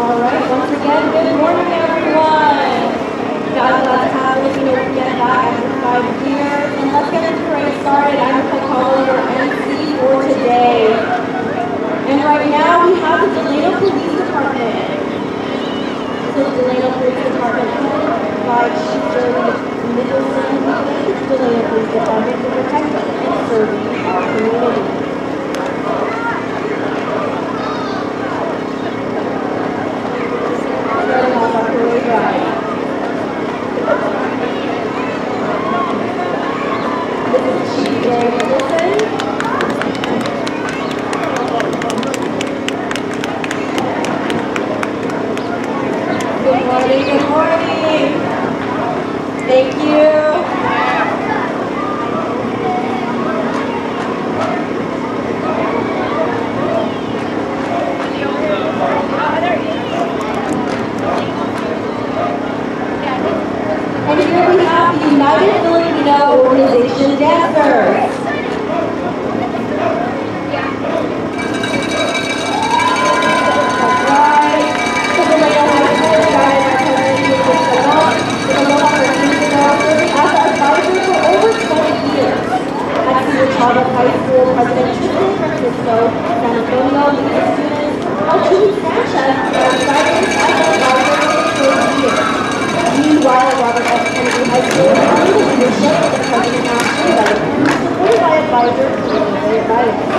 All right, once again, good morning, everyone. God's glad to have us, get back after 5 years. And let's get this parade started. I'm calling your MC for today. And right now, we have the Delano Police Department. So the Delano Police Department by Chief Jury Nicholson, the Delano Police Department to protect and serve our community. Starting off our parade ride. This is Chief Jury Nicholson. Good morning, good morning. Thank you. And here we have the United Filipino Organization dancers. Chavez High School President Tristan Francisco, San Antonio leader students, Altuve Sanchez, and guidance as advisor for the third year. Meanwhile, Robert F. Kennedy High School is under the leadership of the President National Delegate, supported by advisors for military guidance.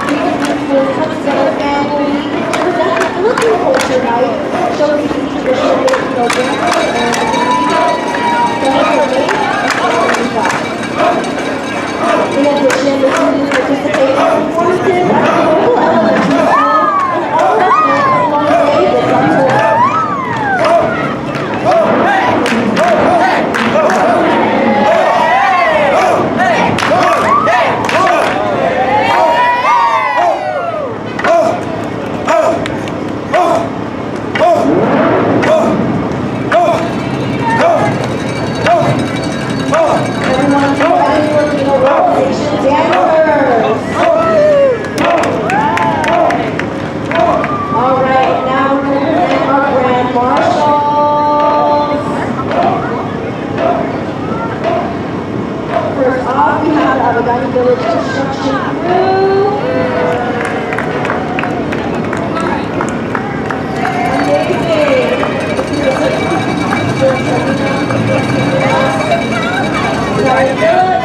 These schools come together family to present the Filipino Culture Night, showcasing traditional Filipino dances and celebrating in addition, the students participate in performances at the local elementary school and all of them along the way with some All right, now we're going to present our Grand Marshals. First off, we have the Agbiyani Village Construction Crew. Amazing. Very good.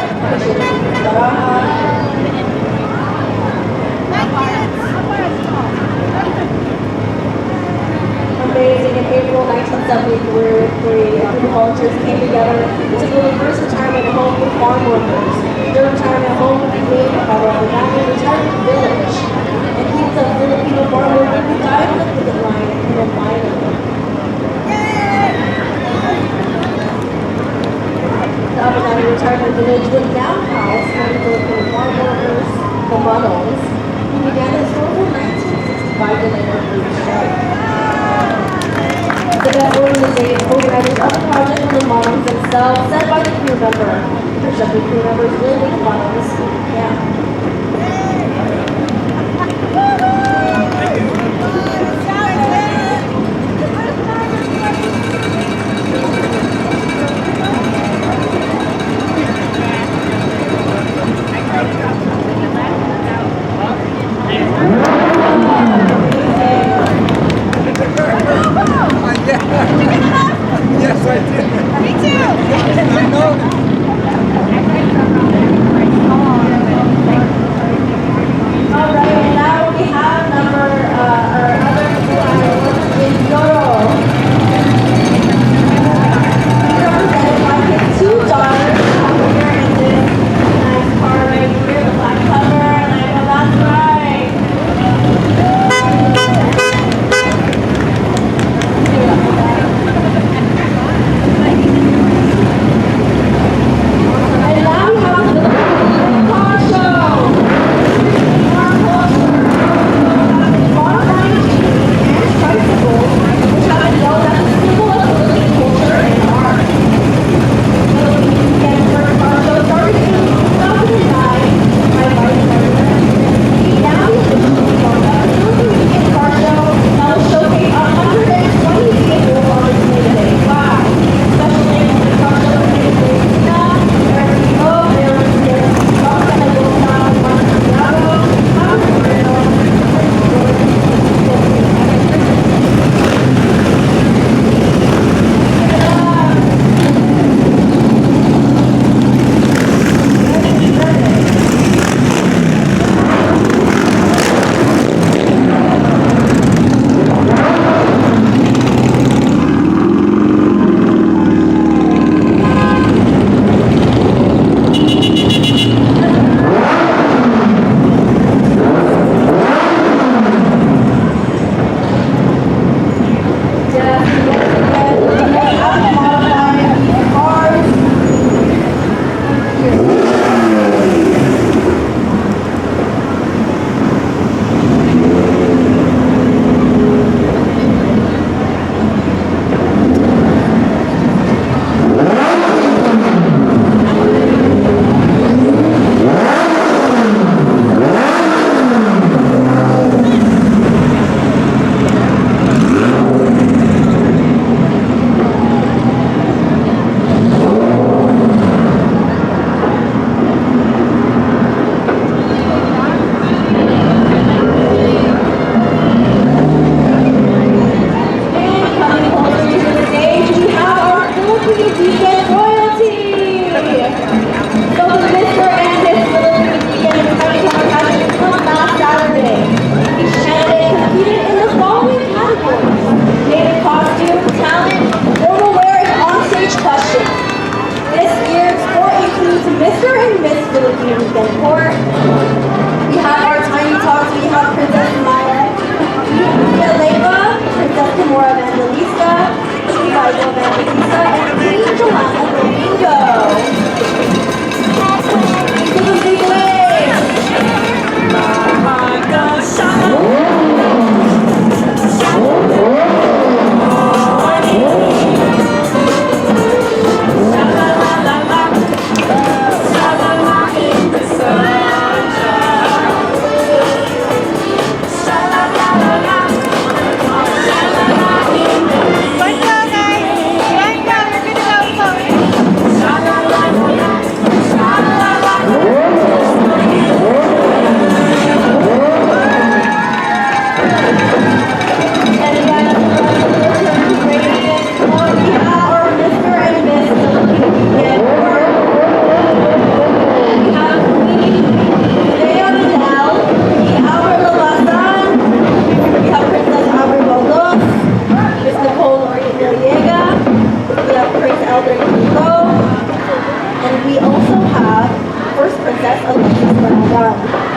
Amazing. In April 1973, a group of volunteers came together to build the first retirement home for farm workers. Their retirement home would be named Agbiyani Retirement Village. And he was a Filipino farm worker who died on the picket line in a mine. The Agbiyani Retirement Village would now house many Filipino farm workers, the Muddles, who began the historical 1965 Delano Police strike. The best organization organizers of the project were the Muddles themselves, led by the crew member. Which of the crew members will be the Muddles? Yeah. Yes, I did. Me too. I know. And we also have First Princess Alexis Braga.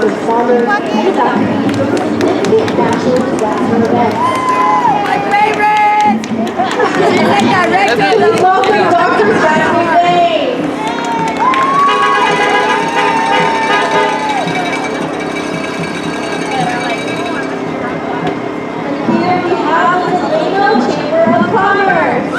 responders and evacuees from significant national Please welcome Dr. Jasmeet. And here we have the Delano Chamber of Commerce.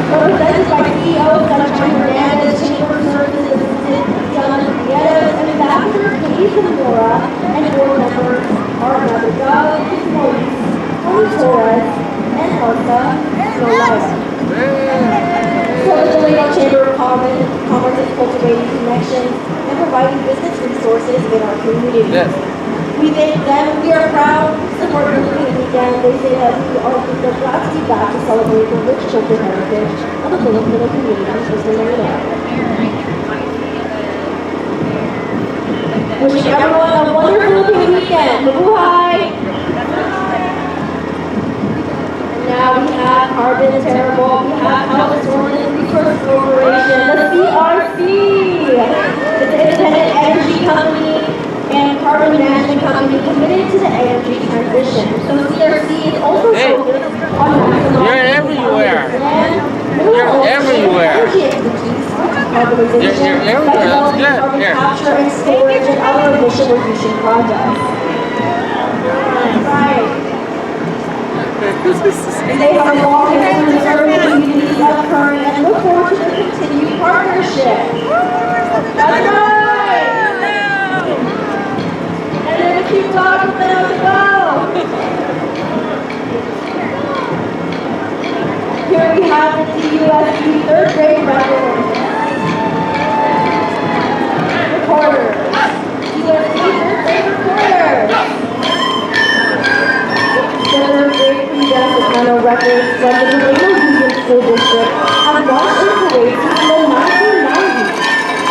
Represented by CEO Sunshine Hernandez, Chamber Services Assistant John Villegas, and Ambassador Katie Zamora, and board members are Mother Doug, Maurice, Tony Torres, and Martha Nolaya. So the Delano Chamber of Commerce is cultivating connections and providing business resources in our community. Yes. We thank them. We are proud to support Philippine weekend. They say that we are glad to be back to celebrate the rich cultural heritage of the Filipino community in Delano. Wishing everyone a wonderful Philippine weekend. Mabuhay! And now we have Carpenter. We have Elvis Resource Corporation, the CRC. It's an independent energy company and carbon management company committed to the energy transition. So CRC is also focused on maximizing You're everywhere. You're everywhere. Energy expertise, decarbonization, You're everywhere. by developing That's good. carbon Here. capture and storage and other emission reduction projects. Right. They have a long history of serving the communities of Kern and look forward to their continued partnership. That's right. And then a cute dog with them to go. Here we have the TUSC third grade record. Recorders. TUSC third grade recorders. The third grade pre-death Soprano records from the Delano Union School District have launched in parades since the 1990s.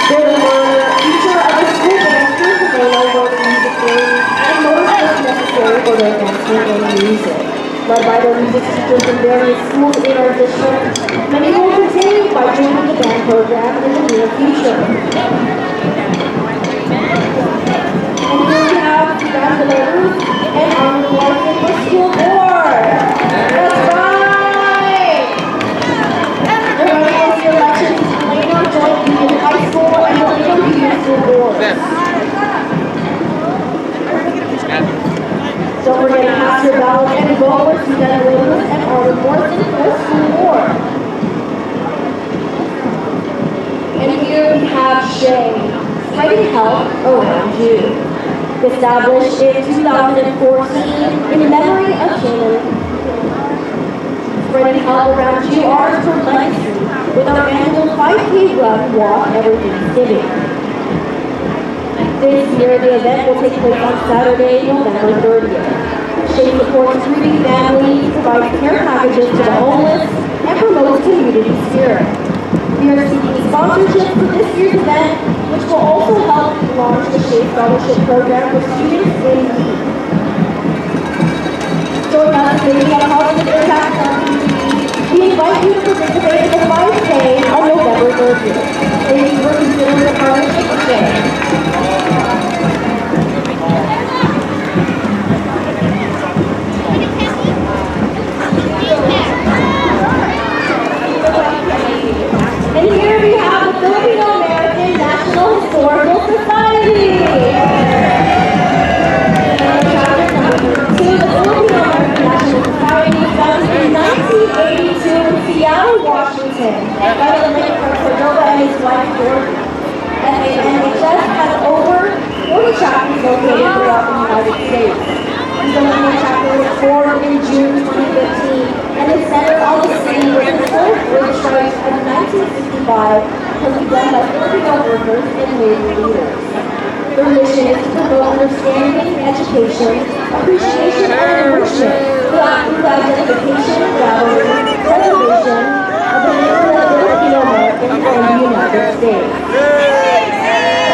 They were feature of the school band Delano wrote music theory and motorsports necessary for their advancement in music. Led by their music teachers in various schools in our district, many will continue by joining the band program in the near future. And here we have Congratulations and Honor Larson for School Board. That's right! They're running for the election to Delano Joint Union High School and Delano Union School Board. Don't forget to cast your ballot and vote for Susanna Williams and Arthur Morrison for School Board. And here we have Shay, Spreading Health Around You. Established in 2014 in memory of Canaan. Spreading Health Around You ours for legacy with our annual 5K run walk every Thanksgiving. This year, the event will take place on Saturday, November 30th. Shay supports grieving families, provides care packages to the homeless, and promotes community spirit. We are seeking sponsorship for this year's event, which will also help launch the Shay Scholarship Program for students in need. Join us in making a positive impact on our community. We invite you to participate in the 5K on November 30th. Thank you for considering the partnership with Shay. And here we have the Filipino American National Historical Society. Chapter number 2, the Filipino American National Society was founded in 1982 in Seattle, Washington, by the late Cordova and his wife, Dorothy. FANHS has over 40 chapters located throughout the United States. The Filipino chapter was formed in June 2015 and is centered on the city with the fourth bridge strike of 1965 was begun by Filipino workers and labor leaders. Their mission is to promote understanding, education, appreciation, and immersion through identification, gathering, preservation of the history of Filipino Americans in the United States.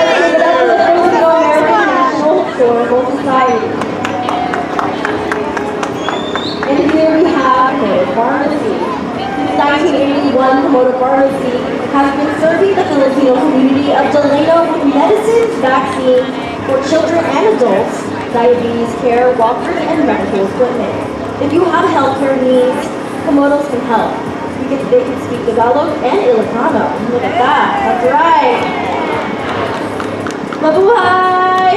Let's give it up for the Filipino American National Historical Society. And here we have Komodo Pharmacy. Since 1981, Komodo Pharmacy has been serving the Filipino community of Delano with medicines, vaccines for children and adults, diabetes care, walkers, and medical equipment. If you have healthcare needs, Komodos can help. They can speak Tagalog and Ilocano. Look at that. That's right. Mabuhay!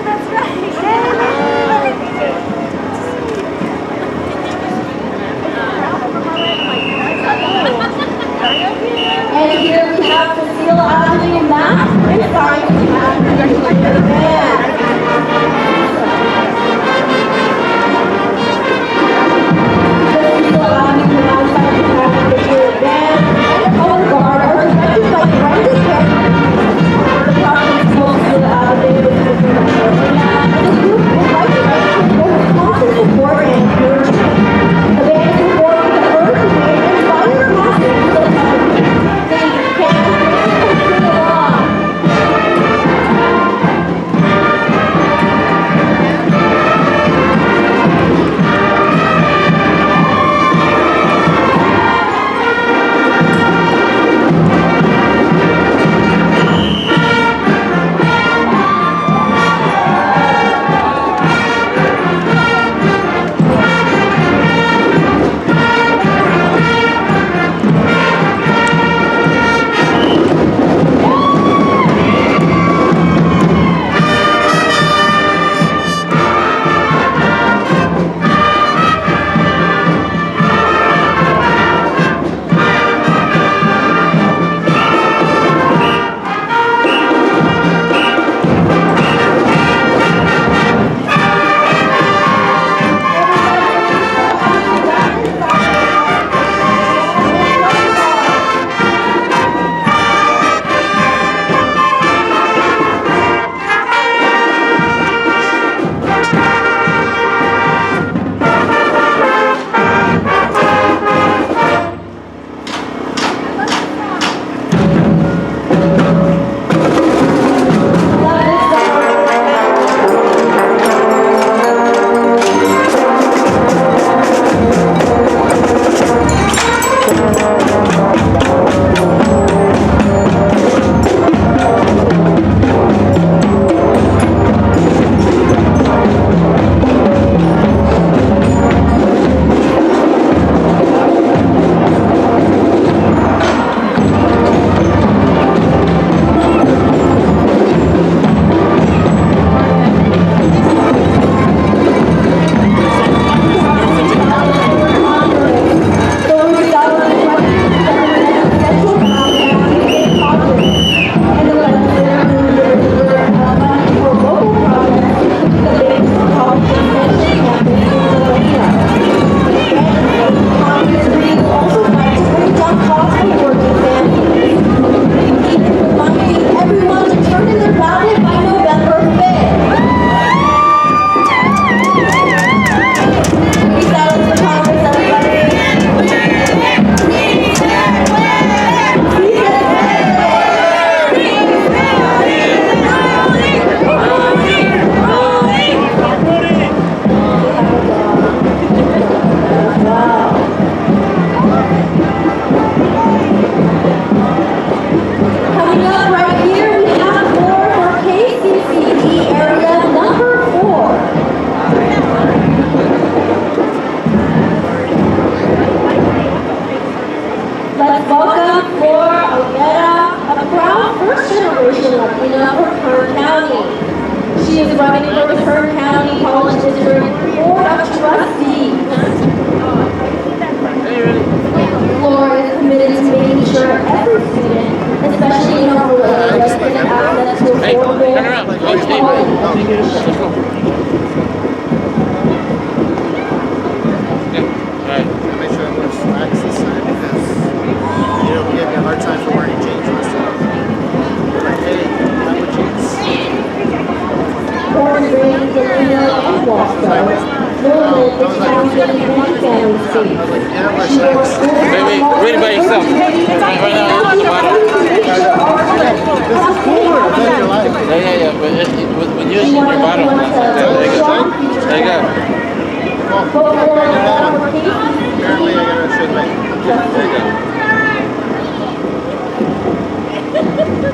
That's right. And here we have Cecile Avenue Math and Science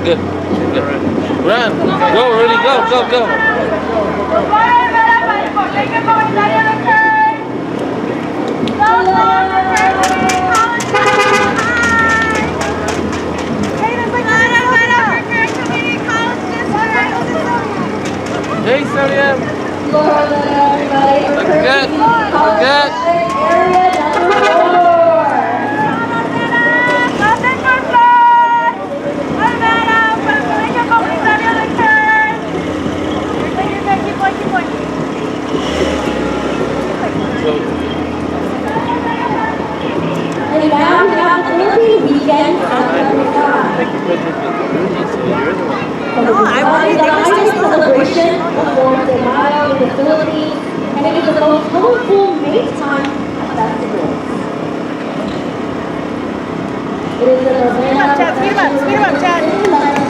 Good. Run. Go, really, go, go, go. Hey, Cynthia. Florida, everybody. Good. Good. Area number 4. And now we have Philippine weekend the highest celebration of 4th de Mayo in the Philippines, and it is the most colorful Maytime festival. It is a novena Chad, speed him up, Chad.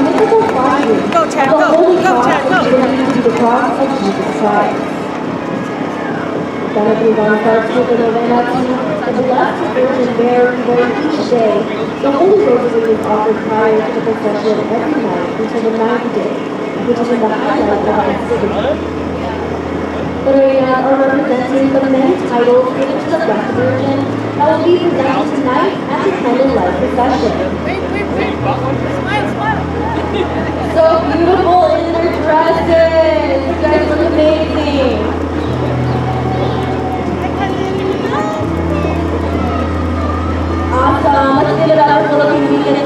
mythical finding Go, Chad, of the go. holy Go, cross Chad, go. attributed to the cross of Jesus Christ. Then everyone starts with the novena to the Blessed Virgin Mary, where each day the Holy Rosary is offered prior to the procession every night until the 9th day, which is in the highlight of our festivity. The novenas are representing the many titles given to the Blessed Virgin that will be presented tonight at the candlelight procession. So beautiful in their dresses. You guys look amazing. Awesome. Let's give it up for Philippine Weekend.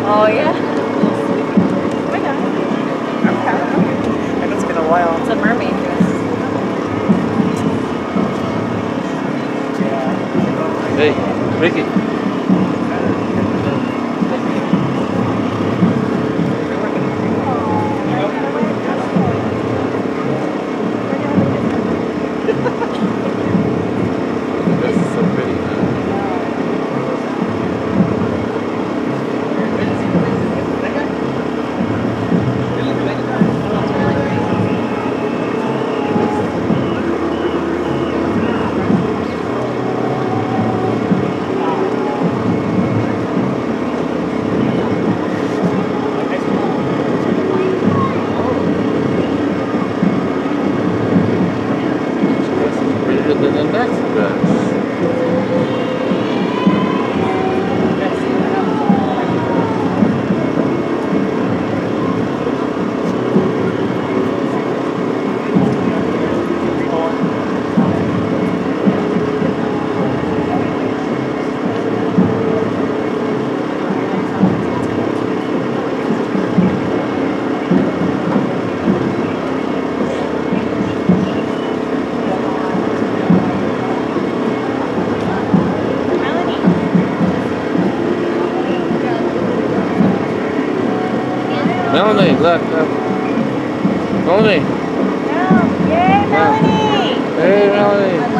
Oh, yeah? Oh my God. I'm proud of her. And it's been a while. It's a mermaid dress. Hey, Ricky. Melanie, look. Melanie. Yay, Melanie! Hey, Melanie.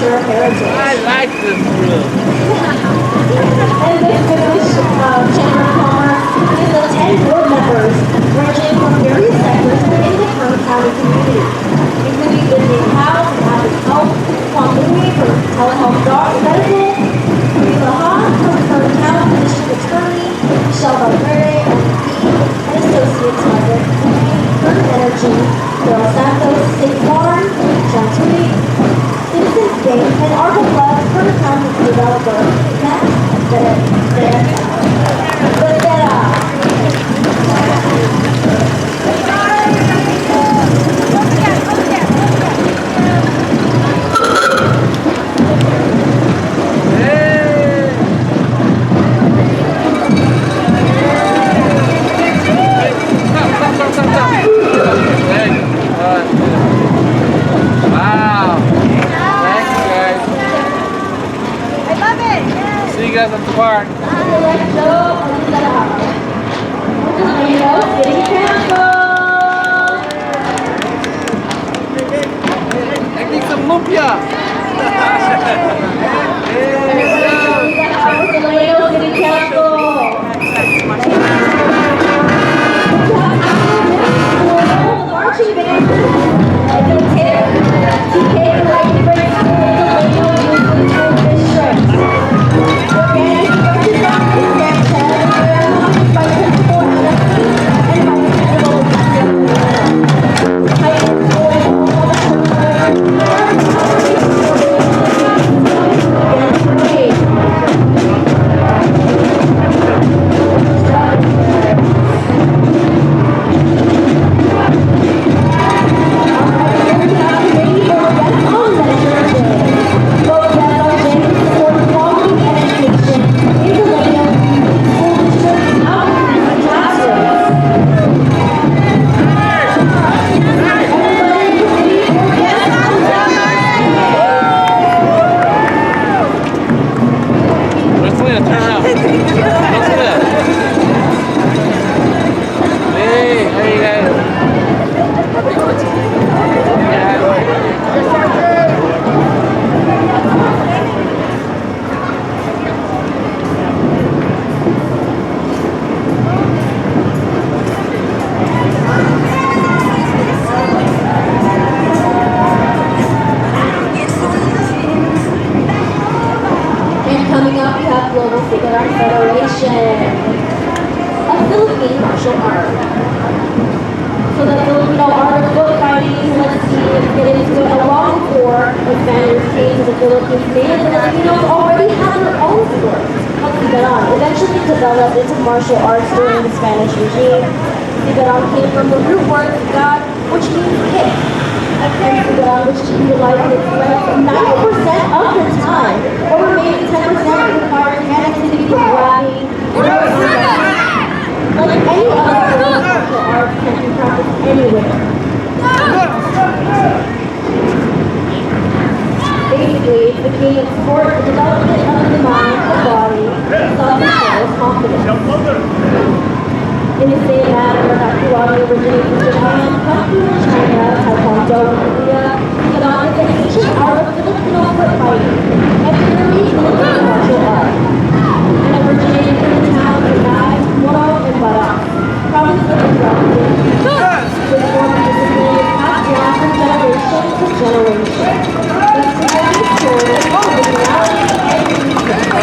culture heritage. I like this room. And this privileged chamber of commerce is the 10 board members ranging from various sectors within the Kern County community, including visiting house and habit health, Juan Louis for telehealth dog medical, Laha from Kern County District Attorney, Michelle Valverde, and associates member, Kern Energy, Del Santos, State Farm, John Tui, Citizens Bank, and Arbor Plus, Kern County developer, Matt Bacerra. At the park. I need some lumpia. Marching band. Philippine martial art. So the Filipino art of book fighting, let's see, get into it. A long war when Spaniards came to the Philippines, many of the Filipinos already had their own sports. Sigaran eventually developed into martial arts during the Spanish regime. Sigaran came from the root word God, which means kick. And Sigaran, which utilized its strength 90% of the time, or remaining 10% requiring hand activity for grabbing, like any other martial arts can be practiced anywhere. Basically, it became a sport, the development of the mind, the body, self-control, confidence. In the same manner, Agbiyani originated from Japan, Kung Fu in China, Taekwondo in Korea, Sigaran is an ancient art of Filipino foot fighting, and clearly Filipino martial art. And originated in the town of Bains, and Braga, province of Braga. This form of discipline is passed down from generation to generation. Thus, the story of originality and uniqueness.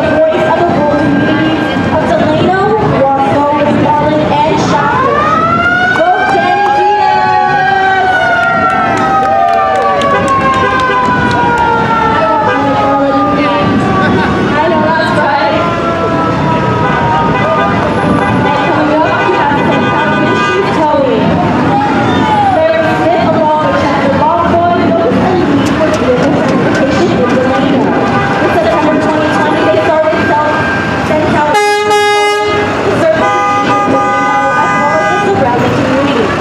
the voice of the rural communities of Delano, Warsco, Westmoreland, and Shopper. Vote Danny Diaz! I know that's right. And coming up, we have St. Thomas Ministries towing. Larry Smith, along with Chester Longboy, noticed a need for vehicle transportation in Delano. In September 2020, they started St. Thomas to serve the city of Delano as well as the surrounding communities.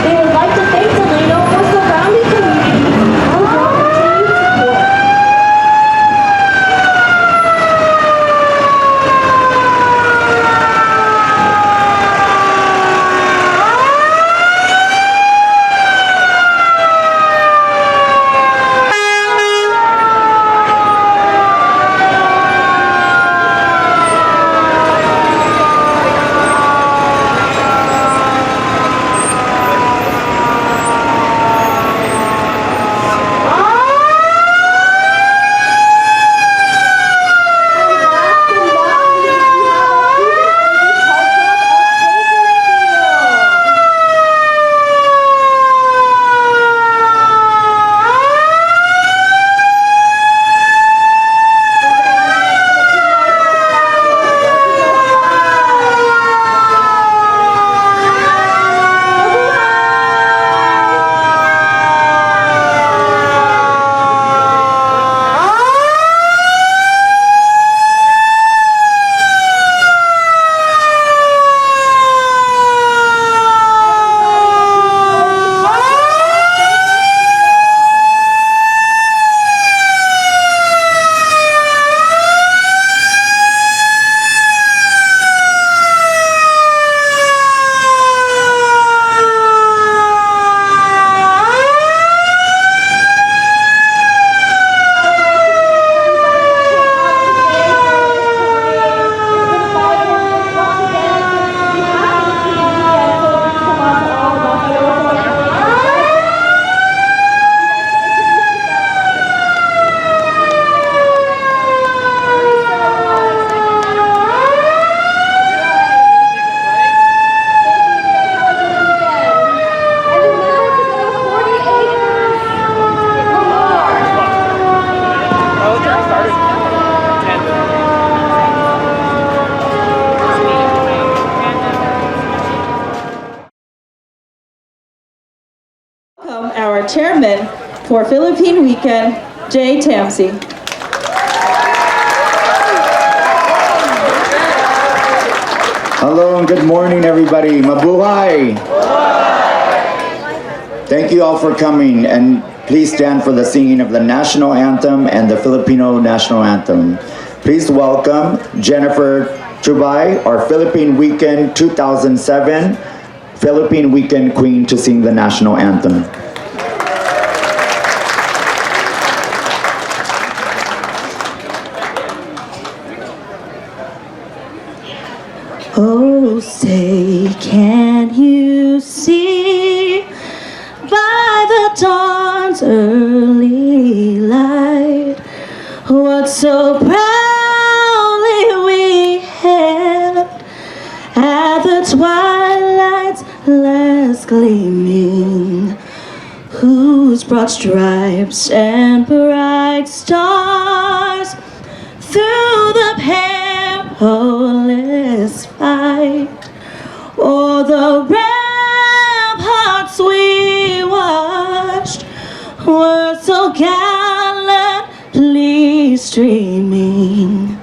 They would like to thank Delano for surrounding communities for your continued support. Welcome our chairman for Philippine Weekend, Jay Tamsi. Hello and good morning, everybody. Mabuhay! Thank you all for coming, and please stand for the singing of the national anthem and the Filipino national anthem. Please welcome Jennifer Chubay, our Philippine Weekend 2007 Philippine Weekend Queen, to sing the national anthem. Oh, say, can you see by the dawn's early light what so proudly we hailed at the twilight's last gleaming, whose broad stripes and bright stars through the perilous fight o'er the ramparts we watched were so gallantly streaming,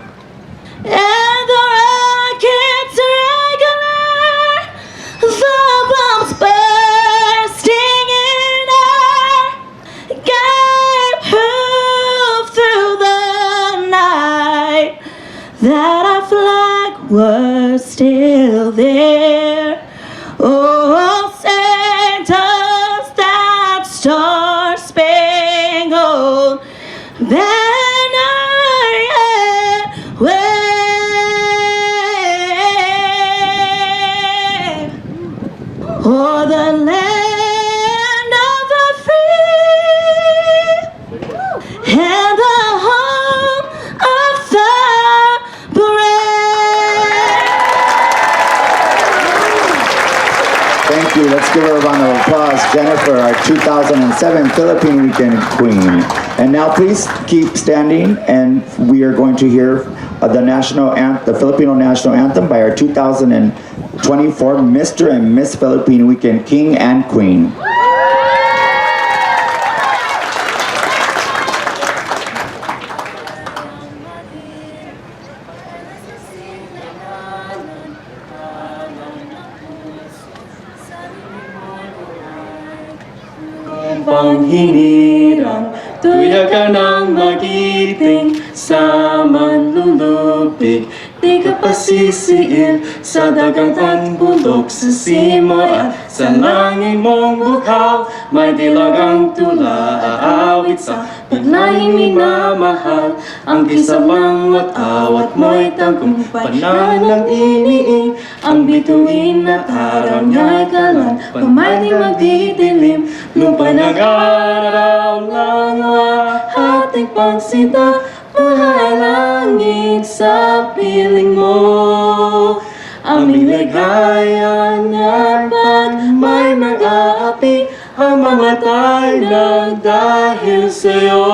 and the rockets regular, the bombs bursting in air, gave proof through the night that our flag was still there. Oh, send us that star-spangled banner yet wave o'er the land of the free and the home of the Jennifer, our 2007 Philippine Weekend Queen. And now please keep standing, and we are going to hear the Filipino National Anthem by our 2024 Mr. and Miss Philippine Weekend King and Queen. Panghinirang, tuya ka ng magiting sa manlulupig. Di ka pasisiil sa dagang bundok sa simo at sa langit mong bukhaw. May dilagang tula, aawit sa paglahing minamahal. Ang kisabang awat mo'y tagumpan ng iniing. Ang bituin at araw niya'y kalan, pamay di magdidilim. Lupa ng araw lang ating pagsita, buhalangin sa piling mo. Aming ligaya niya pag may mag-aapi, ang mamatay na dahil sa'yo.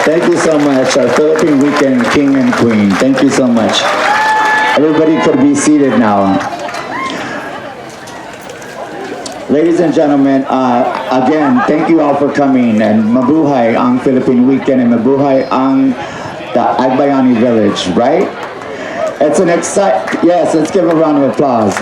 Thank you so much, our Philippine Weekend King and Queen. Thank you so much. Everybody could be seated now. Ladies and gentlemen, again, thank you all for coming, and mabuhay ang Philippine Weekend and mabuhay ang the Agbiyani Village, right? It's an yes, let's give a round of applause.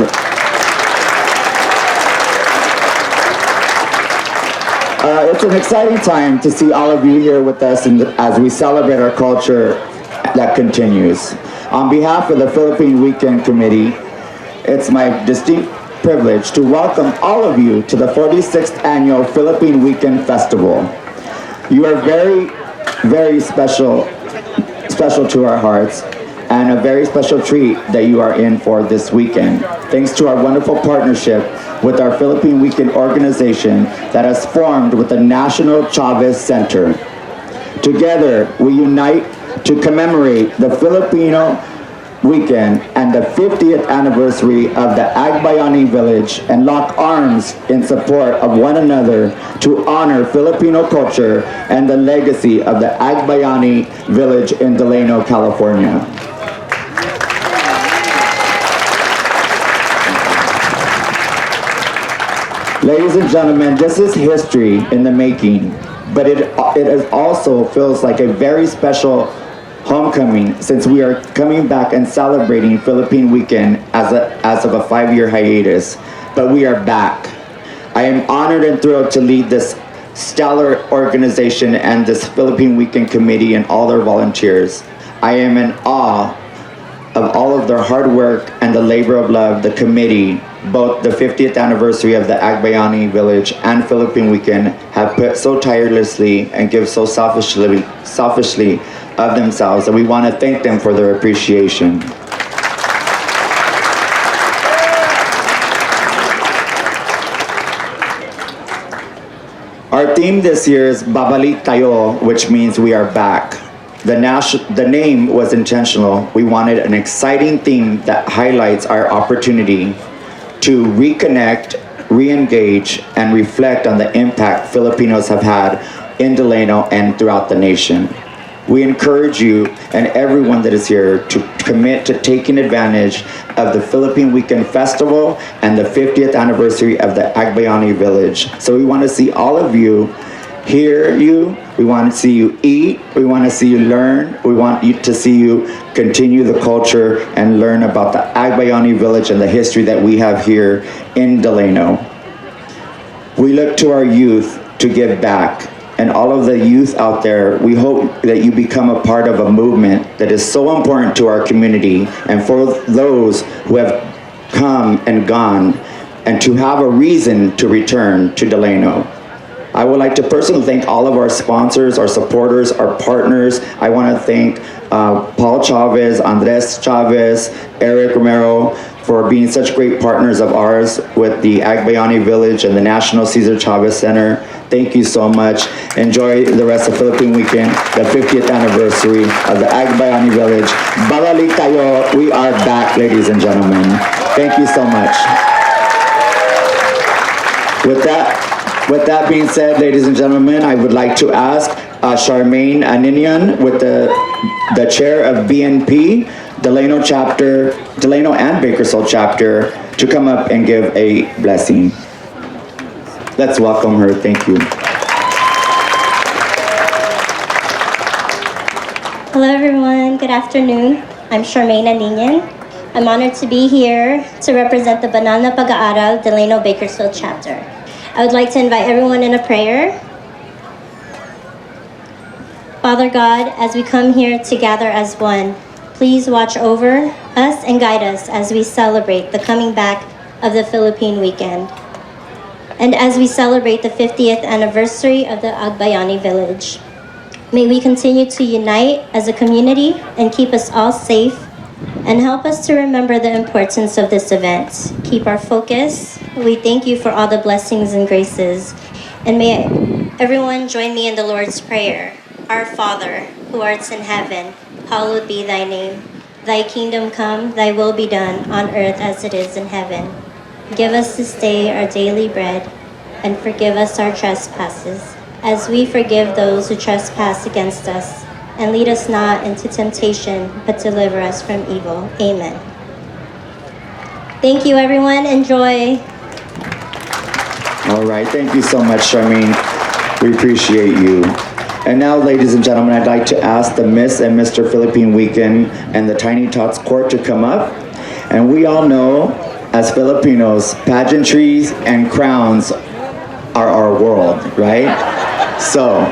It's an exciting time to see all of you here with us as we celebrate our culture that continues. On behalf of the Philippine Weekend Committee, it's my distinct privilege to welcome all of you to the 46th Annual Philippine Weekend Festival. You are very, very special to our hearts, and a very special treat that you are in for this weekend. Thanks to our wonderful partnership with our Philippine Weekend organization that has formed with the National Chavez Center. Together, we unite to commemorate the Filipino Weekend and the 50th anniversary of the Agbiyani Village and lock arms in support of one another to honor Filipino culture and the legacy of the Agbiyani Village in Delano, California. Ladies and gentlemen, this is history in the making, but it also feels like a very special homecoming since we are coming back and celebrating Philippine Weekend as of a 5-year hiatus, but we are back. I am honored and thrilled to lead this stellar organization and this Philippine Weekend Committee and all their volunteers. I am in awe of all of their hard work and the labor of love the committee, both the 50th anniversary of the Agbiyani Village and Philippine Weekend, have put so tirelessly and give so selfishly of themselves, and we want to thank them for their appreciation. Our theme this year is Babalik Tayo, which means we are back. The name was intentional. We wanted an exciting theme that highlights our opportunity to reconnect, re-engage, and reflect on the impact Filipinos have had in Delano and throughout the nation. We encourage you and everyone that is here to commit to taking advantage of the Philippine Weekend Festival and the 50th anniversary of the Agbiyani Village. So we want to see all of you, hear you, we want to see you eat, we want to see you learn, we want you to see you continue the culture and learn about the Agbiyani Village and the history that we have here in Delano. We look to our youth to give back. And all of the youth out there, we hope that you become a part of a movement that is so important to our community and for those who have come and gone, and to have a reason to return to Delano. I would like to personally thank all of our sponsors, our supporters, our partners. I want to thank Paul Chavez, Andres Chavez, Eric Romero, for being such great partners of ours with the Agbiyani Village and the National Cesar Chavez Center. Thank you so much. Enjoy the rest of Philippine Weekend, the 50th anniversary of the Agbiyani Village. Babalik tayo. We are back, ladies and gentlemen. Thank you so much. With that being said, ladies and gentlemen, I would like to ask Charmaine Aninian, with the chair of BNP, Delano and Bakersfield chapter, to come up and give a blessing. Let's welcome her. Thank you. Hello everyone, good afternoon. I'm Charmaine Aninian. I'm honored to be here to represent the Banal na Pag-aaral Delano Bakersfield chapter. I would like to invite everyone in a prayer. Father God, as we come here to gather as one, please watch over us and guide us as we celebrate the coming back of the Philippine weekend. And as we celebrate the 50th anniversary of the Agbiyani village. May we continue to unite as a community and keep us all safe and help us to remember the importance of this event. Keep our focus. We thank you for all the blessings and graces. And may everyone join me in the Lord's Prayer. Our Father, who art in heaven, hallowed be thy name. Thy kingdom come, thy will be done on earth as it is in heaven. Give us this day our daily bread, and forgive us our trespasses, as we forgive those who trespass against us. And lead us not into temptation, but deliver us from evil. Amen. Thank you, everyone. Enjoy. All right, thank you so much, Charmaine. We appreciate you. And now, ladies and gentlemen, I'd like to ask the Miss and Mr. Philippine Weekend and the Tiny Tots Court to come up. And we all know, as Filipinos, pageantries and crowns are our world, right? So,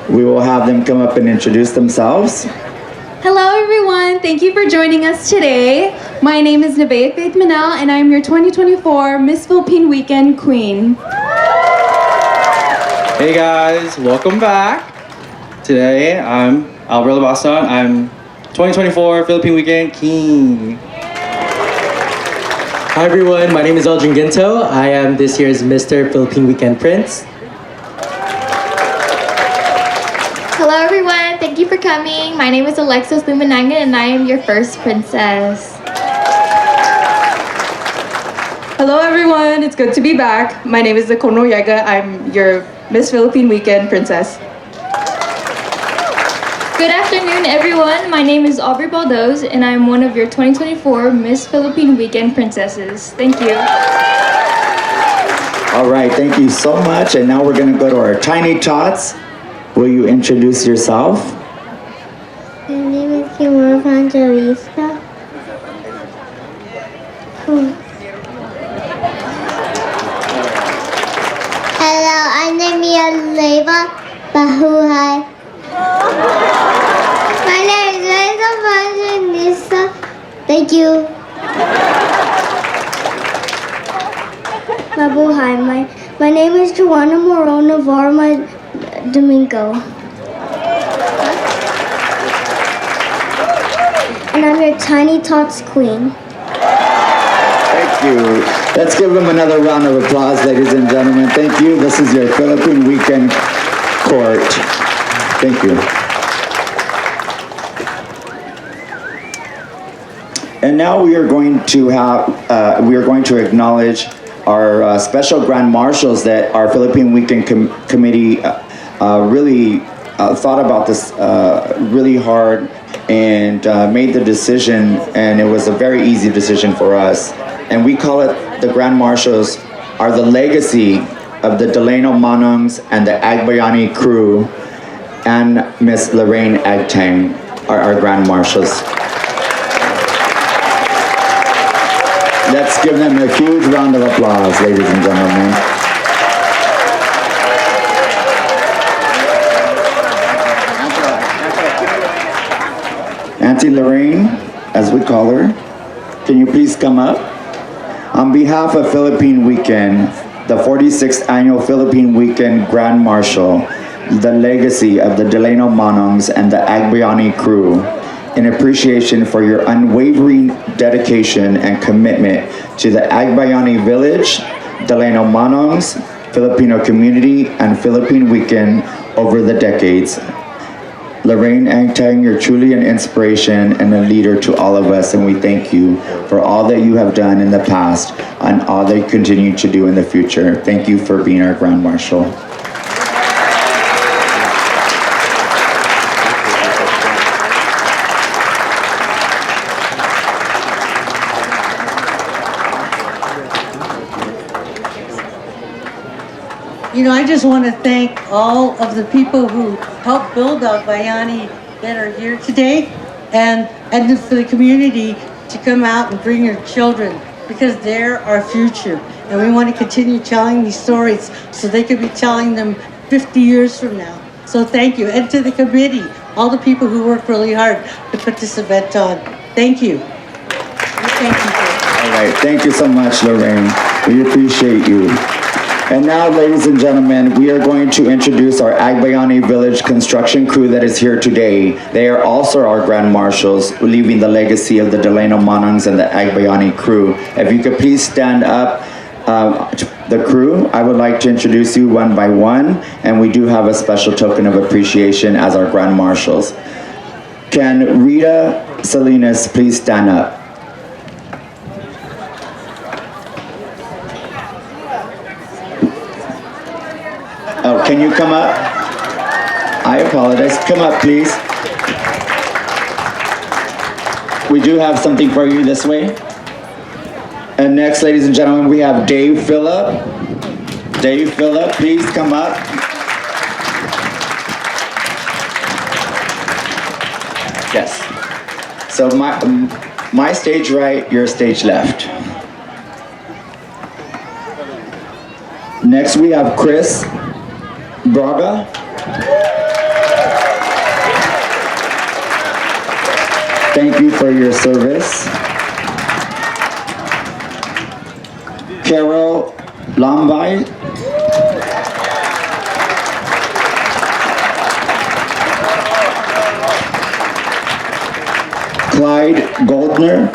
we will have them come up and introduce themselves. Hello everyone, thank you for joining us today. My name is Nevaeh Faith Manel and I'm your 2024 Miss Philippine Weekend Queen. Hey guys, welcome back. Today I'm Alberto Baston. I'm 2024 Philippine Weekend King. Hi everyone, my name is Aldrin Ginto. I am this year's Mr. Philippine Weekend Prince. Hello everyone, thank you for coming. My name is Alexis Lumanangan and I am your first princess. Hello everyone, it's good to be back. My name is Zakono Yega. I'm your Miss Philippine Weekend Princess. Good afternoon everyone, my name is Aubrey Baldoz and I am one of your 2024 Miss Philippine Weekend Princesses. Thank you. All right, thank you so much. And now we're gonna go to our Tiny Tots. Will you introduce yourself? My name is Kimura Evangelista. Hello, I'm Namia Leva Bahuhay. My name is Lisa Evangelista. Thank you. Mabuhay. My name is Joanna Morona Varma Domingo. And I'm your Tiny Tots Queen. Thank you. Let's give them another round of applause, ladies and gentlemen. Thank you. This is your Philippine Weekend Court. Thank you. And now we are going to acknowledge our special Grand Marshals that our Philippine Weekend Committee really thought about this really hard and made the decision, and it was a very easy decision for us. And we call it the Grand Marshals are the legacy of the Delano Manongs and the Agbiyani crew, and Miss Lorraine Agtang are our Grand Marshals. Let's give them a huge round of applause, ladies and gentlemen. Auntie Lorraine, as we call her, can you please come up? On behalf of Philippine Weekend, the 46th Annual Philippine Weekend Grand Marshal, the legacy of the Delano Manongs and the Agbiyani crew, in appreciation for your unwavering dedication and commitment to the Agbiyani village, Delano Manongs, Filipino community, and Philippine Weekend over the decades. Lorraine Agtang, you're truly an inspiration and a leader to all of us, and we thank you for all that you have done in the past and all that you continue to do in the future. Thank you for being our Grand Marshal. You know, I just want to thank all of the people who helped build Agbiyani that are here today, and for the community to come out and bring your children, because they're our future. And we want to continue telling these stories so they could be telling them 50 years from now. So thank you. And to the committee, all the people who worked really hard to put this event on. Thank you. Thank you. All right, thank you so much, Lorraine. We appreciate you. And now, ladies and gentlemen, we are going to introduce our Agbiyani Village construction crew that is here today. They are also our Grand Marshals, leaving the legacy of the Delano Manangs and the Agbiyani crew. If you could please stand up, the crew, I would like to introduce you one by one, and we do have a special token of appreciation as our Grand Marshals. Can Rita Salinas please stand up? Oh, can you come up? I apologize. Come up, please. We do have something for you this way. And next, ladies and gentlemen, we have Dave Phillip. Dave Phillip, please come up. Yes. So my stage right, your stage left. Next, we have Chris Braga. Thank you for your service. Carol Lambay. Clyde Golden.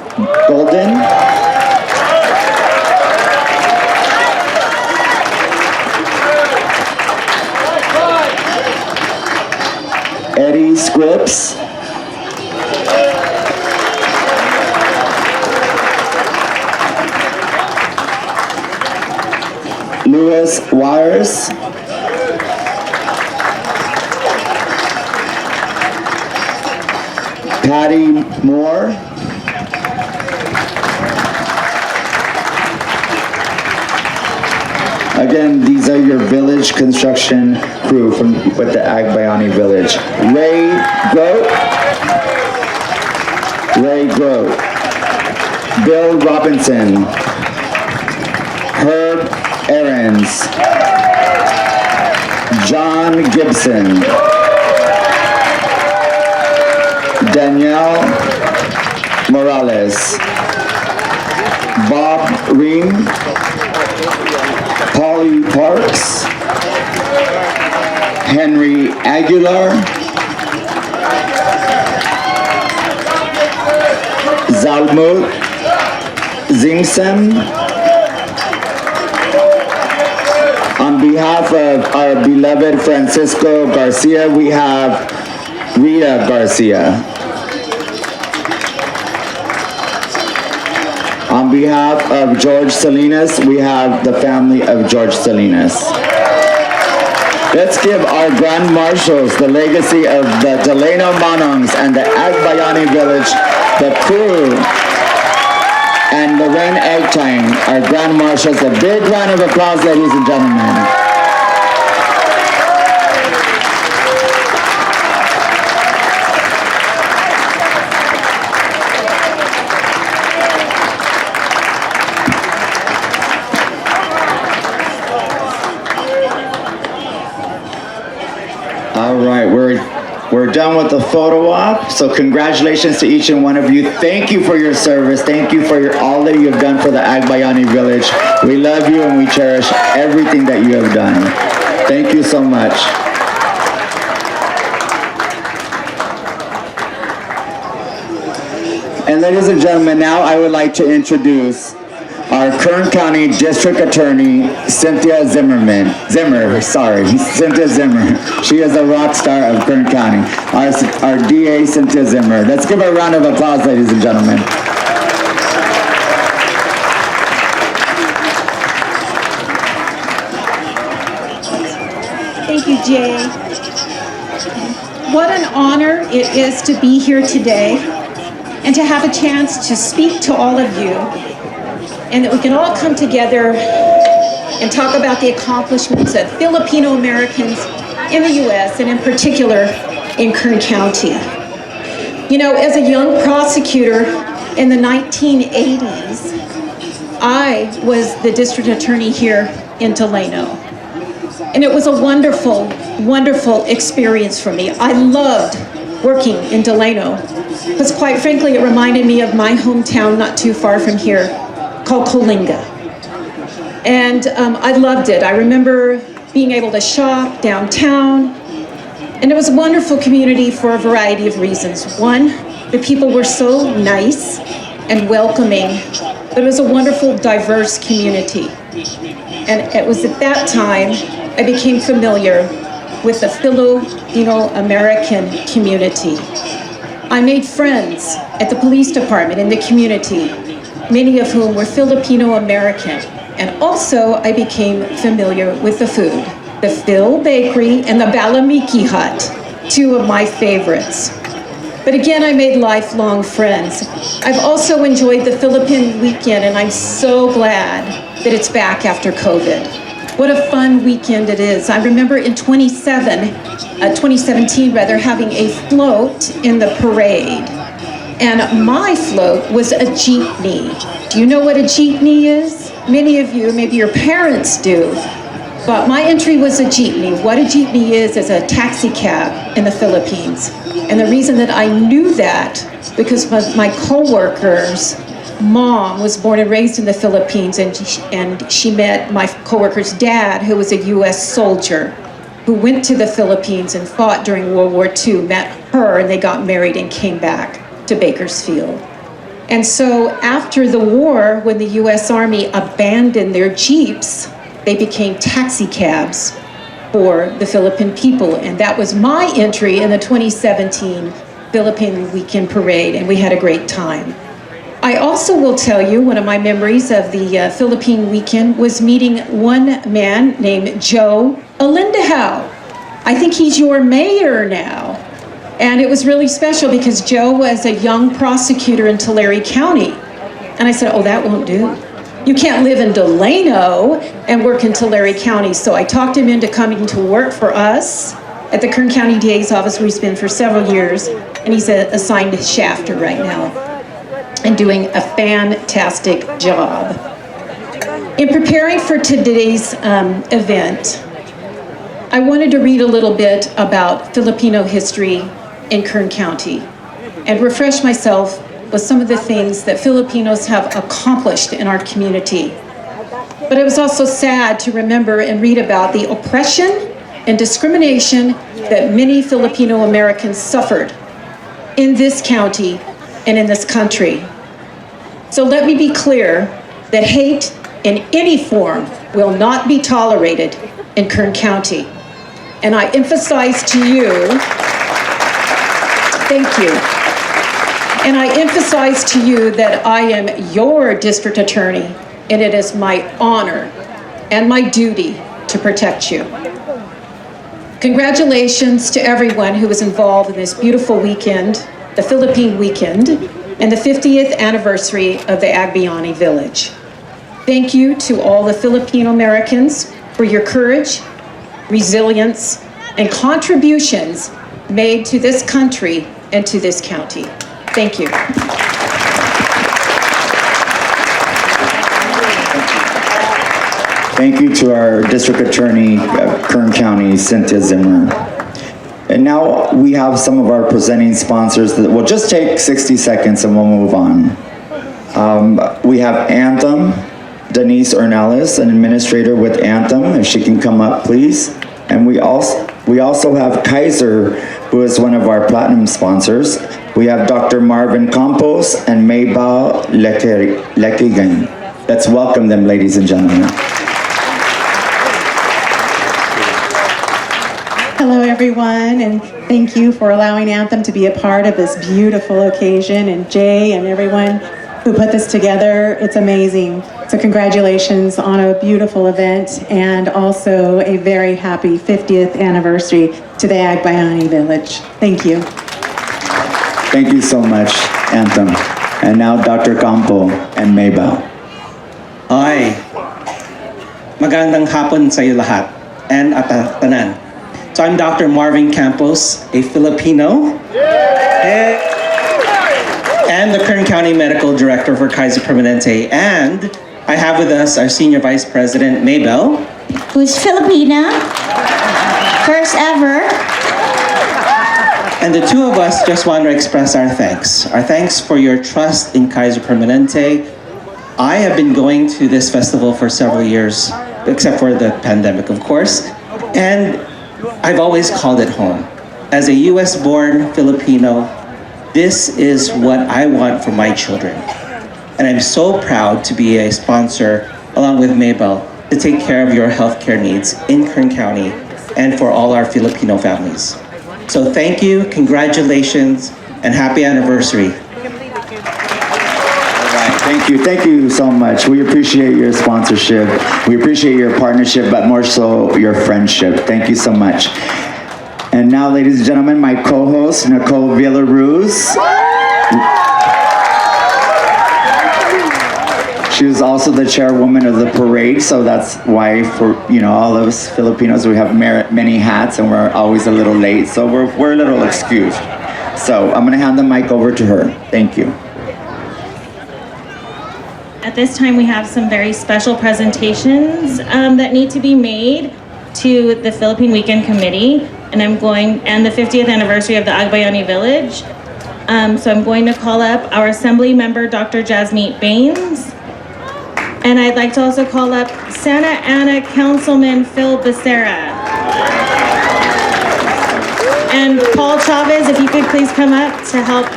Eddie Scripps. Louis Wires. Patty Moore. Again, these are your village construction crew with the Agbiyani village. Ray Grote. Bill Robinson. Herb Aarons. John Gibson. Danielle Morales. Bob Ream. Polly Parks. Henry Aguilar. Zalmut Zingsen. On behalf of our beloved Francisco Garcia, we have Rita Garcia. On behalf of George Salinas, we have the family of George Salinas. Let's give our Grand Marshals, the legacy of the Delano Manangs and the Agbiyani village, the crew, and Lorraine Agtang, our Grand Marshals, a big round of applause, ladies and gentlemen. All right, we're done with the photo op. So congratulations to each and one of you. Thank you for your service. Thank you for all that you have done for the Agbiyani village. We love you and we cherish everything that you have done. Thank you so much. And ladies and gentlemen, now I would like to introduce our Kern County District Attorney, Cynthia Zimmer. Cynthia Zimmer. She is a rock star of Kern County. Our DA, Cynthia Zimmer. Let's give her a round of applause, ladies and gentlemen. Thank you, Jay. What an honor it is to be here today and to have a chance to speak to all of you, and that we can all come together and talk about the accomplishments of Filipino Americans in the U.S. and in particular in Kern County. You know, as a young prosecutor in the 1980s, I was the district attorney here in Delano. And it was a wonderful, wonderful experience for me. I loved working in Delano because quite frankly, it reminded me of my hometown not too far from here called Coalinga. And I loved it. I remember being able to shop downtown. And it was a wonderful community for a variety of reasons. One, the people were so nice and welcoming, but it was a wonderful, diverse community. And it was at that time I became familiar with the Filipino-American community. I made friends at the police department in the community, many of whom were Filipino-American. And also I became familiar with the food, the Phil Bakery and the Balamiki Hut, two of my favorites. But again, I made lifelong friends. I've also enjoyed the Philippine weekend, and I'm so glad that it's back after COVID. What a fun weekend it is. I remember in 2017, having a float in the parade. And my float was a jeepney. Do you know what a jeepney is? Many of you, maybe your parents do. But my entry was a jeepney. What a jeepney is a taxi cab in the Philippines. And the reason that I knew that, because my coworker's mom was born and raised in the Philippines, and she met my coworker's dad, who was a U.S. soldier, who went to the Philippines and fought during World War II, met her, and they got married and came back to Bakersfield. And so after the war, when the U.S. Army abandoned their Jeeps, they became taxi cabs for the Philippine people. And that was my entry in the 2017 Philippine Weekend Parade, and we had a great time. I also will tell you, one of my memories of the Philippine Weekend was meeting one man named Joe Alindahao. I think he's your mayor now. And it was really special because Joe was a young prosecutor in Tulare County. And I said, oh, that won't do. You can't live in Delano and work in Tulare County. So I talked him into coming to work for us at the Kern County DA's office, where he's been for several years. And he's assigned to Shafter right now and doing a fantastic job. In preparing for today's event, I wanted to read a little bit about Filipino history in Kern County and refresh myself with some of the things that Filipinos have accomplished in our community. But it was also sad to remember and read about the oppression and discrimination that many Filipino Americans suffered in this county and in this country. So let me be clear that hate in any form will not be tolerated in Kern County. And I emphasize to you, thank you. And I emphasize to you that I am your district attorney, and it is my honor and my duty to protect you. Congratulations to everyone who was involved in this beautiful weekend, the Philippine Weekend, and the 50th anniversary of the Agbiyani Village. Thank you to all the Filipino Americans for your courage, resilience, and contributions made to this country and to this county. Thank you. Thank you to our District Attorney of Kern County, Cynthia Zimmer. And now we have some of our presenting sponsors that will just take 60 seconds and we'll move on. We have Anthem, Denise Ornelas, an administrator with Anthem, if she can come up, please. And we also have Kaiser, who is one of our platinum sponsors. We have Dr. Marvin Campos and Maybell Lekigan. Let's welcome them, ladies and gentlemen. Hello, everyone, and thank you for allowing Anthem to be a part of this beautiful occasion, and Jay and everyone who put this together. It's amazing. So congratulations on a beautiful event, and also a very happy 50th anniversary to the Agbiyani village. Thank you. Thank you so much, Anthem. And now Dr. Campo and Maybell. Hi. Magandang hapon sa iyo lahat and tanan. So I'm Dr. Marvin Campos, a Filipino and the Kern County Medical Director for Kaiser Permanente. And I have with us our Senior Vice President, Maybell, who's Filipina, first ever. And the two of us just want to express our thanks. Our thanks for your trust in Kaiser Permanente. I have been going to this festival for several years, except for the pandemic, of course. And I've always called it home. As a US-born Filipino, this is what I want for my children. And I'm so proud to be a sponsor, along with Maybell, to take care of your healthcare needs in Kern County and for all our Filipino families. So thank you, congratulations, and happy anniversary. Thank you so much. We appreciate your sponsorship. We appreciate your partnership, but more so your friendship. Thank you so much. And now, ladies and gentlemen, my co-host, Nicole Villaruz. She was also the chairwoman of the parade, so that's why for all of us Filipinos, we have many hats and we're always a little late, so we're a little excused. So I'm gonna hand the mic over to her. Thank you. At this time, we have some very special presentations that need to be made to the Philippine Weekend Committee, and the 50th anniversary of the Agbiyani Village. So I'm going to call up our Assembly Member, Dr. Jasmeet Bains, and I'd like to also call up Santa Ana Councilman Phil Bacerra. And Paul Chavez, if you could please come up to help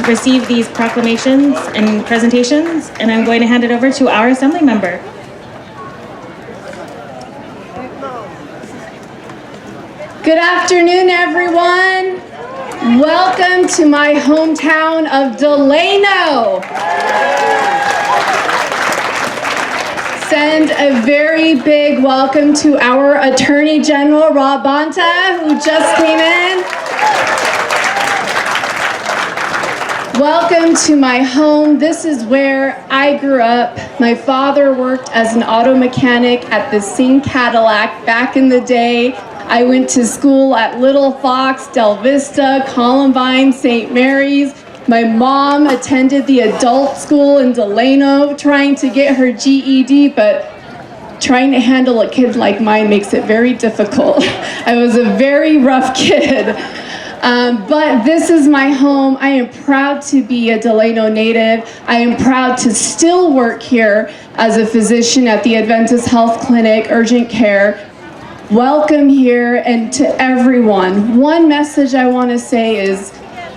receive these proclamations and presentations. And I'm going to hand it over to our Assembly Member. Good afternoon, everyone. Welcome to my hometown of Delano. Send a very big welcome to our Attorney General Rob Bonta, who just came in. Welcome to my home. This is where I grew up. My father worked as an auto mechanic at the Sing Cadillac back in the day. I went to school at Little Fox, Del Vista, Columbine, St. Mary's. My mom attended the adult school in Delano trying to get her GED, but trying to handle a kid like mine makes it very difficult. I was a very rough kid. But this is my home. I am proud to be a Delano native. I am proud to still work here as a physician at the Adventist Health Clinic, urgent care. Welcome here, and to everyone. One message I want to say is,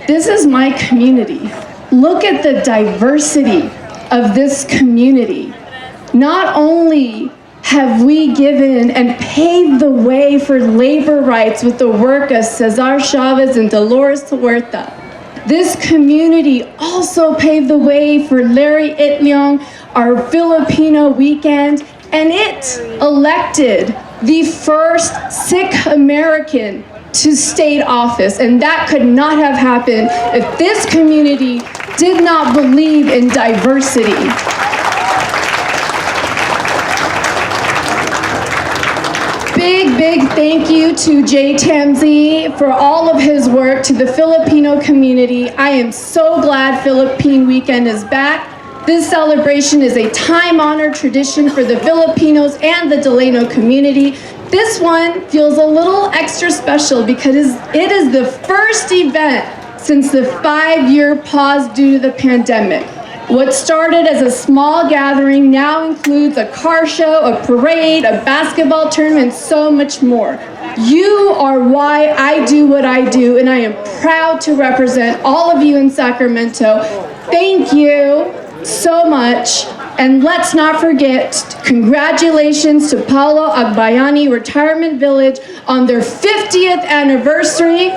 this is my community. Look at the diversity of this community. Not only have we given and paved the way for labor rights with the work of Cesar Chavez and Dolores Huerta, this community also paved the way for Larry Itliong, our Filipino weekend, and it elected the first Sikh American to state office, and that could not have happened if this community did not believe in diversity. Big thank you to Jay Tamzi for all of his work, to the Filipino community. I am so glad Philippine Weekend is back. This celebration is a time-honored tradition for the Filipinos and the Delano community. This one feels a little extra special because it is the first event since the 5-year pause due to the pandemic. What started as a small gathering now includes a car show, a parade, a basketball tournament, and so much more. You are why I do what I do, and I am proud to represent all of you in Sacramento. Thank you so much. And let's not forget, congratulations to Paulo Agbiyani Retirement Village on their 50th anniversary.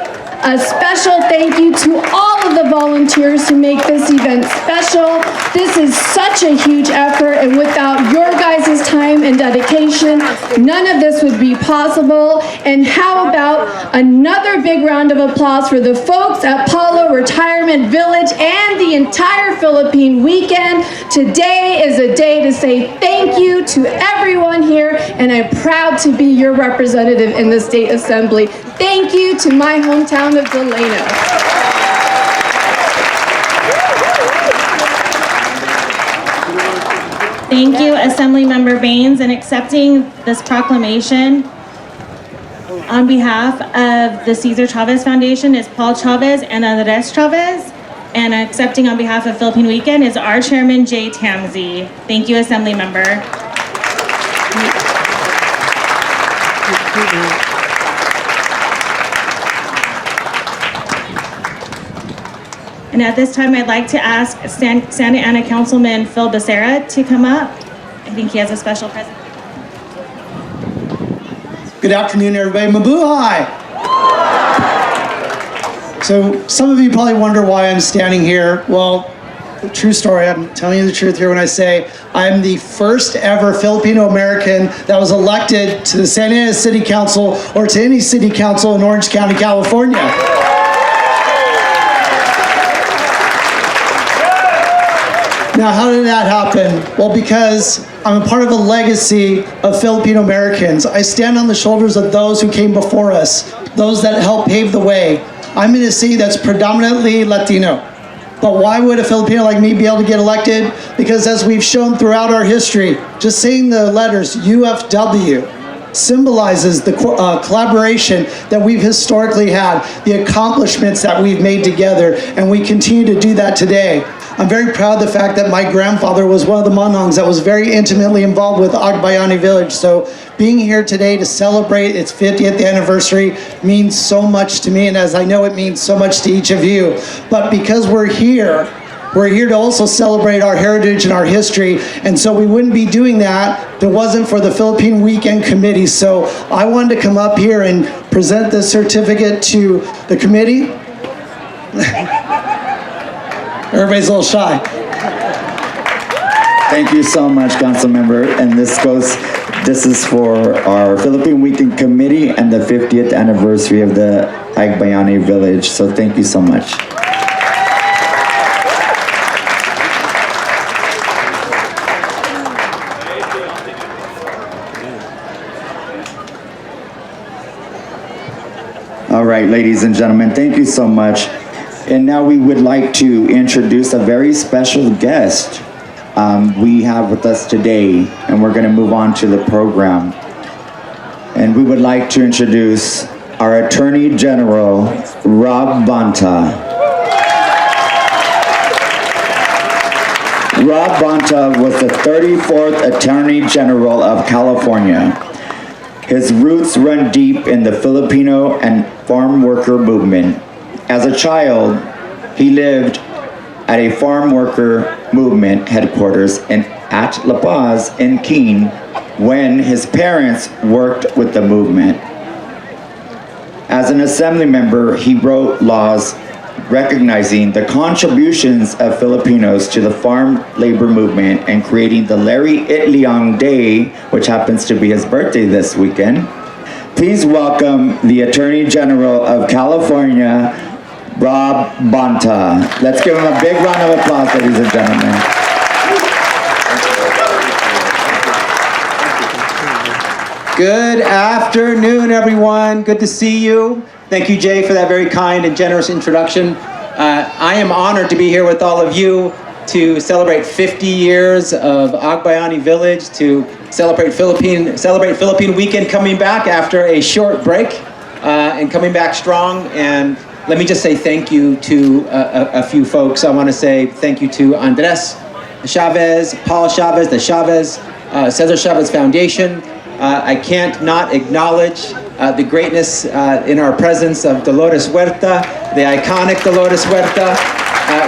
A special thank you to all of the volunteers who make this event special. This is such a huge effort, and without your guys' time and dedication, none of this would be possible. And how about another big round of applause for the folks at Paulo Retirement Village and the entire Philippine Weekend. Today is a day to say thank you to everyone here, and I'm proud to be your representative in the State Assembly. Thank you to my hometown of Delano. Thank you, Assemblymember Bains, and accepting this proclamation on behalf of the Cesar Chavez Foundation is Paul Chavez and Andres Chavez, and accepting on behalf of Philippine Weekend is our chairman, Jay Tamzi. Thank you, Assemblymember. And at this time, I'd like to ask Santa Ana Councilman Phil Bacerra to come up. I think he has a special presentation. Good afternoon, everybody. Mabuhay! So some of you probably wonder why I'm standing here. Well, true story, I'm telling you the truth here when I say I'm the first ever Filipino American that was elected to the Santa Ana City Council or to any city council in Orange County, California. Now, how did that happen? Well, because I'm a part of a legacy of Filipino Americans. I stand on the shoulders of those who came before us, those that helped pave the way. I'm in a city that's predominantly Latino. But why would a Filipino like me be able to get elected? Because as we've shown throughout our history, just saying the letters UFW symbolizes the collaboration that we've historically had, the accomplishments that we've made together, and we continue to do that today. I'm very proud of the fact that my grandfather was one of the Manongs that was very intimately involved with Agbiyani Village. So being here today to celebrate its 50th anniversary means so much to me, and as I know it means so much to each of you. But because we're here to also celebrate our heritage and our history, and so we wouldn't be doing that if it wasn't for the Philippine Weekend Committee. So I wanted to come up here and present this certificate to the committee. Everybody's a little shy. Thank you so much, Councilmember. And this is for our Philippine Weekend Committee and the 50th anniversary of the Agbiyani Village. So thank you so much. All right, ladies and gentlemen, thank you so much. And now we would like to introduce a very special guest we have with us today, and we're going to move on to the program. And we would like to introduce our Attorney General, Rob Bonta. Rob Bonta was the 34th Attorney General of California. His roots run deep in the Filipino and farm worker movement. As a child, he lived at a farm worker movement headquarters at La Paz in Keene when his parents worked with the movement. As an assembly member, he wrote laws recognizing the contributions of Filipinos to the farm labor movement and creating the Larry Itliong Day, which happens to be his birthday this weekend. Please welcome the Attorney General of California, Rob Bonta. Let's give him a big round of applause, ladies and gentlemen. Good afternoon, everyone. Good to see you. Thank you, Jay, for that very kind and generous introduction. I am honored to be here with all of you to celebrate 50 years of Agbiyani Village, to celebrate Philippine Weekend coming back after a short break and coming back strong. And let me just say thank you to a few folks. I want to say thank you to Andres Chavez, Paul Chavez, the Chavez, Cesar Chavez Foundation. I can't not acknowledge the greatness in our presence of Dolores Huerta, the iconic Dolores Huerta,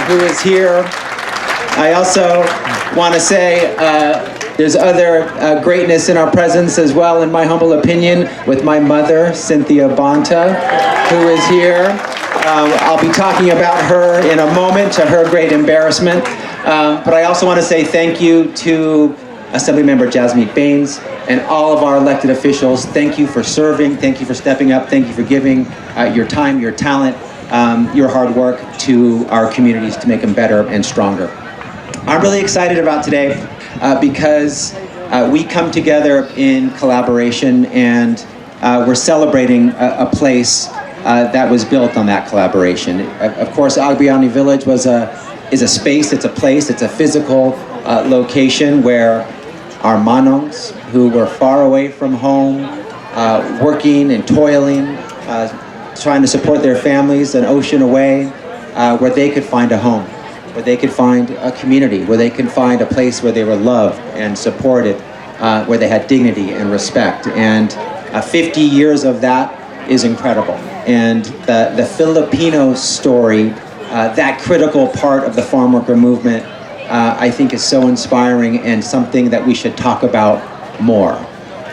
who is here. I also want to say there's other greatness in our presence as well, in my humble opinion, with my mother, Cynthia Bonta, who is here. I'll be talking about her in a moment, to her great embarrassment. But I also want to say thank you to Assemblymember Jasmeet Bains and all of our elected officials. Thank you for serving. Thank you for stepping up. Thank you for giving your time, your talent, your hard work to our communities to make them better and stronger. I'm really excited about today because we come together in collaboration, and we're celebrating a place that was built on that collaboration. Of course, Agbiyani Village is a space, it's a place, it's a physical location where our manongs, who were far away from home, working and toiling, trying to support their families an ocean away, where they could find a home, where they could find a community, where they could find a place where they were loved and supported, where they had dignity and respect. And 50 years of that is incredible. And the Filipino story, that critical part of the farm worker movement, I think is so inspiring and something that we should talk about more.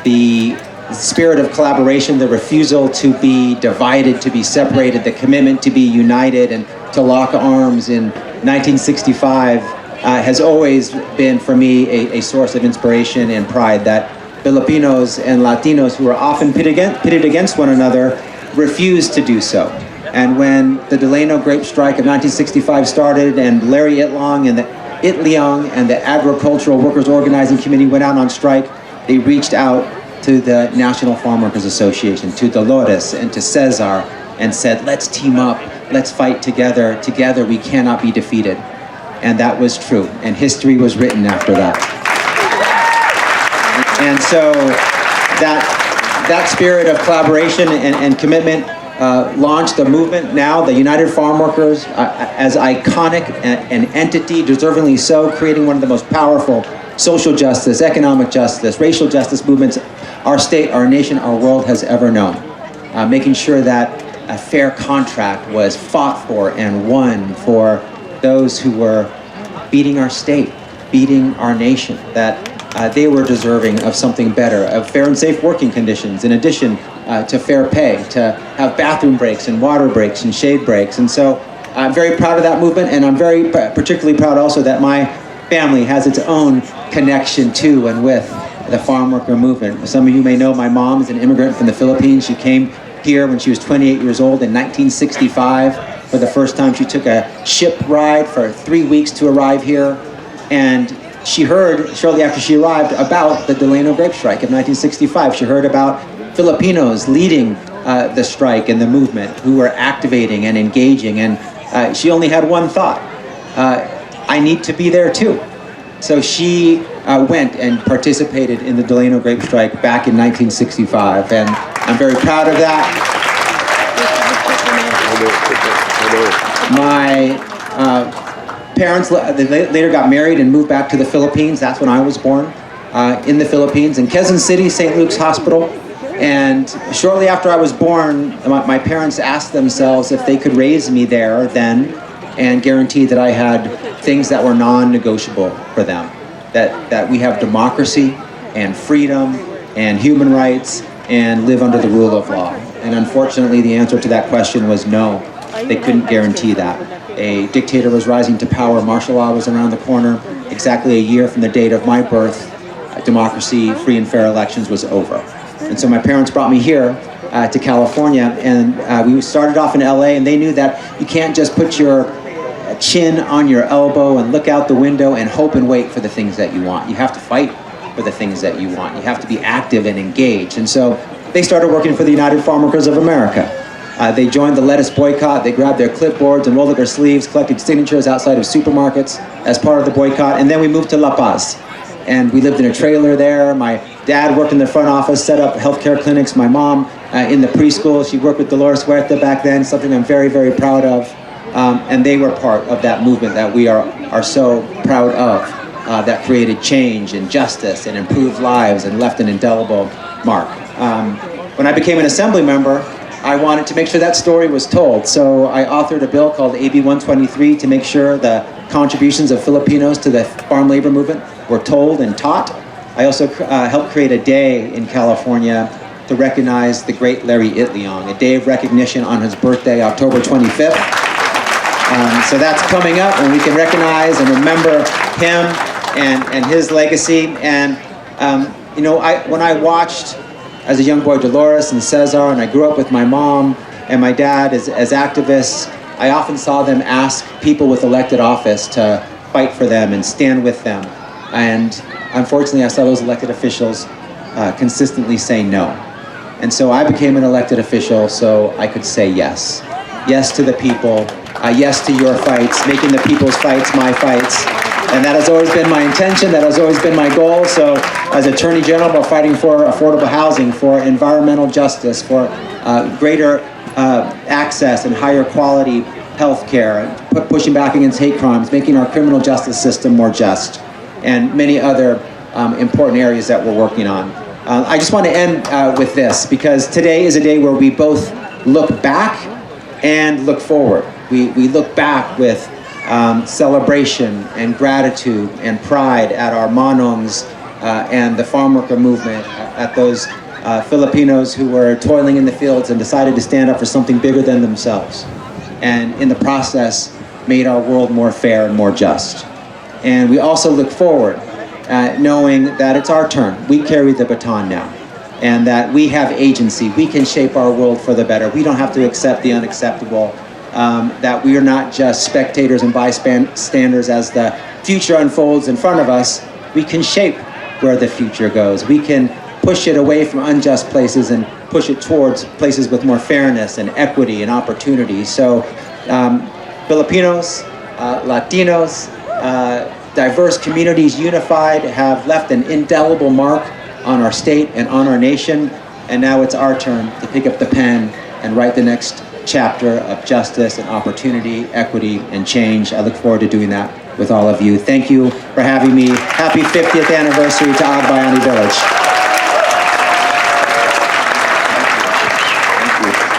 The spirit of collaboration, the refusal to be divided, to be separated, the commitment to be united and to lock arms in 1965 has always been for me a source of inspiration and pride, that Filipinos and Latinos, who are often pitted against one another, refused to do so. And when the Delano grape strike of 1965 started, and Larry Itliong and the Agricultural Workers Organizing Committee went out on strike, they reached out to the National Farm Workers Association, to Dolores and to Cesar, and said, let's team up, let's fight together. Together we cannot be defeated. And that was true, and history was written after that. And so that spirit of collaboration and commitment launched a movement now, the United Farm Workers, as iconic an entity, deservingly so, creating one of the most powerful social justice, economic justice, racial justice movements our state, our nation, our world has ever known. Making sure that a fair contract was fought for and won for those who were beating our state, beating our nation, that they were deserving of something better, of fair and safe working conditions, in addition to fair pay, to have bathroom breaks and water breaks and shade breaks. And so I'm very proud of that movement, and I'm very particularly proud also that my family has its own connection to and with the farm worker movement. Some of you may know my mom is an immigrant from the Philippines. She came here when she was 28 years old in 1965. For the first time, she took a ship ride for 3 weeks to arrive here. And she heard, shortly after she arrived, about the Delano grape strike of 1965. She heard about Filipinos leading the strike and the movement, who were activating and engaging. And she only had one thought: I need to be there too. So she went and participated in the Delano grape strike back in 1965, and I'm very proud of that. My parents later got married and moved back to the Philippines. That's when I was born, in the Philippines, in Quezon City, St. Luke's Hospital. And shortly after I was born, my parents asked themselves if they could raise me there then and guarantee that I had things that were non-negotiable for them. That we have democracy and freedom and human rights and live under the rule of law. And unfortunately, the answer to that question was no. They couldn't guarantee that. A dictator was rising to power. Martial law was around the corner. Exactly a year from the date of my birth, democracy, free and fair elections was over. And so my parents brought me here to California, and we started off in LA, and they knew that you can't just put your chin on your elbow and look out the window and hope and wait for the things that you want. You have to fight for the things that you want. You have to be active and engaged. And so they started working for the United Farm Workers of America. They joined the lettuce boycott. They grabbed their clipboards and rolled up their sleeves, collected signatures outside of supermarkets as part of the boycott. And then we moved to La Paz. And we lived in a trailer there. My dad worked in the front office, set up healthcare clinics. My mom in the preschool. She worked with Dolores Huerta back then, something I'm very, very proud of. And they were part of that movement that we are so proud of, that created change and justice and improved lives and left an indelible mark. When I became an assembly member, I wanted to make sure that story was told. So I authored a bill called AB 123 to make sure the contributions of Filipinos to the farm labor movement were told and taught. I also helped create a day in California to recognize the great Larry Itliong, a day of recognition on his birthday, October 25th. So that's coming up, and we can recognize and remember him and his legacy. And you know, when I watched as a young boy Dolores and Cesar, and I grew up with my mom and my dad as activists, I often saw them ask people with elected office to fight for them and stand with them. And unfortunately, I saw those elected officials consistently say no. And so I became an elected official so I could say yes. Yes to the people, yes to your fights, making the people's fights my fights. And that has always been my intention, that has always been my goal. So as Attorney General, we're fighting for affordable housing, for environmental justice, for greater access and higher quality health care, pushing back against hate crimes, making our criminal justice system more just, and many other important areas that we're working on. I just want to end with this, because today is a day where we both look back and look forward. We look back with celebration and gratitude and pride at our manongs and the farm worker movement, at those Filipinos who were toiling in the fields and decided to stand up for something bigger than themselves, and in the process made our world more fair and more just. And we also look forward, knowing that it's our turn. We carry the baton now, and that we have agency. We can shape our world for the better. We don't have to accept the unacceptable. That we are not just spectators and bystanders as the future unfolds in front of us. We can shape where the future goes. We can push it away from unjust places and push it towards places with more fairness and equity and opportunity. So Filipinos, Latinos, diverse communities unified have left an indelible mark on our state and on our nation. And now it's our turn to pick up the pen and write the next chapter of justice and opportunity, equity, and change. I look forward to doing that with all of you. Thank you for having me. Happy 50th anniversary to Agbiyani Village.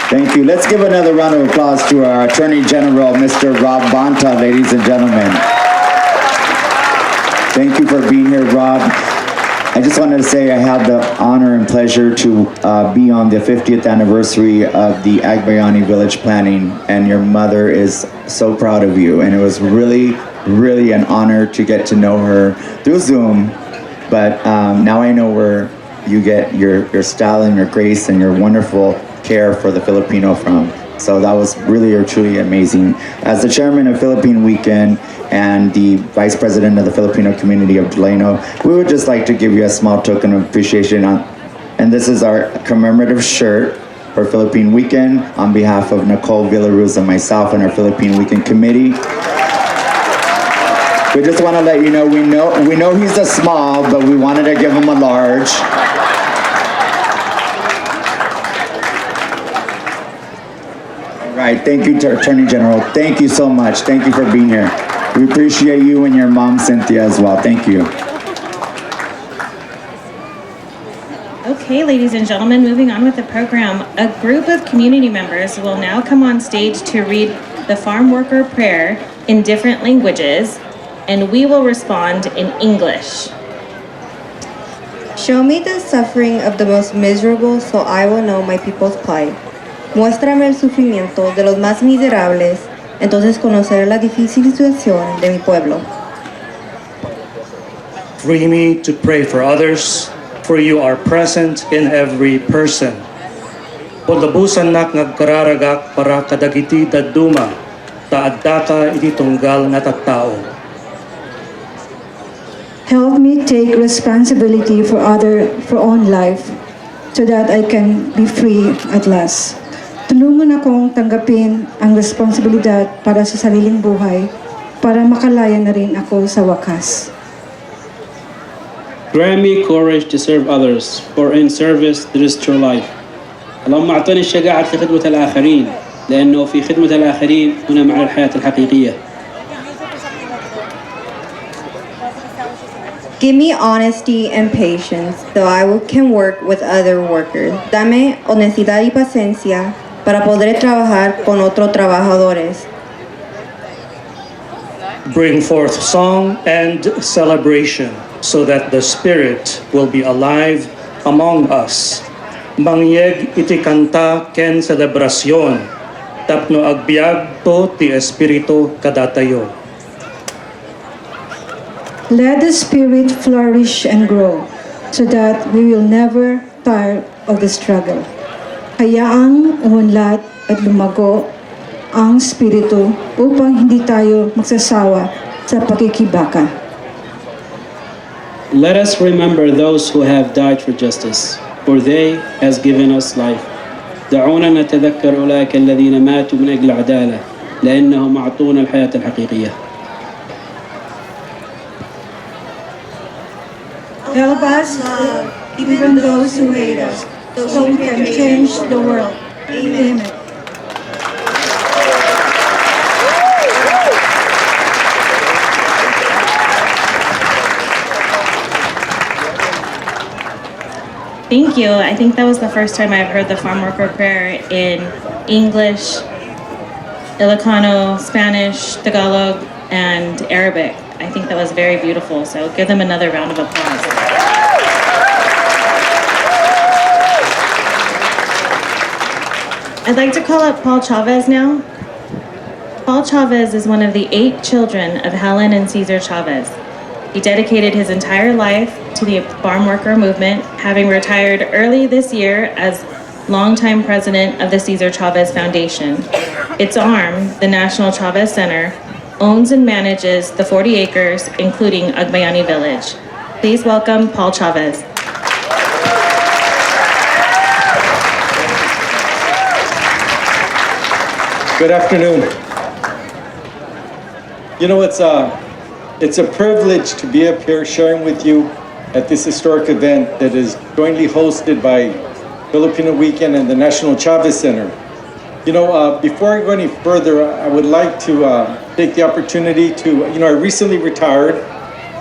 Thank you. Let's give another round of applause to our Attorney General, Mr. Rob Bonta, ladies and gentlemen. Thank you for being here, Rob. I just wanted to say I have the honor and pleasure to be on the 50th anniversary of the Agbiyani Village planning, and your mother is so proud of you, and it was really, really an honor to get to know her through Zoom, but now I know where you get your style and your grace and your wonderful care for the Filipino from. So that was really or truly amazing. As the chairman of Philippine Weekend and the vice president of the Filipino community of Delano, we would just like to give you a small token of appreciation. And this is our commemorative shirt for Philippine Weekend on behalf of Nicole Villaruz and myself and our Philippine Weekend committee. We just want to let you know, we know he's a small, but we wanted to give him a large. Right, thank you to Attorney General. Thank you so much. Thank you for being here. We appreciate you and your mom, Cynthia, as well. Thank you. Okay, ladies and gentlemen, moving on with the program. A group of community members will now come on stage to read the Farm Worker Prayer in different languages, and we will respond in English. Show me the suffering of the most miserable, so I will know my people's plight. Muéstrame el sufrimiento de los más miserables, entonces conoceré la difícil situación de mi pueblo. Free me to pray for others, for you are present in every person. Paglabusan nak nagkararagak para kadagiti daduma, taadda ka iti tunggal nga tattao. Help me take responsibility for own life, so that I can be free at last. Tulungan akong tanggapin ang responsibilidad para sa sariling buhay, para makalaya na rin ako sa wakas. Grant me courage to serve others, for in service there is true life. اللهم أعطني الشجاعة في خدمة الآخرين، لأنه في خدمة الآخرين هنا معنى الحياة الحقيقية. Give me honesty and patience, so I can work with other workers. Dame honestidad y paciencia para poder trabajar con otros trabajadores. bring forth song and celebration so that the Spirit will be alive among us. Mangyeg iti kanta ken selebrasyon, tapno agbiag to ti Espiritu kadatayo. Let the Spirit flourish and grow so that we will never tire of the struggle. Hayaang umunlad at lumago ang Espiritu upang hindi tayo magsasawa sa pakikibaka. Let us remember those who have died for justice, for they has given us life. دعونا نتذكر أولئك الذين ماتوا من أجل العدالة لأنهم أعطونا الحياة الحقيقية. Help us love even those who hate us, so we can change the world. Amen. Thank you. I think that was the first time I've heard the Farmworker Prayer in English, Ilocano, Spanish, Tagalog, and Arabic. I think that was very beautiful, so give them another round of applause. I'd like to call up Paul Chavez now. Paul Chavez is one of the 8 children of Helen and Cesar Chavez. He dedicated his entire life to the farm worker movement, having retired early this year as longtime president of the Cesar Chavez Foundation. Its arm, the National Chavez Center, owns and manages the 40 acres, including Agbiyani Village. Please welcome Paul Chavez. Good afternoon. You know, it's a privilege to be up here sharing with you at this historic event that is jointly hosted by Filipino Weekend and the National Chavez Center. You know, before I go any further, I would like to take the opportunity to, I recently retired,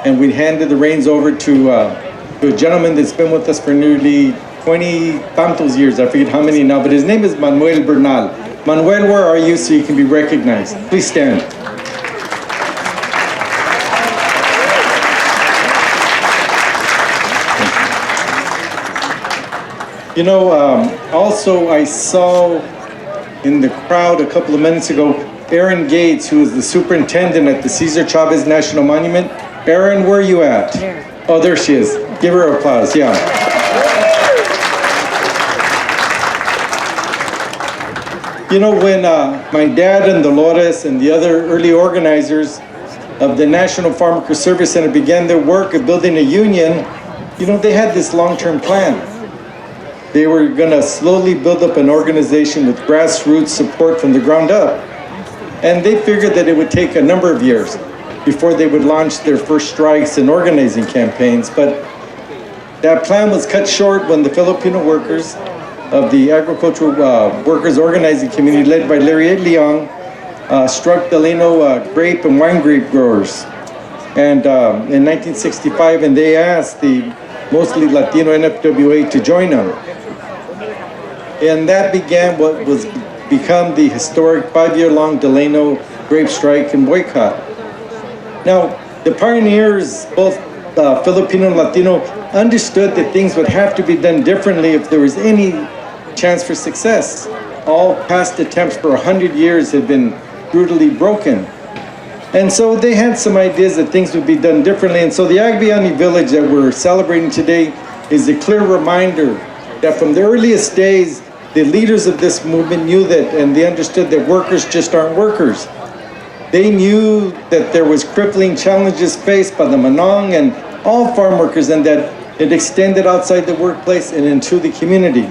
and we handed the reins over to a gentleman that's been with us for nearly 20 tantos years. I forget how many now, but his name is Manuel Bernal. Manuel, where are you so you can be recognized? Please stand. You know, also I saw in the crowd a couple of minutes ago, Erin Gates, who is the superintendent at the Cesar Chavez National Monument. Erin, where are you at? There. Oh, there she is. Give her applause, yeah. You know, when my dad and Dolores and the other early organizers of the National Farmworkers Service Center began their work of building a union, they had this long-term plan. They were gonna slowly build up an organization with grassroots support from the ground up. And they figured that it would take a number of years before they would launch their first strikes and organizing campaigns. But that plan was cut short when the Filipino workers of the Agricultural Workers Organizing Committee, led by Larry Leong, struck the Leno grape and wine grape growers. And in 1965, and they asked the mostly Latino NFWA to join them. And that began what was become the historic 5-year-long Delano grape strike and boycott. Now, the pioneers, both Filipino and Latino, understood that things would have to be done differently if there was any chance for success. All past attempts for 100 years had been brutally broken. And so they had some ideas that things would be done differently. And so the Agbiyani village that we're celebrating today is a clear reminder that from the earliest days, the leaders of this movement knew that, and they understood that workers just aren't workers. They knew that there was crippling challenges faced by the Manong and all farm workers, and that it extended outside the workplace and into the community.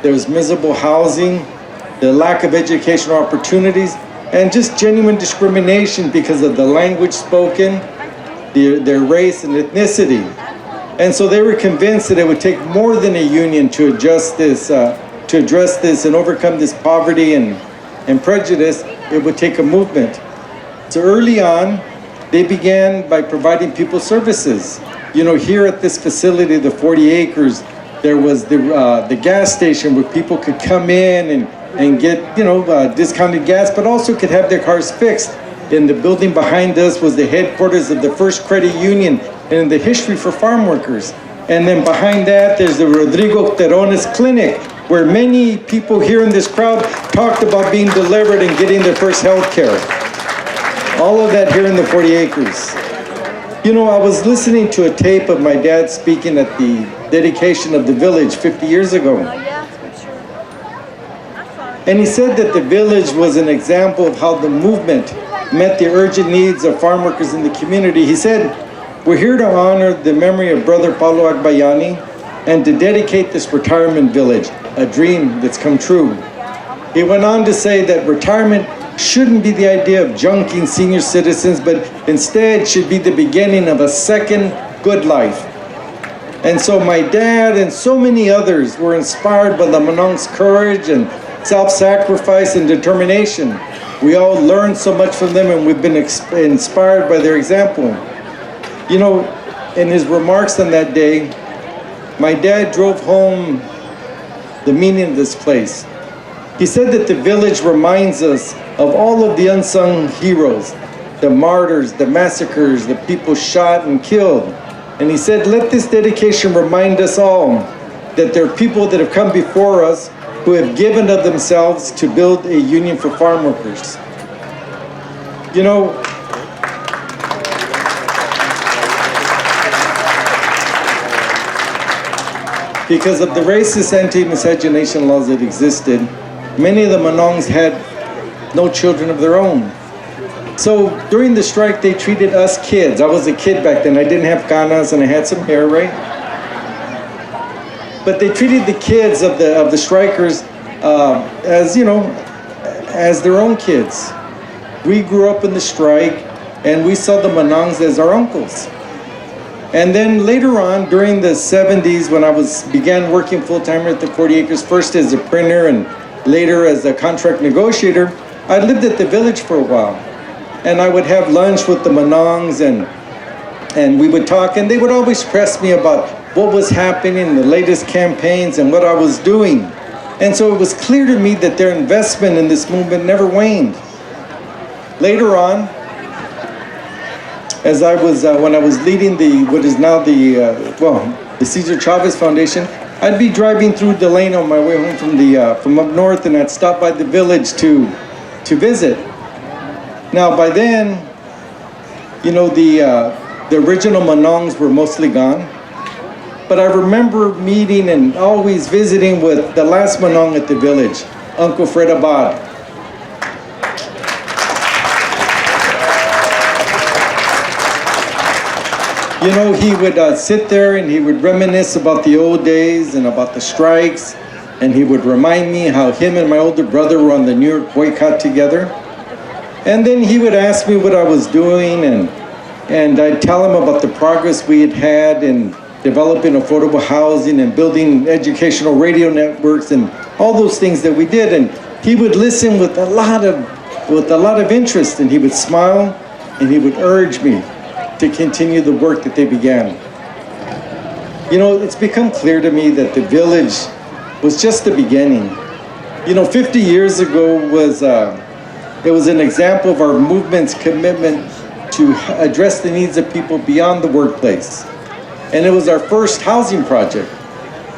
There was miserable housing, the lack of educational opportunities, and just genuine discrimination because of the language spoken, their race and ethnicity. And so they were convinced that it would take more than a union to address this and overcome this poverty and prejudice. It would take a movement. So early on, they began by providing people services. Here at this facility, the 40 acres, there was the gas station where people could come in and get discounted gas, but also could have their cars fixed. In the building behind us was the headquarters of the first credit union in the history for farm workers. And then behind that, there's the Rodrigo Terrones Clinic, where many people here in this crowd talked about being delivered and getting their first health care. All of that here in the 40 acres. You know, I was listening to a tape of my dad speaking at the dedication of the village 50 years ago. And he said that the village was an example of how the movement met the urgent needs of farm workers in the community. He said, "We're here to honor the memory of Brother Paulo Agbiyani and to dedicate this retirement village, a dream that's come true." He went on to say that retirement shouldn't be the idea of junking senior citizens, but instead should be the beginning of a second good life. And so my dad and so many others were inspired by the Manong's courage and self-sacrifice and determination. We all learned so much from them, and we've been inspired by their example. You know, in his remarks on that day, my dad drove home the meaning of this place. He said that the village reminds us of all of the unsung heroes, the martyrs, the massacres, the people shot and killed. And he said, let this dedication remind us all that there are people that have come before us who have given of themselves to build a union for farm workers. You know, because of the racist anti-miscegenation laws that existed, many of the Manongs had no children of their own. So during the strike, they treated us kids. I was a kid back then. I didn't have canas and I had some hair, right? But they treated the kids of the strikers as, you know, as their own kids. We grew up in the strike and we saw the Manongs as our uncles. And then later on, during the 70s, when I began working full-time at the 40 acres, first as a printer and later as a contract negotiator, I lived at the village for a while. And I would have lunch with the Manongs and we would talk, and they would always press me about what was happening, the latest campaigns and what I was doing. And so it was clear to me that their investment in this movement never waned. Later on, as I was, when I was leading what is now the Cesar Chavez Foundation, I'd be driving through Delano on my way home from up north, and I'd stop by the village to visit. Now by then, you know, the original Manongs were mostly gone, but I remember meeting and always visiting with the last Manong at the village, Uncle Fred Abad. You know, he would sit there and he would reminisce about the old days and about the strikes, and he would remind me how him and my older brother were on the New York boycott together. And then he would ask me what I was doing, and I'd tell him about the progress we had in developing affordable housing and building educational radio networks and all those things that we did. And he would listen with a lot of interest, and he would smile and he would urge me to continue the work that they began. You know, it's become clear to me that the village was just the beginning. You know, 50 years ago it was an example of our movement's commitment to address the needs of people beyond the workplace. And it was our first housing project.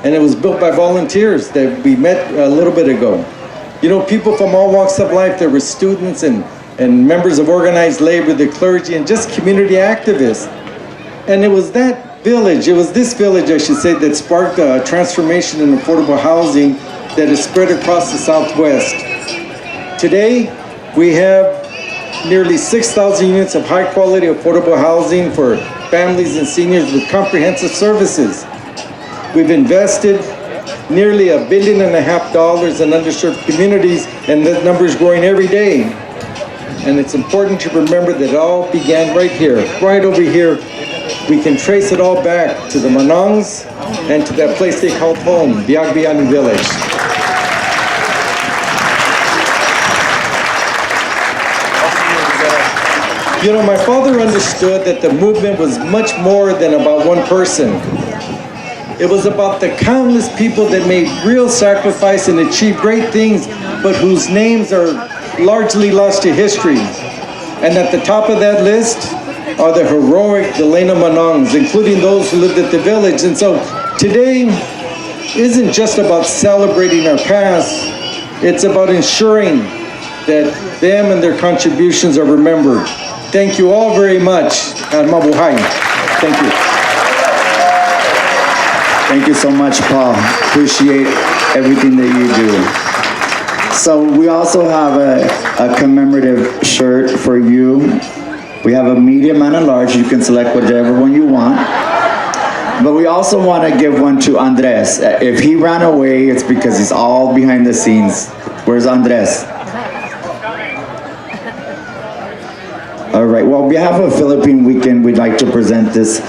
And it was built by volunteers that we met a little bit ago. You know, people from all walks of life. There were students and members of organized labor, the clergy, and just community activists. And it was that village, it was this village, I should say, that sparked a transformation in affordable housing that has spread across the Southwest. Today, we have nearly 6,000 units of high-quality affordable housing for families and seniors with comprehensive services. We've invested nearly $1.5 billion in underserved communities, and that number is growing every day. And it's important to remember that it all began right here, right over here. We can trace it all back to the Manongs and to that place they called home, the Agbiyani village. You know, my father understood that the movement was much more than about one person. It was about the countless people that made real sacrifice and achieved great things, but whose names are largely lost to history. And at the top of that list are the heroic Delena Manongs, including those who lived at the village. And so today isn't just about celebrating our past, it's about ensuring that them and their contributions are remembered. Thank you all very much. And mabuhay. Thank you. Thank you so much, Paul. Appreciate everything that you do. So we also have a commemorative shirt for you. We have a medium and a large. You can select whichever one you want. But we also want to give one to Andres. If he ran away, it's because he's all behind the scenes. Where's Andres? All right, well, on behalf of Philippine Weekend, we'd like to present this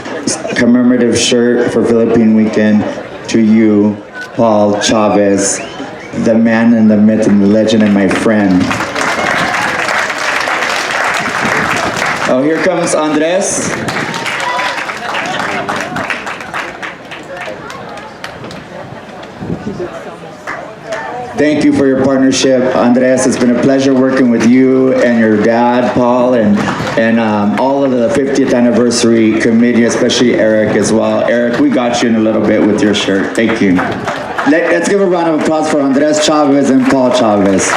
commemorative shirt for Philippine Weekend to you, Paul Chavez, the man and the myth and the legend and my friend. Oh, here comes Andres. Thank you for your partnership, Andres. It's been a pleasure working with you and your dad, Paul, and all of the 50th anniversary committee, especially Eric as well. Eric, we got you in a little bit with your shirt. Thank you. Let's give a round of applause for Andres Chavez and Paul Chavez.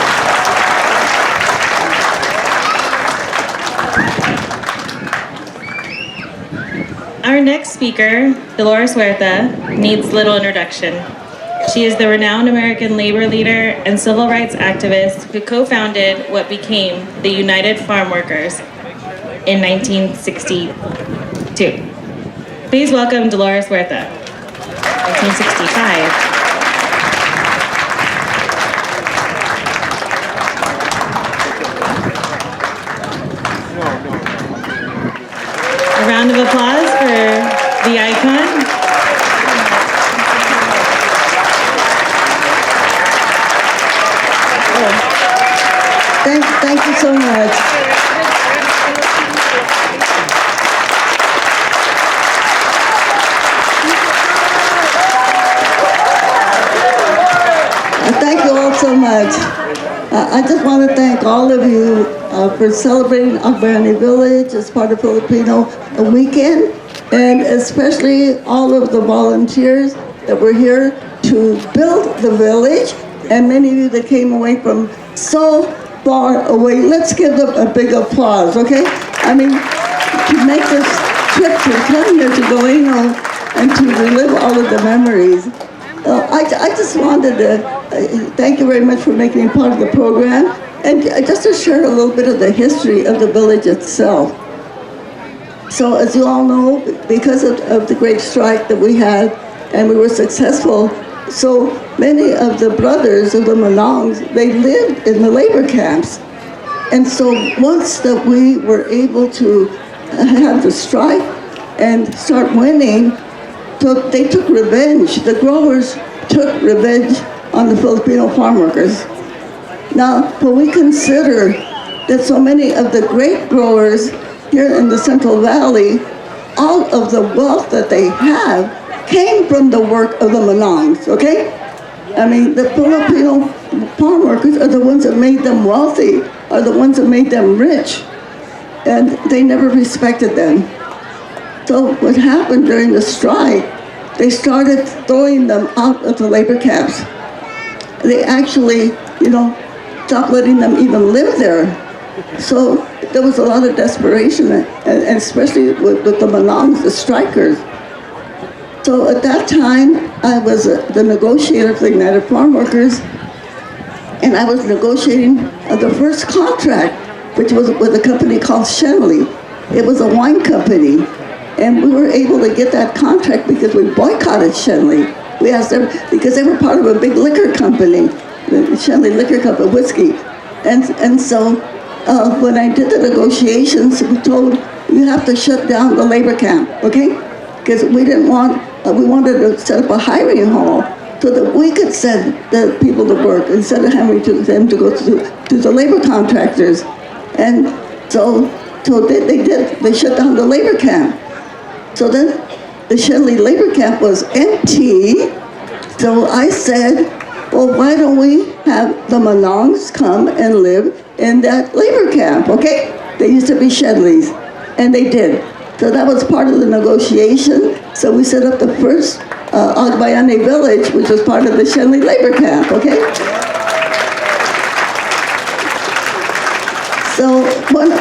Our next speaker, Dolores Huerta, needs little introduction. She is the renowned American labor leader and civil rights activist who co-founded what became the United Farm Workers in 1962. Please welcome Dolores Huerta, 1965. A round of applause for the icon. Thank you so much. Thank you all so much. I just want to thank all of you for celebrating Agbiyani Village as part of Filipino Weekend, and especially all of the volunteers that were here to build the village, and many of you that came away from so far away. Let's give them a big applause, okay? I mean, to make this trip to come here to Delano and to relive all of the memories. I just wanted to thank you very much for making me part of the program, and just to share a little bit of the history of the village itself. So as you all know, because of the great strike that we had, and we were successful, so many of the brothers of the Manongs, they lived in the labor camps. And so once that we were able to have the strike and start winning, so they took revenge. The growers took revenge on the Filipino farm workers. Now, when we consider that so many of the great growers here in the Central Valley, all of the wealth that they have came from the work of the Manongs, okay? I mean, the Filipino farm workers are the ones that made them wealthy, are the ones that made them rich, and they never respected them. So what happened during the strike, they started throwing them out of the labor camps. They actually, stopped letting them even live there. So there was a lot of desperation, and especially with the Manongs, the strikers. So at that time, I was the negotiator for the United Farm Workers, and I was negotiating the first contract, which was with a company called Shenley. It was a wine company, and we were able to get that contract because we boycotted Shenley. We asked them, because they were part of a big liquor company, the Shenley Liquor Company, whiskey. And so when I did the negotiations, we told, you have to shut down the labor camp, okay? Because we didn't want, we wanted to set up a hiring hall so that we could send the people to work instead of having them to go to the labor contractors. And so they did, they shut down the labor camp. So then the Shenley labor camp was empty. So I said, well, why don't we have the Manongs come and live in that labor camp, okay? They used to be Shedleys, and they did. So that was part of the negotiation. So we set up the first Agbiyani village, which was part of the Shenley labor camp, okay? So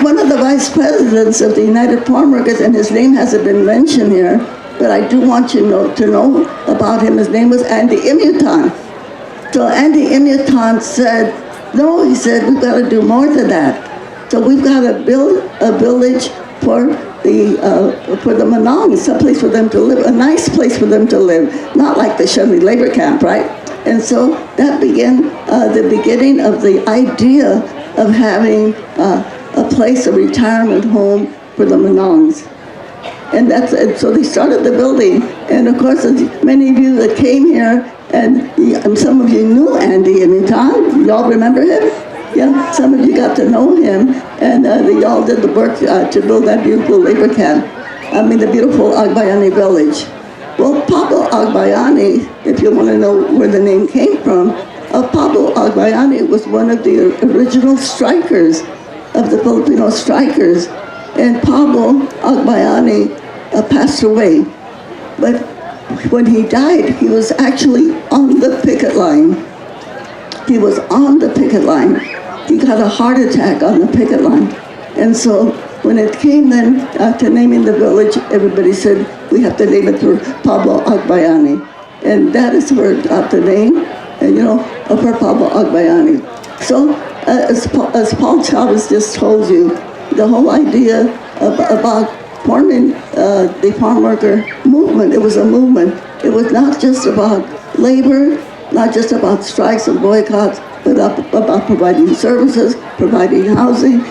one of the vice presidents of the United Farm Workers, and his name hasn't been mentioned here, but I do want you to know about him. His name was Andy Imutan. So Andy Imutan said, no, he said, we've got to do more than that. So we've got to build a village for the Manong, someplace for them to live, a nice place for them to live, not like the Shenley labor camp, right? And so that began the beginning of the idea of having a place, a retirement home for the Manongs. And so they started the building. And of course, many of you that came here, and some of you knew Andy Imutan. Y'all remember him? Yeah, some of you got to know him, and they all did the work to build that beautiful labor camp. The beautiful Agbiyani village. Well, Pablo Agbiyani, if you want to know where the name came from, Pablo Agbiyani was one of the original strikers of the Filipino strikers, and Pablo Agbiyani passed away. But when he died, he was actually on the picket line. He was on the picket line. He got a heart attack on the picket line. And so when it came then to naming the village, everybody said, we have to name it for Pablo Agbiyani. And that is where it got the name, for Pablo Agbiyani. So as Paul Chavez just told you, the whole idea about forming the farm worker movement, it was a movement. It was not just about labor, not just about strikes and boycotts, but about providing services, providing housing,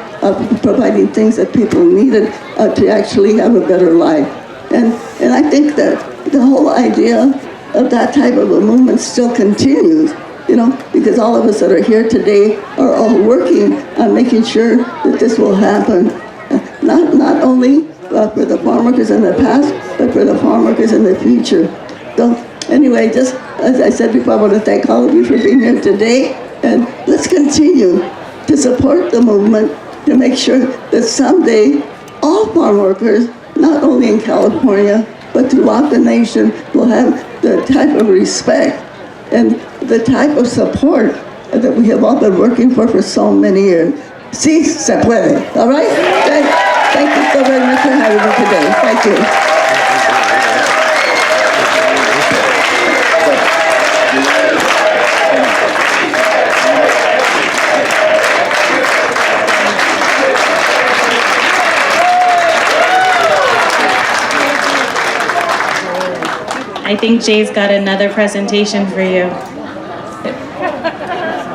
providing things that people needed to actually have a better life. And I think that the whole idea of that type of a movement still continues, because all of us that are here today are all working on making sure that this will happen, not only for the farm workers in the past, but for the farm workers in the future. So anyway, just as I said before, I want to thank all of you for being here today, and let's continue to support the movement to make sure that someday all farm workers, not only in California, but throughout the nation, will have the type of respect and the type of support that we have all been working for so many years. Sí, se puede, all right? Thank you so very much for having me today. Thank you. I think Jay's got another presentation for you.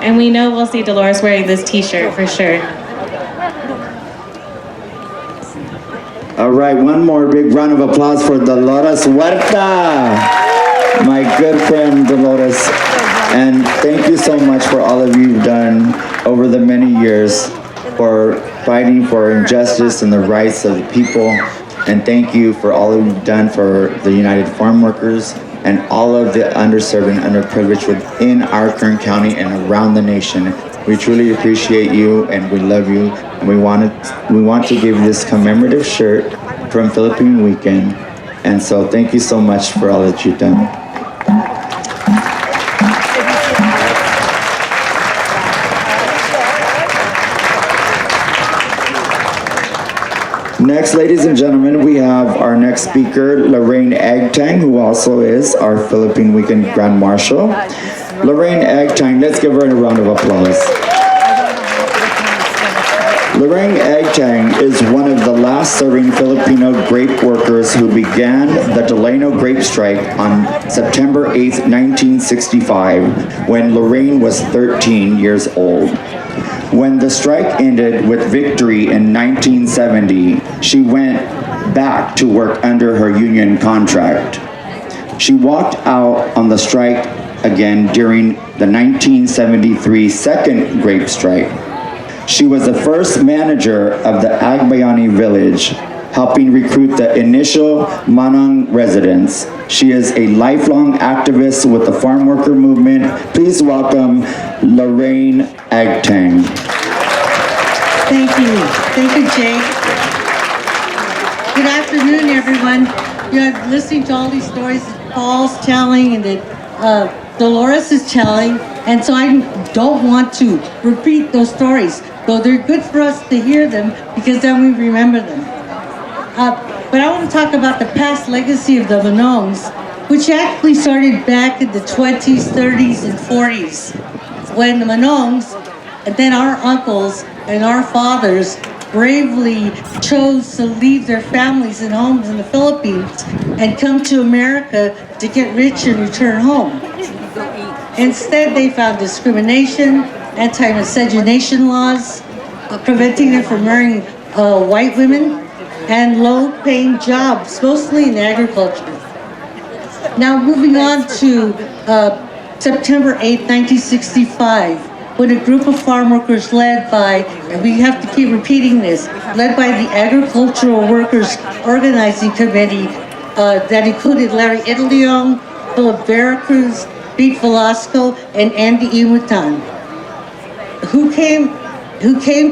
And we know we'll see Dolores wearing this t-shirt for sure. All right, one more big round of applause for Dolores Huerta, my good friend Dolores. And thank you so much for all of you've done over the many years for fighting for injustice and the rights of the people. And thank you for all that you've done for the United Farm Workers and all of the underserved and underprivileged within our Kern County and around the nation. We truly appreciate you and we love you. And we want to give this commemorative shirt from Philippine Weekend. And so thank you so much for all that you've done. Next, ladies and gentlemen, we have our next speaker, Lorraine Agtang, who also is our Philippine Weekend Grand Marshal. Lorraine Agtang, let's give her a round of applause. Lorraine Agtang is one of the last serving Filipino grape workers who began the Delano grape strike on September 8, 1965, when Lorraine was 13 years old. When the strike ended with victory in 1970, she went back to work under her union contract. She walked out on the strike again during the 1973 second grape strike. She was the first manager of the Agbiyani village, helping recruit the initial Manang residents. She is a lifelong activist with the farm worker movement. Please welcome Lorraine Agtang. Thank you. Thank you, Jay. Good afternoon, everyone. Listening to all these stories that Paul's telling and that Dolores is telling, and so I don't want to repeat those stories, though they're good for us to hear them because then we remember them. But I want to talk about the past legacy of the Manongs, which actually started back in the 20s, 30s, and 40s, when the Manongs, and then our uncles and our fathers, bravely chose to leave their families and homes in the Philippines and come to America to get rich and return home. Instead, they found discrimination, anti-miscegenation laws, preventing them from marrying white women, and low-paying jobs, mostly in agriculture. Now, moving on to September 8, 1965, when a group of farm workers led by, and we have to keep repeating this, led by the Agricultural Workers Organizing Committee that included Larry Italiong, Philip Veracruz, Pete Velasco, and Andy Imutan, who came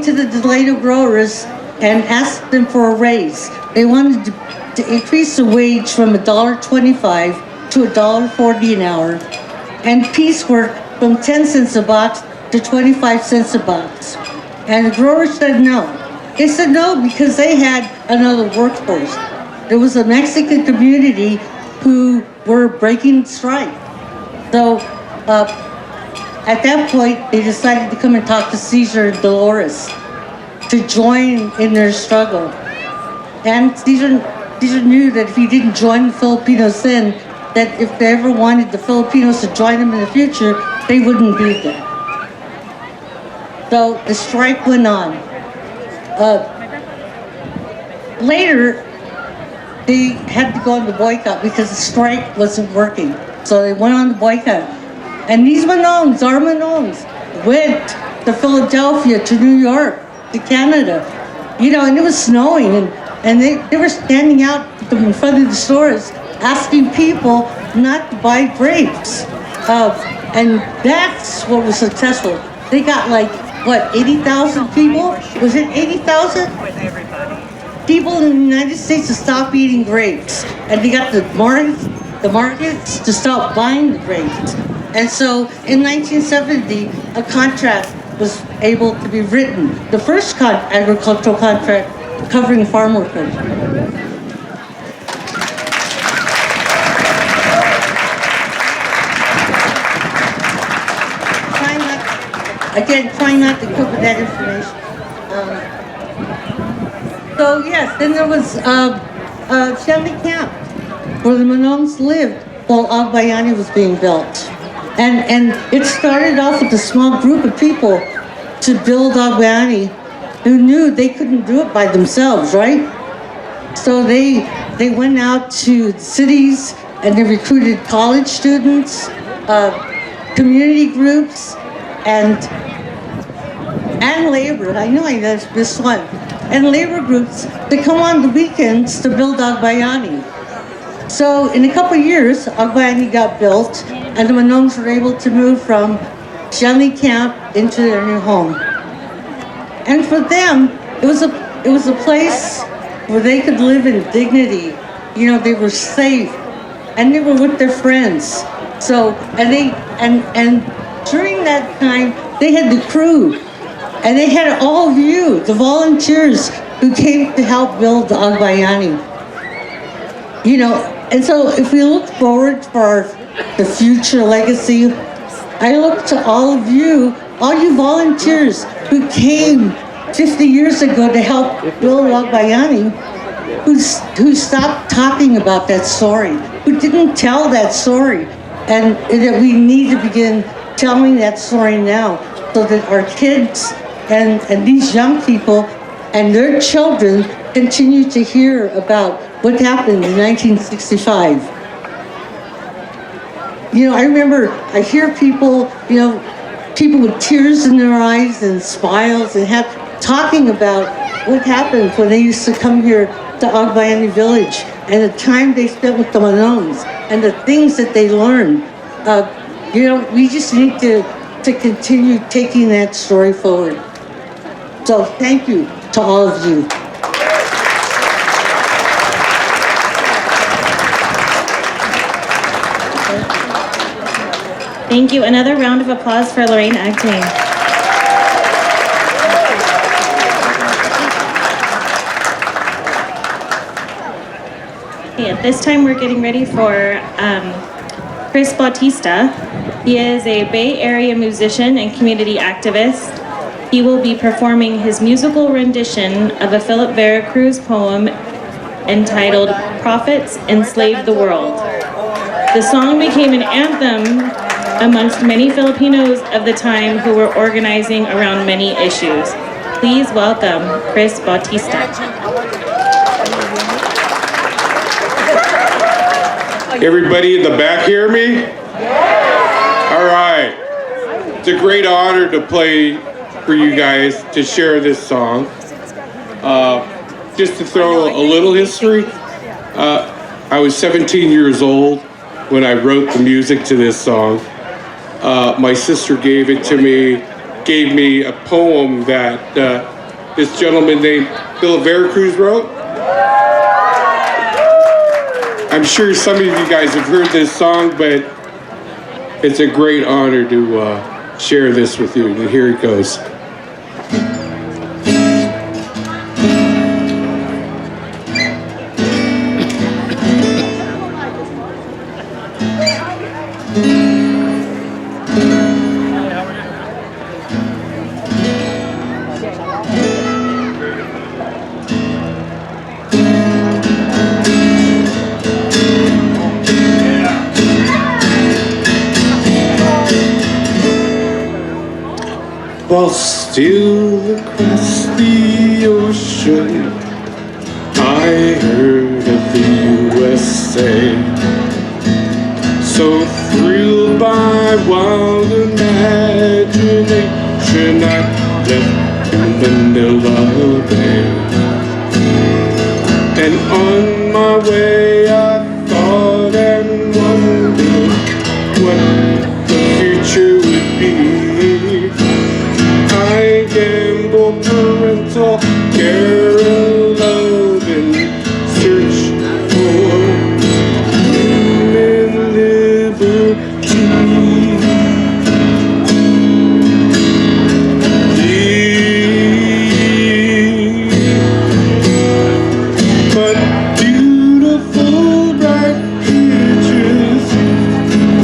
to the Delaydo growers and asked them for a raise. They wanted to increase the wage from $1.25 to $1.40 an hour, and piecework from 10 cents a box to 25 cents a box. And the growers said no. They said no because they had another workforce. There was a Mexican community who were breaking strike. So at that point, they decided to come and talk to Cesar and Dolores to join in their struggle. And Cesar knew that if he didn't join the Filipinos then, that if they ever wanted the Filipinos to join them in the future, they wouldn't be there. So the strike went on. Later, they had to go on the boycott because the strike wasn't working. So they went on the boycott. And these Manongs, our Manongs, went to Philadelphia, to New York, to Canada. And it was snowing, and they were standing out in front of the stores asking people not to buy grapes. And that's what was successful. They got 80,000 people? Was it 80,000? People in the United States to stop eating grapes. And they got the markets to stop buying the grapes. And so in 1970, a contract was able to be written. The first agricultural contract covering farm workers. Trying not to cover that information. So yes, then there was Shelly Camp, where the Manongs lived while Agbiyani was being built. And it started off with a small group of people to build Agbiyani who knew they couldn't do it by themselves, right? So they went out to cities and they recruited college students, community groups, and labor. I know I missed this one. And labor groups to come on the weekends to build Agbiyani. So in a couple of years, Agbiyani got built, and the Manongs were able to move from Shelly Camp into their new home. And for them, it was a place where they could live in dignity. They were safe, and they were with their friends. So and during that time, they had the crew, and they had all of you, the volunteers who came to help build the Agbiyani. And so if we look forward for the future legacy, I look to all of you volunteers who came 50 years ago to help build Agbiyani, who stopped talking about that story, who didn't tell that story, and that we need to begin telling that story now so that our kids and these young people and their children continue to hear about what happened in 1965. I remember, I hear people, people with tears in their eyes and smiles and talking about what happened when they used to come here to Agbiyani village and the time they spent with the Manongs and the things that they learned. We just need to continue taking that story forward. So thank you. to all of you. Thank you. Another round of applause for Lorraine Agtang. Okay, at this time, we're getting ready for Chris Bautista. He is a Bay Area musician and community activist. He will be performing his musical rendition of a Philip Veracruz poem entitled Prophets Enslaved the World. The song became an anthem amongst many Filipinos of the time who were organizing around many issues. Please welcome Chris Bautista. Everybody in the back hear me? All right. It's a great honor to play for you guys to share this song. Just to throw a little history, I was 17 years old when I wrote the music to this song. My sister gave me a poem that this gentleman named Philip Veracruz wrote. I'm sure some of you guys have heard this song, but it's a great honor to share this with you. And here it goes. While still across the ocean, I heard of the USA. So thrilled by wild imagination, I left Manila Bay. And on my way I thought and wondered what the future would be. I gamble parental care and love and search for human liberty. But beautiful bright pictures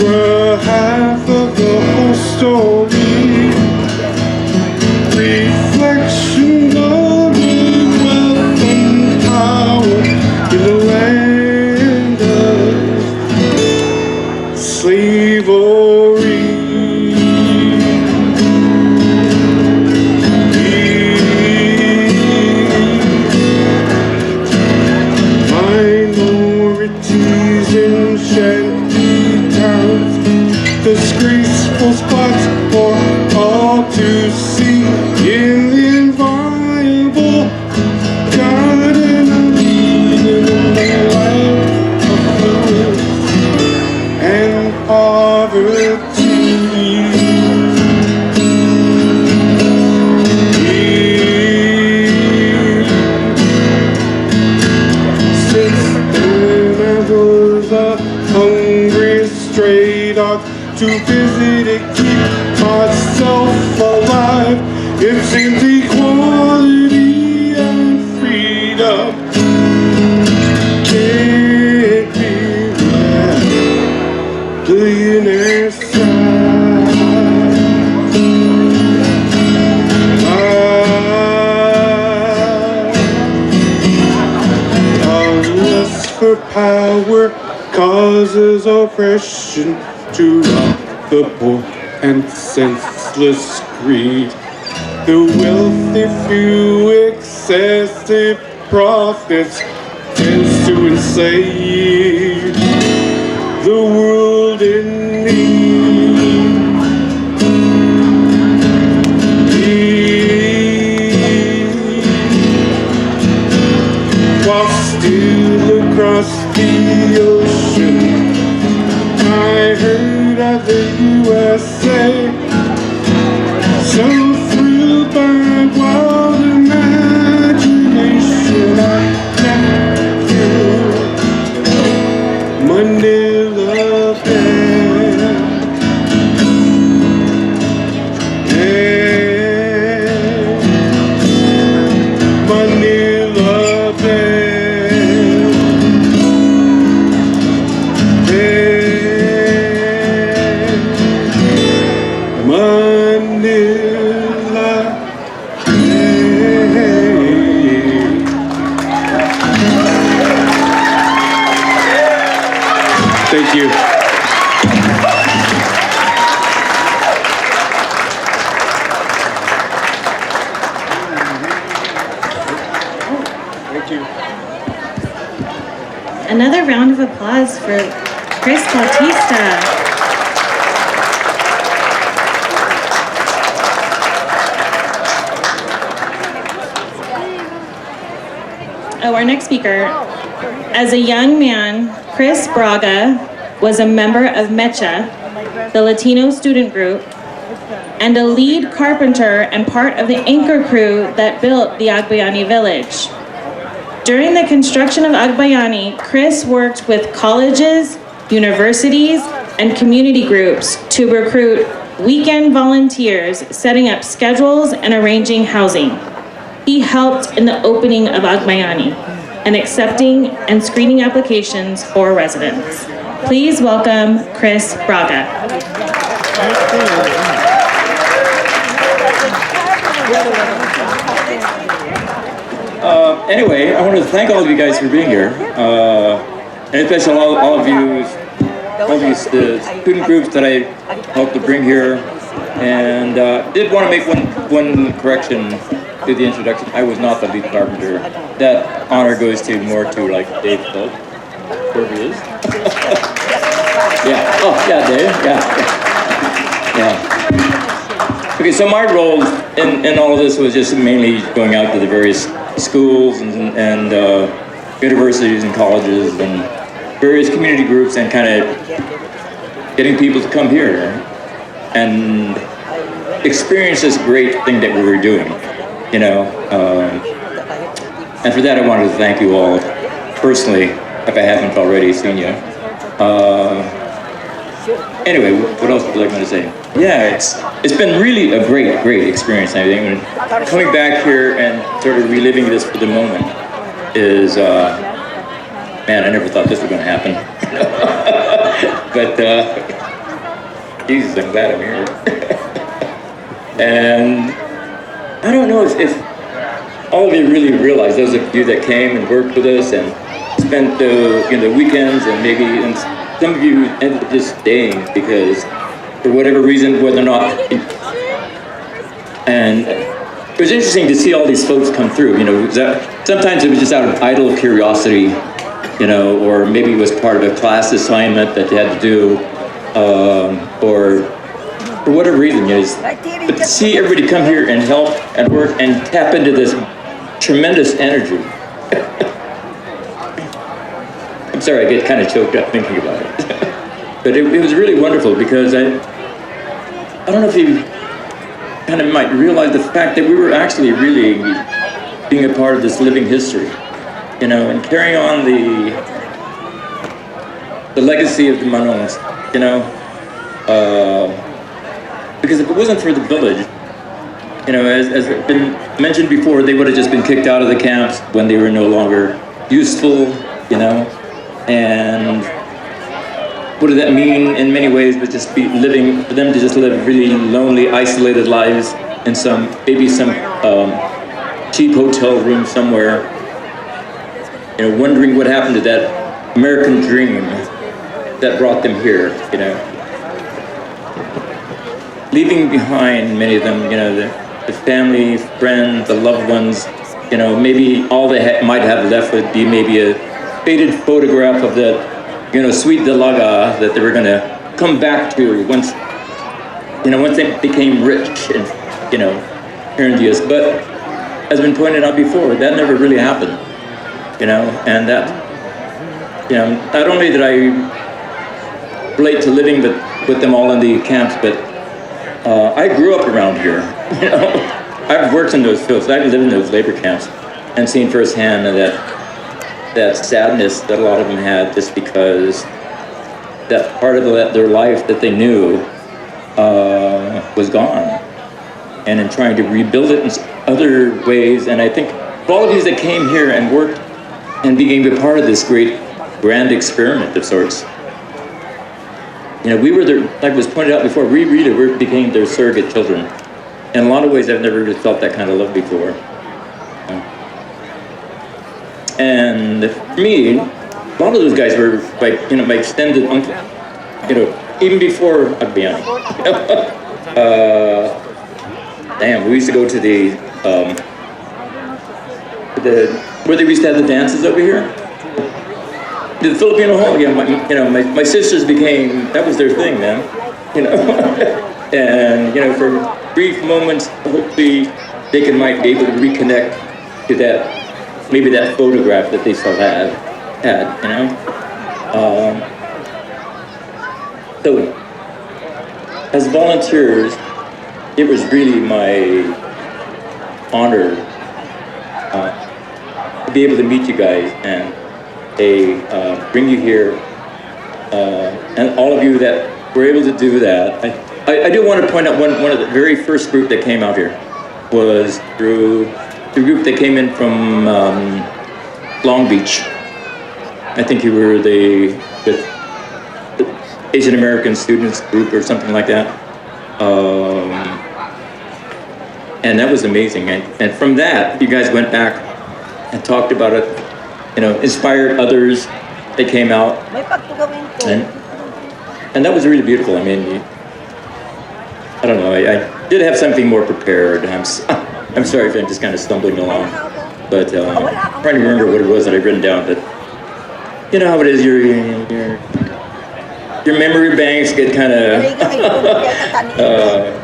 were half of the whole story. Reflection of wealth and power in the land of slavery. Minorities in shanty towns, disgraceful spots for all to see. In the inviolable garden of Eden, in the land of love and poverty. Since then I was a hungry stray dog, too busy to keep myself alive. It seems equality and freedom can't be where billionaires thrive. Our lust for power causes oppression to rob the poor and senseless greed. The wealthy few excessive profits tends to enslave the world in need. While still across the ocean, I heard of the USA. So thrilled by wild imagination, Another round of applause for Chris Bautista. Oh, our next speaker. As a young man, Chris Braga was a member of Mecha, the Latino student group, and a lead carpenter and part of the anchor crew that built the Agbiyani village. During the construction of Agbiyani, Chris worked with colleges, universities, and community groups to recruit weekend volunteers, setting up schedules and arranging housing. He helped in the opening of Agbiyani and accepting and screening applications for residents. Please welcome Chris Braga. Anyway, I want to thank all of you guys for being here, and especially all of you, the student groups that I helped to bring here. And did want to make one correction to the introduction. I was not the lead carpenter. That honor goes to more to like Dave Philp, wherever he is. Yeah. Oh, yeah, Dave. Yeah. Okay, so my role in all of this was just mainly going out to the various schools and universities and colleges and various community groups and kind of getting people to come here and experience this great thing that we were doing, you know. And for that, I wanted to thank you all personally, if I haven't already seen you. Anyway, what else would you like me to say? Yeah, it's been really a great experience. I think coming back here and sort of reliving this for the moment is, man, I never thought this was going to happen. But Jesus, I'm glad I'm here. And I don't know if all of you really realize, those of you that came and worked with us and spent the weekends, and maybe some of you ended up just staying because for whatever reason, whether or not. And it was interesting to see all these folks come through. You know, sometimes it was just out of idle curiosity, you know, or maybe it was part of a class assignment that they had to do, or for whatever reason, you know. But to see everybody come here and help and work and tap into this tremendous energy. I'm sorry, I get kind of choked up thinking about it. But it was really wonderful because I don't know if you kind of might realize the fact that we were actually really being a part of this living history, you know, and carrying on the legacy of the Manongs, you know. Because if it wasn't for the village, you know, as has been mentioned before, they would have just been kicked out of the camps when they were no longer useful, you know. And what did that mean in many ways? But just be living, for them to just live really lonely, isolated lives in some cheap hotel room somewhere, you know, wondering what happened to that American dream that brought them here, you know. Leaving behind many of them, you know, the family, friends, the loved ones, you know, maybe all they might have left would be maybe a faded photograph of that, you know, sweet dalaga that they were going to come back to once they became rich and, you know, here in the US. But as been pointed out before, that never really happened, you know, and that, you know, not only did I relate to living with them all in the camps, but I grew up around here, you know. I've worked in those fields, I've lived in those labor camps and seen firsthand that sadness that a lot of them had just because that part of their life that they knew was gone. And in trying to rebuild it in other ways, and I think for all of you that came here and worked and became a part of this great grand experiment of sorts, you know, we were there, like was pointed out before, we really became their surrogate children. In a lot of ways, I've never really felt that kind of love before. And for me, a lot of those guys were like, you know, my extended uncle, you know, even before Agbiyani. Damn, we used to go to where they used to have the dances over here. the Filipino home. Yeah, my sisters became, that was their thing, man. And for brief moments, hopefully they might be able to reconnect to that, maybe that photograph that they still had. So, as volunteers, it was really my honor to be able to meet you guys and bring you here, and all of you that were able to do that. I do want to point out one of the very first group that came out here was through the group that came in from Long Beach. I think you were the Asian American students group or something like that. And that was amazing. And from that, you guys went back and talked about it, inspired others. They came out. And that was really beautiful. I mean, I don't know, I did have something more prepared. I'm sorry if I'm just kind of stumbling along. But I'm trying to remember what it was that I've written down. But you know how it is, your memory banks get kind of,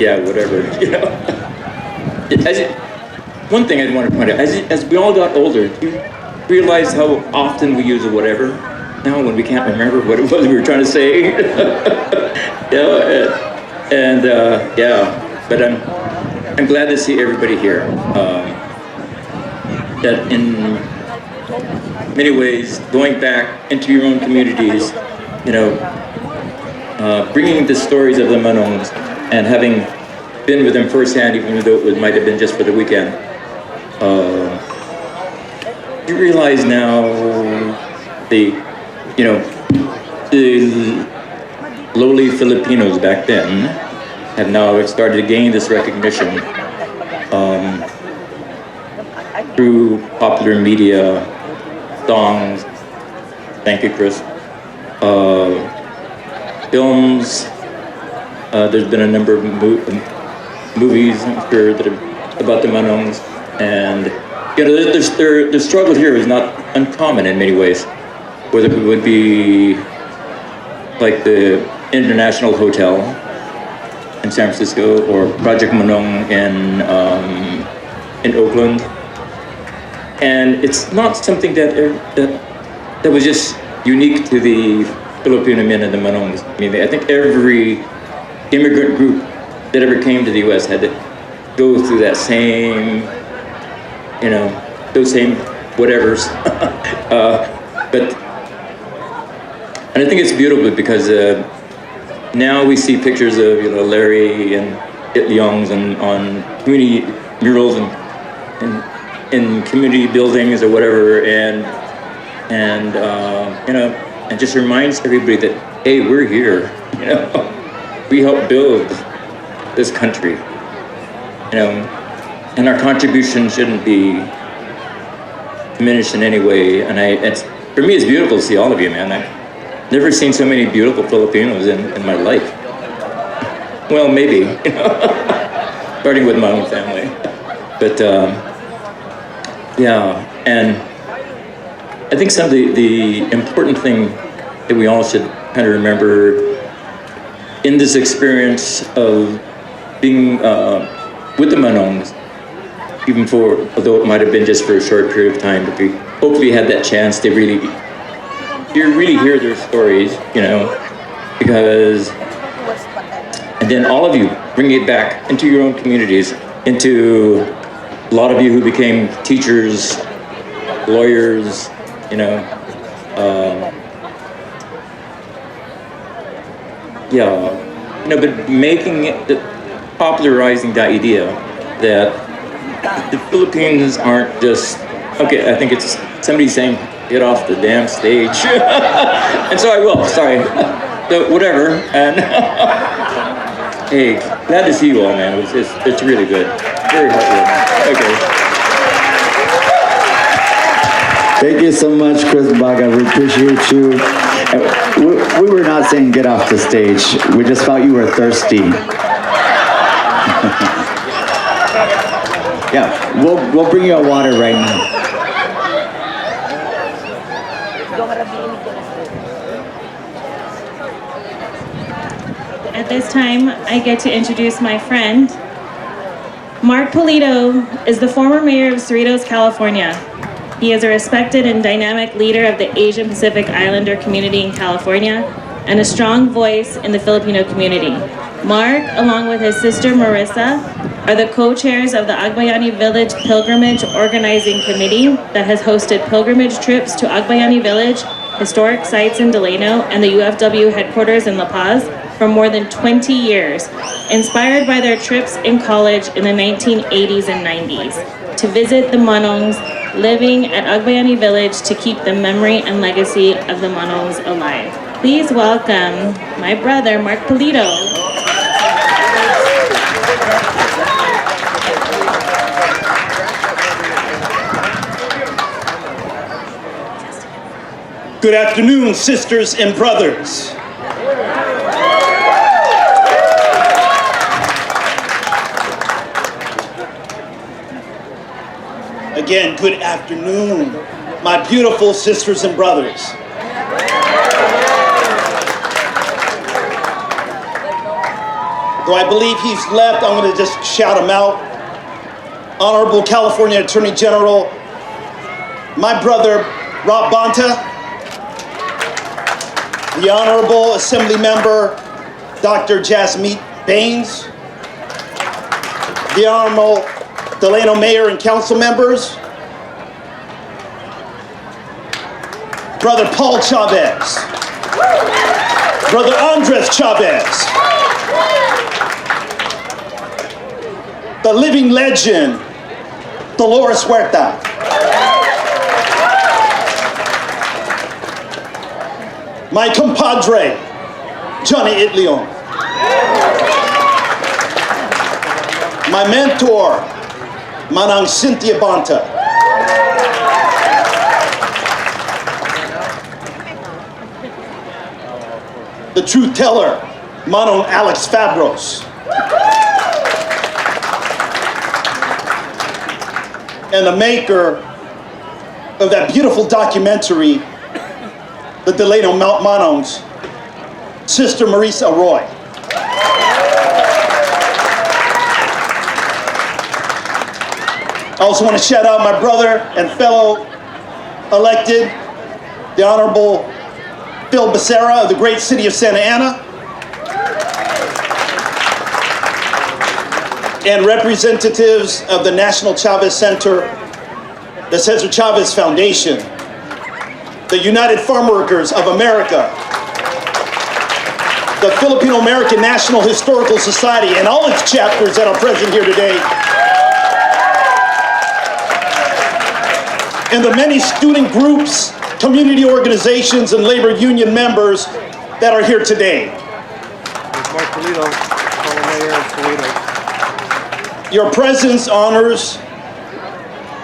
yeah, whatever, One thing I want to point out, as we all got older, do you realize how often we use a whatever now when we can't remember what it was we were trying to say? But I'm glad to see everybody here. That in many ways, going back into your own communities, bringing the stories of the Manongs and having been with them firsthand, even though it might have been just for the weekend. You realize now the lowly Filipinos back then have now started to gain this recognition through popular media, songs, thank you, Chris, films. There's been a number of movies, I'm sure, that are about the Manongs, and the struggle here is not uncommon in many ways, whether it would be like the International Hotel in San Francisco or Project Manong in Oakland. And it's not something that was just unique to the Filipino men and the Manongs. I mean, I think every immigrant group that ever came to the U.S. had to go through that same, those same whatevers. And I think it's beautiful because now we see pictures of Larry and It Leongs on community murals and in community buildings or whatever, and just reminds everybody that, hey, we're here. We helped build this country. And our contribution shouldn't be diminished in any way. And for me, it's beautiful to see all of you, man. I've never seen so many beautiful Filipinos in my life. Well, maybe, starting with my own family. But and I think some of the important thing that we all should kind of remember in this experience of being with the Manongs, although it might have been just for a short period of time, but we hopefully had that chance to really hear their stories, because, and then all of you bring it back into your own communities, into a lot of you who became teachers, lawyers, but making it, popularizing the idea that the Philippines aren't just, okay, I think it's somebody saying, get off the damn stage. And so I will, sorry. So whatever, and hey, glad to see you all, man. It's really good. Very heartwarming. Okay. Thank you so much, Chris Braga. We appreciate you. We were not saying get off the stage. We just felt you were thirsty. Yeah, we'll bring you a water right now. At this time, I get to introduce my friend. Mark Pulido is the former mayor of Cerritos, California. He is a respected and dynamic leader of the Asian Pacific Islander community in California and a strong voice in the Filipino community. Mark, along with his sister Marissa, are the co-chairs of the Agbiyani Village Pilgrimage Organizing Committee that has hosted pilgrimage trips to Agbiyani Village, historic sites in Delano, and the UFW headquarters in La Paz for more than 20 years, inspired by their trips in college in the 1980s and 90s, to visit the Manongs living at Agbiyani Village to keep the memory and legacy of the Manongs alive. Please welcome my brother, Mark Pulido. Good afternoon, sisters and brothers. Again, good afternoon, my beautiful sisters and brothers. Though I believe he's left, I'm going to just shout him out. Honorable California Attorney General, my brother, Rob Bonta, the Honorable Assembly Member, Dr. Jasmeet Bains, the Honorable Delano Mayor and Council members, Brother Paul Chavez, Brother Andres Chavez, the living legend, Dolores Huerta, my compadre, Johnny Itlion, my mentor, Manang Cynthia Bonta, the truth teller, Manong Alex Fabros, and the maker of that beautiful documentary, The Delano Manongs, Sister Marisa Roy. I also want to shout out my brother and fellow elected, the Honorable Phil Bacerra of the great city of Santa Ana, and representatives of the National Chavez Center, the Cesar Chavez Foundation, the United Farmworkers of America, the Filipino American National Historical Society, and all its chapters that are present here today, and the many student groups, community organizations, and labor union members that are here today. Mark Pulido, former mayor of Pulido. Your presence honors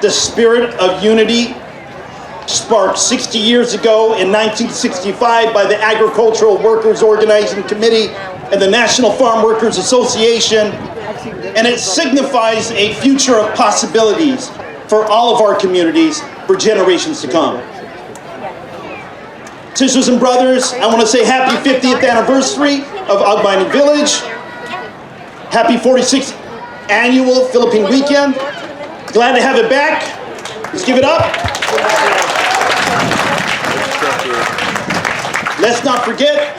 the spirit of unity sparked 60 years ago in 1965 by the Agricultural Workers Organizing Committee and the National Farm Workers Association, and it signifies a future of possibilities for all of our communities for generations to come. Sisters and brothers, I want to say happy 50th anniversary of Agbiyani Village. Happy 46th annual Philippine Weekend. Glad to have it back. Let's give it up. Let's not forget,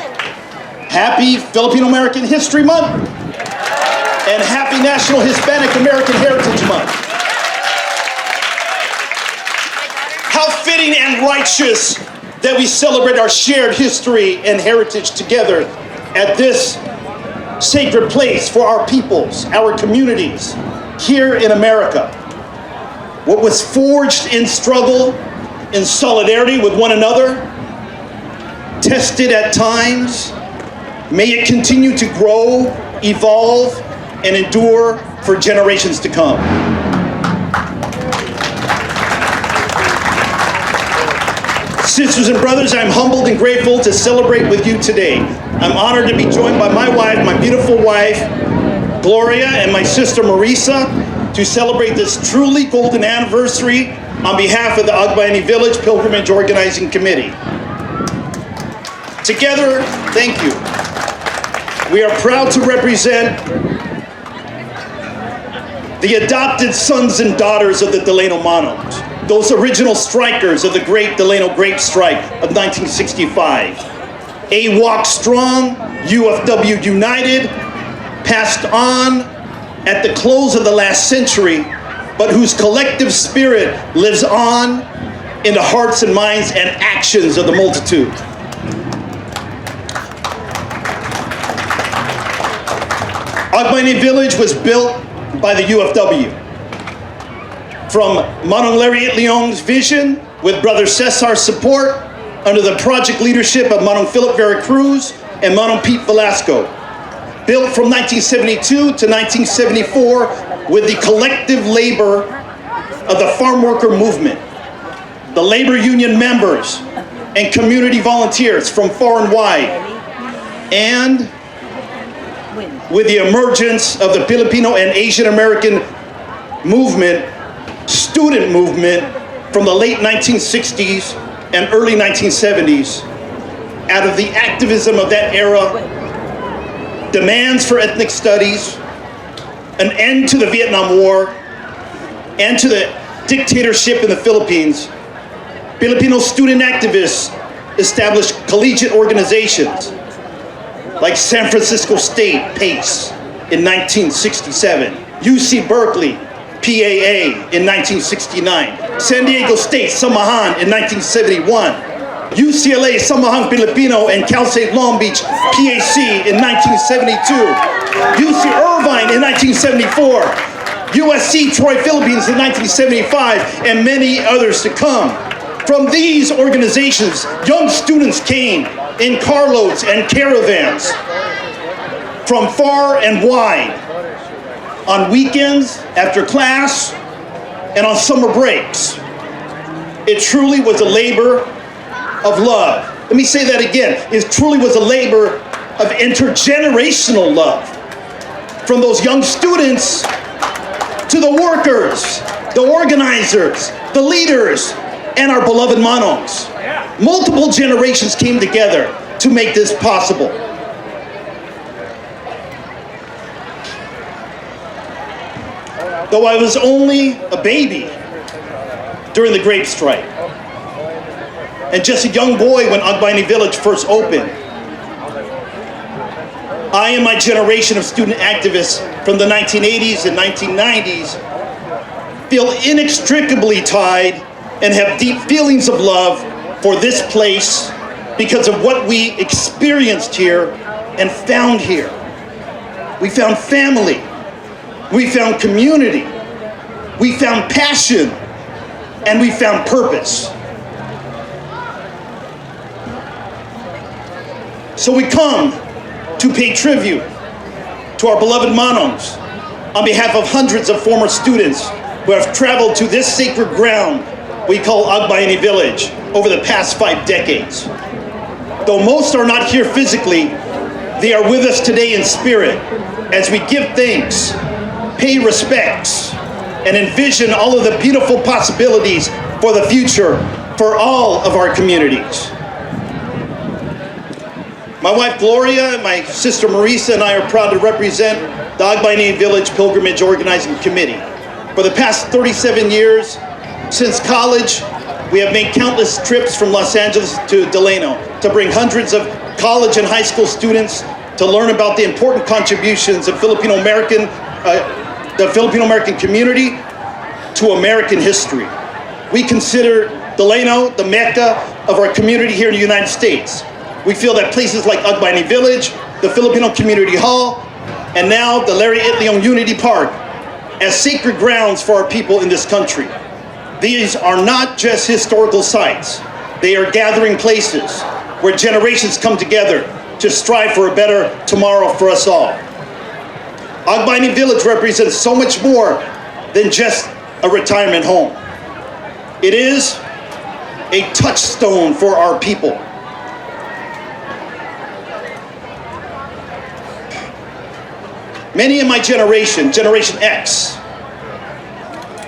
happy Filipino American History Month and happy National Hispanic American Heritage Month. How fitting and righteous that we celebrate our shared history and heritage together at this sacred place for our peoples, our communities, here in America. What was forged in struggle, in solidarity with one another, tested at times, may it continue to grow, evolve, and endure for generations to come. Sisters and brothers, I'm humbled and grateful to celebrate with you today. I'm honored to be joined by my wife, my beautiful wife, Gloria, and my sister Marisa, to celebrate this truly golden anniversary on behalf of the Agbiyani Village Pilgrimage Organizing Committee. Together, thank you. We are proud to represent the adopted sons and daughters of the Delano Monos, those original strikers of the great Delano Grape Strike of 1965. AWOC strong, UFW united, passed on at the close of the last century, but whose collective spirit lives on in the hearts and minds and actions of the multitude. Agbiyani Village was built by the UFW. From Manong Lariat Leong's vision, with Brother Cesar's support, under the project leadership of Manong Philip Vera Cruz and Manong Pete Velasco. Built from 1972 to 1974 with the collective labor of the farm worker movement, the labor union members and community volunteers from far and wide, and with the emergence of the Filipino and Asian American movement, student movement from the late 1960s and early 1970s. Out of the activism of that era, demands for ethnic studies, an end to the Vietnam War, and to the dictatorship in the Philippines, Filipino student activists established collegiate organizations like San Francisco State, PACE, in 1967, UC Berkeley, PAA, in 1969, San Diego State, Samahan, in 1971, UCLA, Samahang Filipino, and Cal State Long Beach, PAC, in 1972, UC Irvine in 1974, USC Troy, Philippines in 1975, and many others to come. From these organizations, young students came in carloads and caravans from far and wide, on weekends, after class, and on summer breaks. It truly was a labor of love. Let me say that again. It truly was a labor of intergenerational love. From those young students to the workers, the organizers, the leaders, and our beloved Manongs. Multiple generations came together to make this possible. Though I was only a baby during the grape strike, and just a young boy when Agbiyani Village first opened, I and my generation of student activists from the 1980s and 1990s feel inextricably tied and have deep feelings of love for this place because of what we experienced here and found here. We found family. We found community. We found passion. And we found purpose. So we come to pay tribute to our beloved Manongs on behalf of hundreds of former students who have traveled to this sacred ground we call Agbiyani Village over the past 5 decades. Though most are not here physically, they are with us today in spirit as we give thanks, pay respects, and envision all of the beautiful possibilities for the future for all of our communities. My wife Gloria and my sister Marisa and I are proud to represent the Agbiyani Village Pilgrimage Organizing Committee. For the past 37 years, since college, we have made countless trips from Los Angeles to Delano to bring hundreds of college and high school students to learn about the important contributions of the Filipino American community to American history. We consider Delano the Mecca of our community here in the United States. We feel that places like Agbiyani Village, the Filipino Community Hall, and now the Larry Itliong Unity Park as sacred grounds for our people in this country. These are not just historical sites. They are gathering places where generations come together to strive for a better tomorrow for us all. Agbiyani Village represents so much more than just a retirement home. It is a touchstone for our people. Many in my generation, Generation X,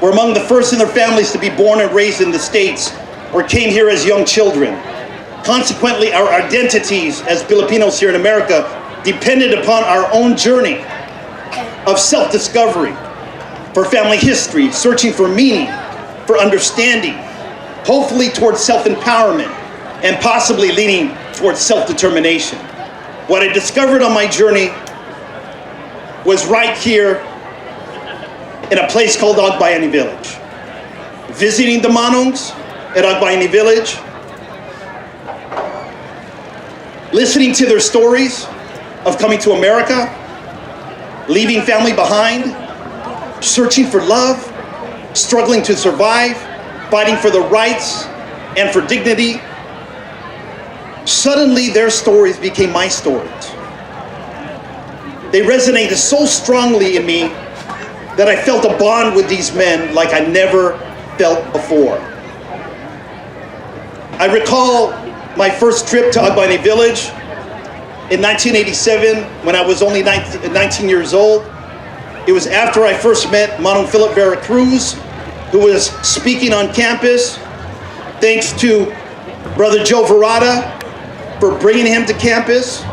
were among the first in their families to be born and raised in the States or came here as young children. Consequently, our identities as Filipinos here in America depended upon our own journey of self-discovery, for family history, searching for meaning, for understanding, hopefully towards self-empowerment, and possibly leaning towards self-determination. What I discovered on my journey was right here in a place called Agbiyani Village. Visiting the Manongs at Agbiyani Village, listening to their stories of coming to America, leaving family behind, searching for love, struggling to survive, fighting for the rights and for dignity. Suddenly their stories became my stories. They resonated so strongly in me that I felt a bond with these men like I never felt before. I recall my first trip to Agbiyani Village in 1987 when I was only 19 years old. It was after I first met Manong Philip Vera Cruz, who was speaking on campus. Thanks to Brother Joe Verada for bringing him to campus.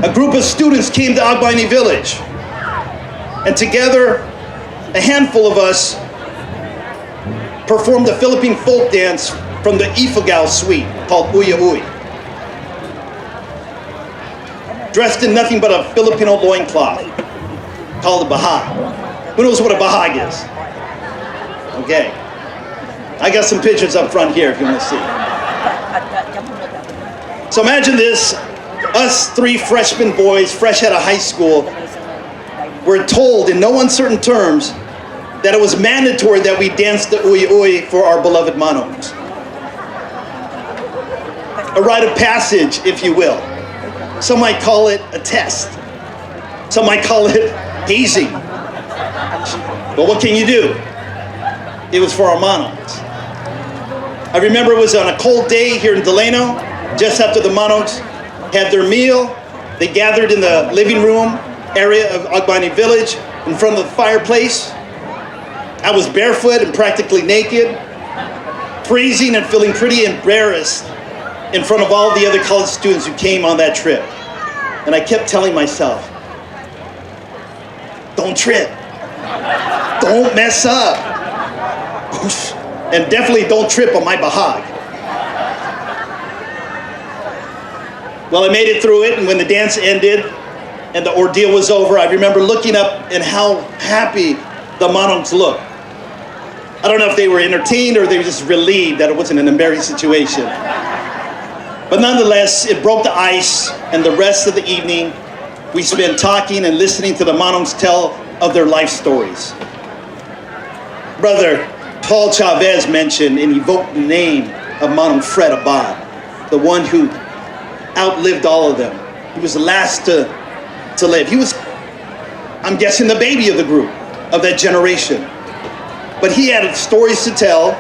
A group of students came to Agbiyani Village, and together, a handful of us performed the Philippine folk dance from the Ifugao suite called Uya Uy. Dressed in nothing but a Filipino loincloth called a bahag. Who knows what a bahag is? Okay. I got some pictures up front here if you want to see. So imagine this, us three freshman boys, fresh out of high school, were told in no uncertain terms that it was mandatory that we dance the Uy Uy for our beloved Manongs. A rite of passage, if you will. Some might call it a test. Some might call it hazing. But what can you do? It was for our Manongs. I remember it was on a cold day here in Delano, just after the Manongs had their meal. They gathered in the living room area of Agbiyani Village in front of the fireplace. I was barefoot and practically naked, freezing and feeling pretty embarrassed in front of all the other college students who came on that trip. And I kept telling myself, don't trip, don't mess up, and definitely don't trip on my bahag. Well, I made it through it, and when the dance ended and the ordeal was over, I remember looking up and how happy the Manongs looked. I don't know if they were entertained or they were just relieved that it wasn't an embarrassing situation. But nonetheless, it broke the ice, and the rest of the evening, we spent talking and listening to the Manongs tell of their life stories. Brother Paul Chavez mentioned and evoked the name of Manong Fred Abad, the one who outlived all of them. He was the last to live. He was, I'm guessing, the baby of the group, of that generation. But he had stories to tell.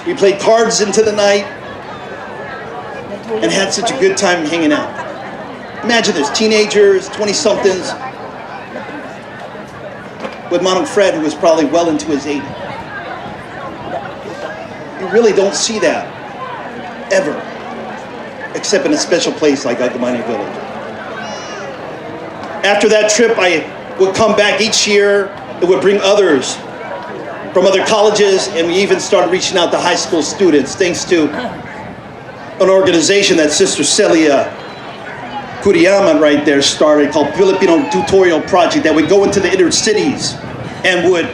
We played cards into the night and had such a good time hanging out. Imagine this, teenagers, 20-somethings, with Manong Fred, who was probably well into his 80s. You really don't see that, ever, except in a special place like Agbiyani Village. After that trip, I would come back each year and would bring others from other colleges, and we even started reaching out to high school students, thanks to an organization that Sister Celia Kuriaman right there started called Filipino Tutorial Project, that would go into the inner cities and would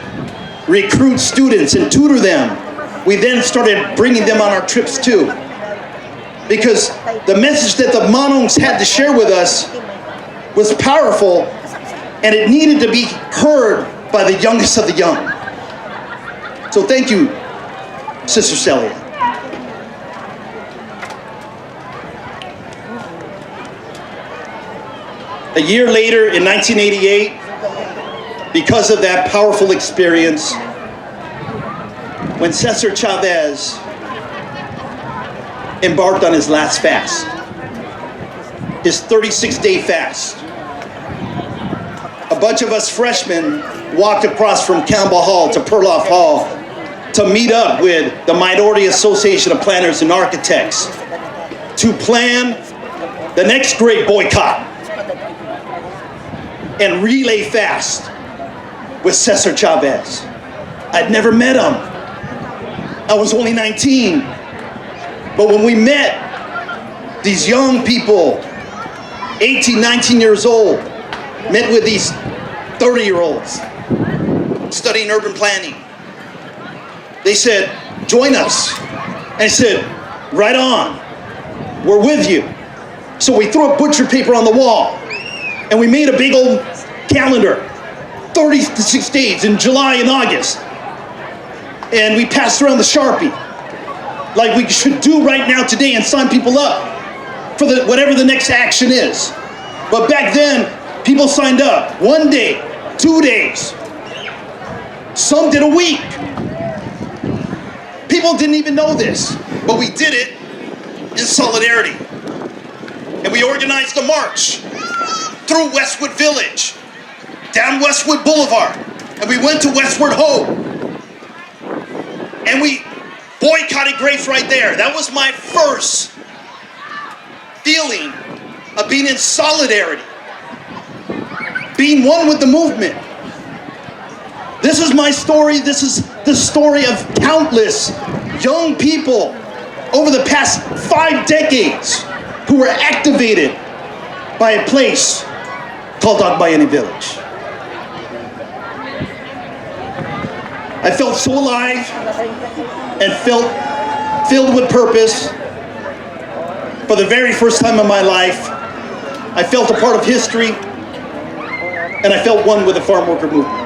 recruit students and tutor them. We then started bringing them on our trips too, because the message that the Manongs had to share with us was powerful, and it needed to be heard by the youngest of the young. So thank you, Sister Celia. A year later, in 1988, because of that powerful experience, when Cesar Chavez embarked on his last fast, his 36-day fast, a bunch of us freshmen walked across from Campbell Hall to Perloff Hall to meet up with the Minority Association of Planners and Architects to plan the next great boycott and relay fast with Cesar Chavez. I'd never met him. I was only 19. But when we met, these young people, 18, 19 years old, met with these 30-year-olds studying urban planning. They said, join us. And I said, right on, we're with you. So we threw a butcher paper on the wall and we made a big old calendar, 36 days in July and August. And we passed around the Sharpie, like we should do right now today, and sign people up for whatever the next action is. But back then, people signed up 1 day, 2 days. Some did a week. People didn't even know this, but we did it in solidarity. And we organized a march through Westwood Village, down Westwood Boulevard, and we went to Westward Ho. And we boycotted Grace right there. That was my first feeling of being in solidarity, being one with the movement. This is my story. This is the story of countless young people over the past 5 decades who were activated by a place called Agbiyani Village. I felt so alive and felt filled with purpose. For the very first time in my life, I felt a part of history, and I felt one with the farm worker movement.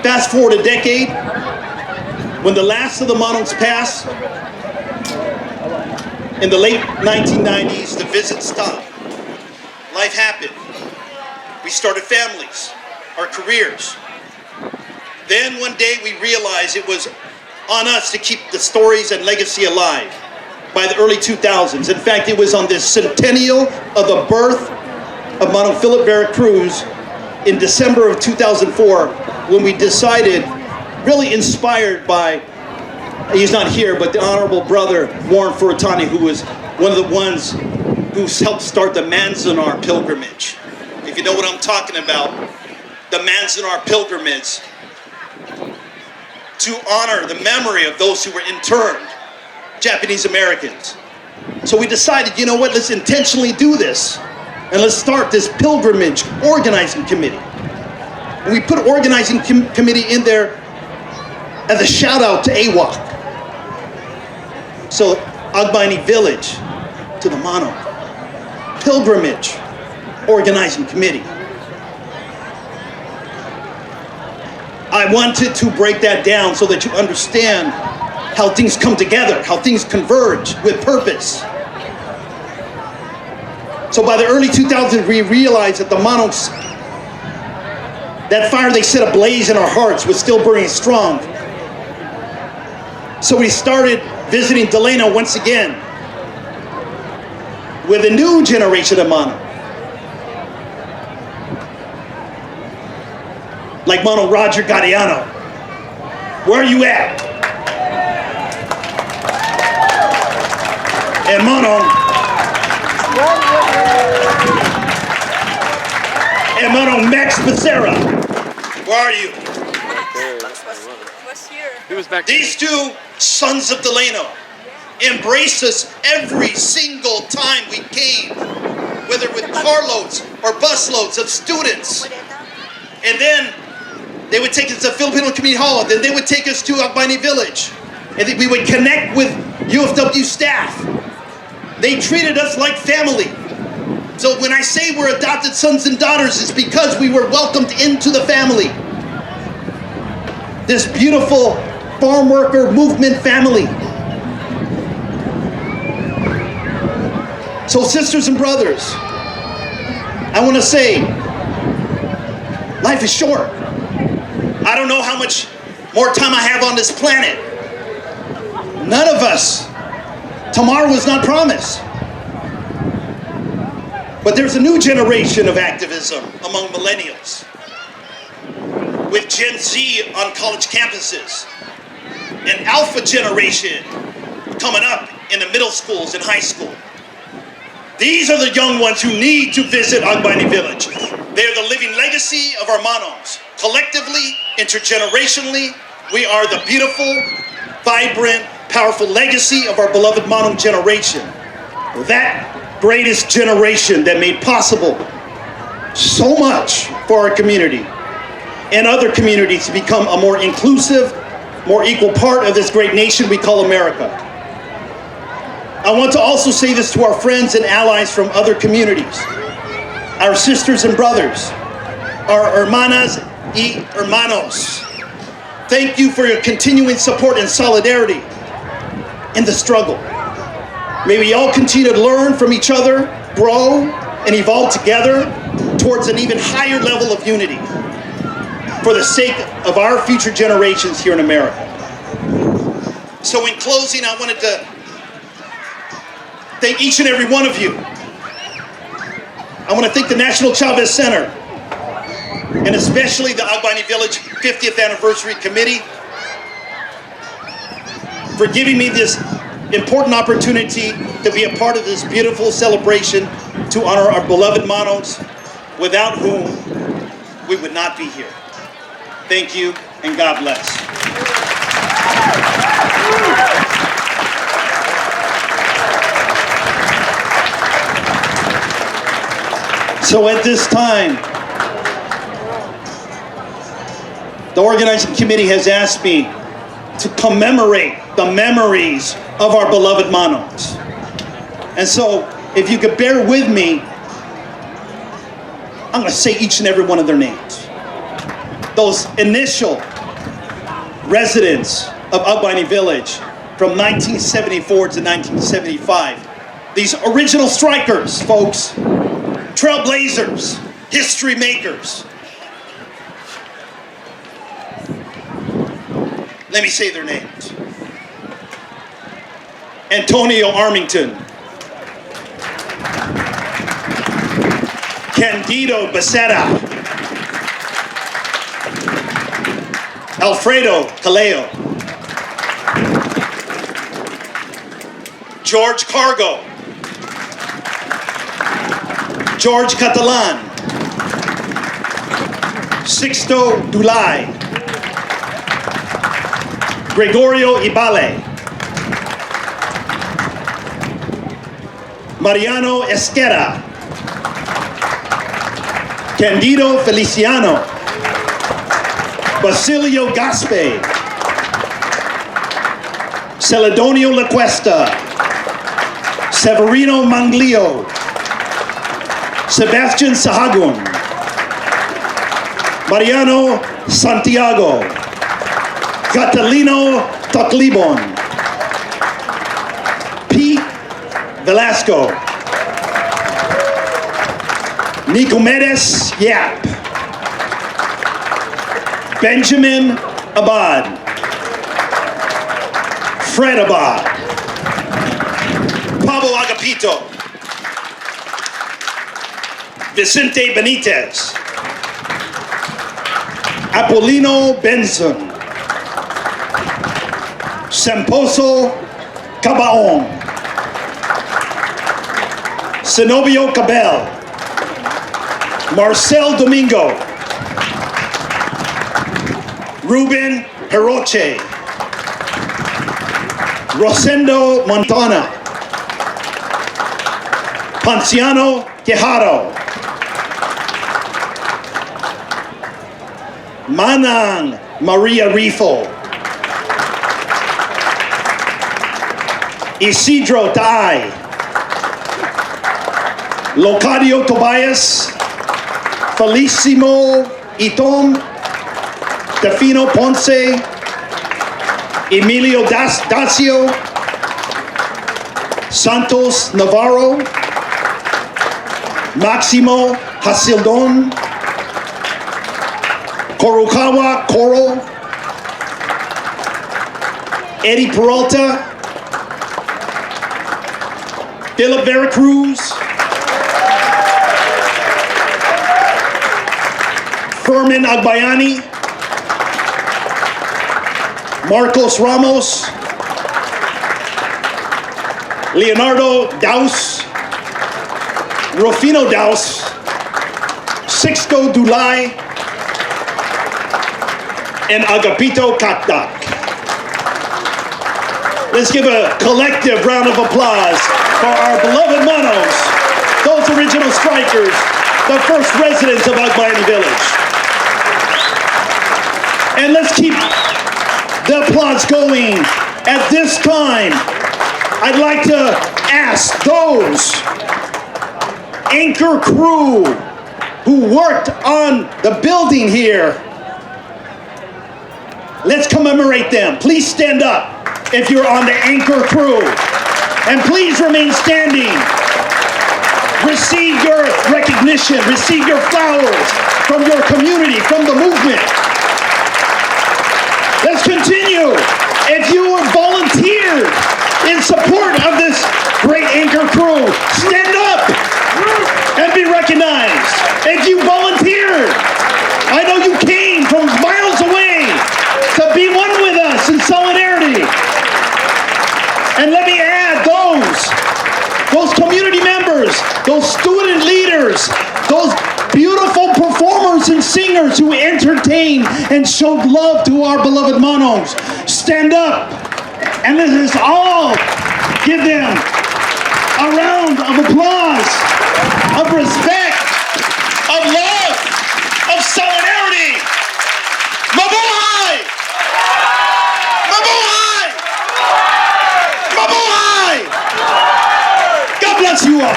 Fast forward a decade, when the last of the Manongs passed, in the late 1990s, the visits stopped. Life happened. We started families, our careers. Then one day we realized it was on us to keep the stories and legacy alive by the early 2000s. In fact, it was on this centennial of the birth of Manong Philip Vera Cruz in December of 2004 when we decided, really inspired by, he's not here, but the honorable brother Warren Furutani, who was one of the ones who helped start the Manzanar pilgrimage. If you know what I'm talking about, the Manzanar pilgrimage, to honor the memory of those who were interned, Japanese Americans. So we decided, you know what, let's intentionally do this. And let's start this pilgrimage organizing committee. And we put organizing committee in there as a shout out to AWOC. So Agbiyani Village to the Mano. Pilgrimage organizing committee. I wanted to break that down so that you understand how things come together, how things converge with purpose. So by the early 2000s, we realized that the Manongs, that fire they set ablaze in our hearts was still burning strong. So we started visiting Delano once again with a new generation of Manong. Like Manong Roger Gadiano. Where are you at? And Manong Max Bacerra. Where are you? He was back. These two sons of Delano embraced us every single time we came, whether with carloads or busloads of students. And then they would take us to Filipino Community Hall, then they would take us to Agbiyani Village, and then we would connect with UFW staff. They treated us like family. So when I say we're adopted sons and daughters, it's because we were welcomed into the family. This beautiful farm worker movement family. So sisters and brothers, I want to say, life is short. I don't know how much more time I have on this planet. None of us. Tomorrow is not promised. But there's a new generation of activism among millennials. with Gen Z on college campuses, an alpha generation coming up in the middle schools and high school. These are the young ones who need to visit Agbiyani Village. They are the living legacy of our Manongs. Collectively, intergenerationally, we are the beautiful, vibrant, powerful legacy of our beloved Manong generation. That greatest generation that made possible so much for our community and other communities to become a more inclusive, more equal part of this great nation we call America. I want to also say this to our friends and allies from other communities, our sisters and brothers, our hermanas y hermanos. Thank you for your continuing support and solidarity in the struggle. May we all continue to learn from each other, grow, and evolve together towards an even higher level of unity for the sake of our future generations here in America. So in closing, I wanted to thank each and every one of you. I want to thank the National Chavez Center, and especially the Agbiyani Village 50th Anniversary Committee for giving me this important opportunity to be a part of this beautiful celebration to honor our beloved Manongs, without whom we would not be here. Thank you, and God bless. So at this time, the organizing committee has asked me to commemorate the memories of our beloved Manongs. And so, if you could bear with me, I'm going to say each and every one of their names. Those initial residents of Agbiyani Village from 1974 to 1975. These original strikers, folks, trailblazers, history makers. Let me say their names. Antonio Armington, Candido Bacerra, Alfredo Caleo, George Cargo, George Catalan, Sixto Dulay, Gregorio Ibale, Mariano Esquera, Candido Feliciano, Basilio Gaspe, Celedonio Lacuesta, Severino Manglio, Sebastian Sahagun, Mariano Santiago, Catalino Toclibon, Pete Velasco, Nicomedes Yap, Benjamin Abad, Fred Abad, Pablo Agapito, Vicente Benitez, Apolino Benson, Semposo Cabaon, Zenobio Cabell, Marcel Domingo, Ruben Peroche, Rosendo Montana, Ponciano Quijano, Manang Maria Rifo, Isidro Tai, Locadio Tobias, Felicimo Itom, Defino Ponce, Emilio Dacio, Santos Navarro, Maximo Hasildon, Korukawa Koro, Eddie Peralta, Philip Veracruz, Furman Agbiyani, Marcos Ramos, Leonardo Daus, Rufino Daus, Sixto Dulay, and Agapito Kakdak. Let's give a collective round of applause for our beloved Monos, those original strikers, the first residents of Agbiyani Village. And let's keep the applause going. At this time, I'd like to ask those anchor crew who worked on the building here, let's commemorate them. Please stand up if you're on the anchor crew. And please remain standing. Receive your recognition, receive your flowers from your community, from the movement. Let's continue. If you have volunteered in support of this great anchor crew, stand up and be recognized. If you volunteered, I know you came from miles away to be one with us in solidarity. And let me add those community members, those student leaders, those beautiful performers and singers who entertained and showed love to our beloved Monos. Stand up and let us all give them a round of applause, of respect, of love, of solidarity. Mabuhay! Mabuhay! Mabuhay! God bless you all.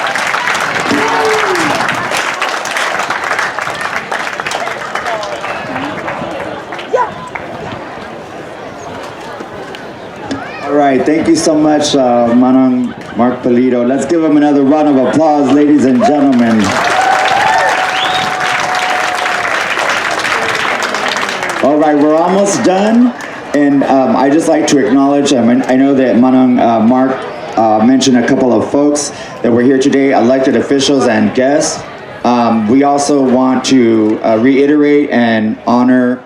All right, thank you so much, Manong Mark Pulido. Let's give him another round of applause, ladies and gentlemen. All right, we're almost done, and I just like to acknowledge, I know that Manong Mark mentioned a couple of folks that were here today, elected officials and guests. We also want to reiterate and honor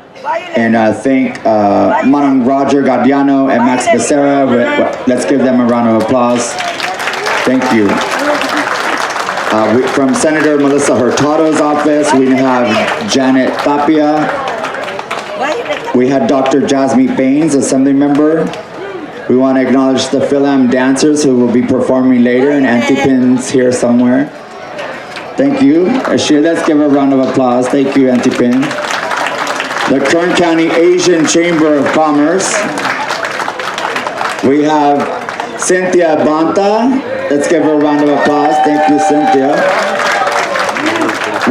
and thank Manong Roger Gadiano and Max Bacerra. Let's give them a round of applause. Thank you. From Senator Melissa Hurtado's office, we have Janet Tapia. We had Dr. Jasmeet Bains, Assembly Member. We want to acknowledge the Philam dancers who will be performing later, and Antipin's here somewhere. Thank you. Let's give a round of applause. Thank you, Antipin. The Kern County Asian Chamber of Commerce. We have Cynthia Bonta. Let's give her a round of applause. Thank you, Cynthia.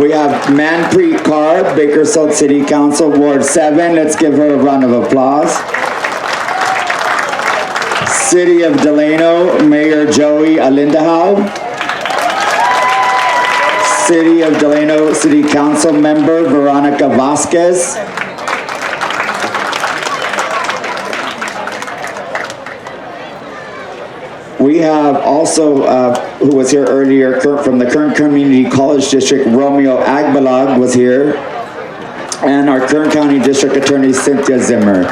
We have Manpreet Kaur, Bakersfield City Council, Ward 7. Let's give her a round of applause. City of Delano, Mayor Joey Alindahau. City of Delano City Council Member Veronica Vasquez. We have also, who was here earlier, from the Kern Community College District, Romeo Agbalag was here, and our Kern County District Attorney, Cynthia Zimmer.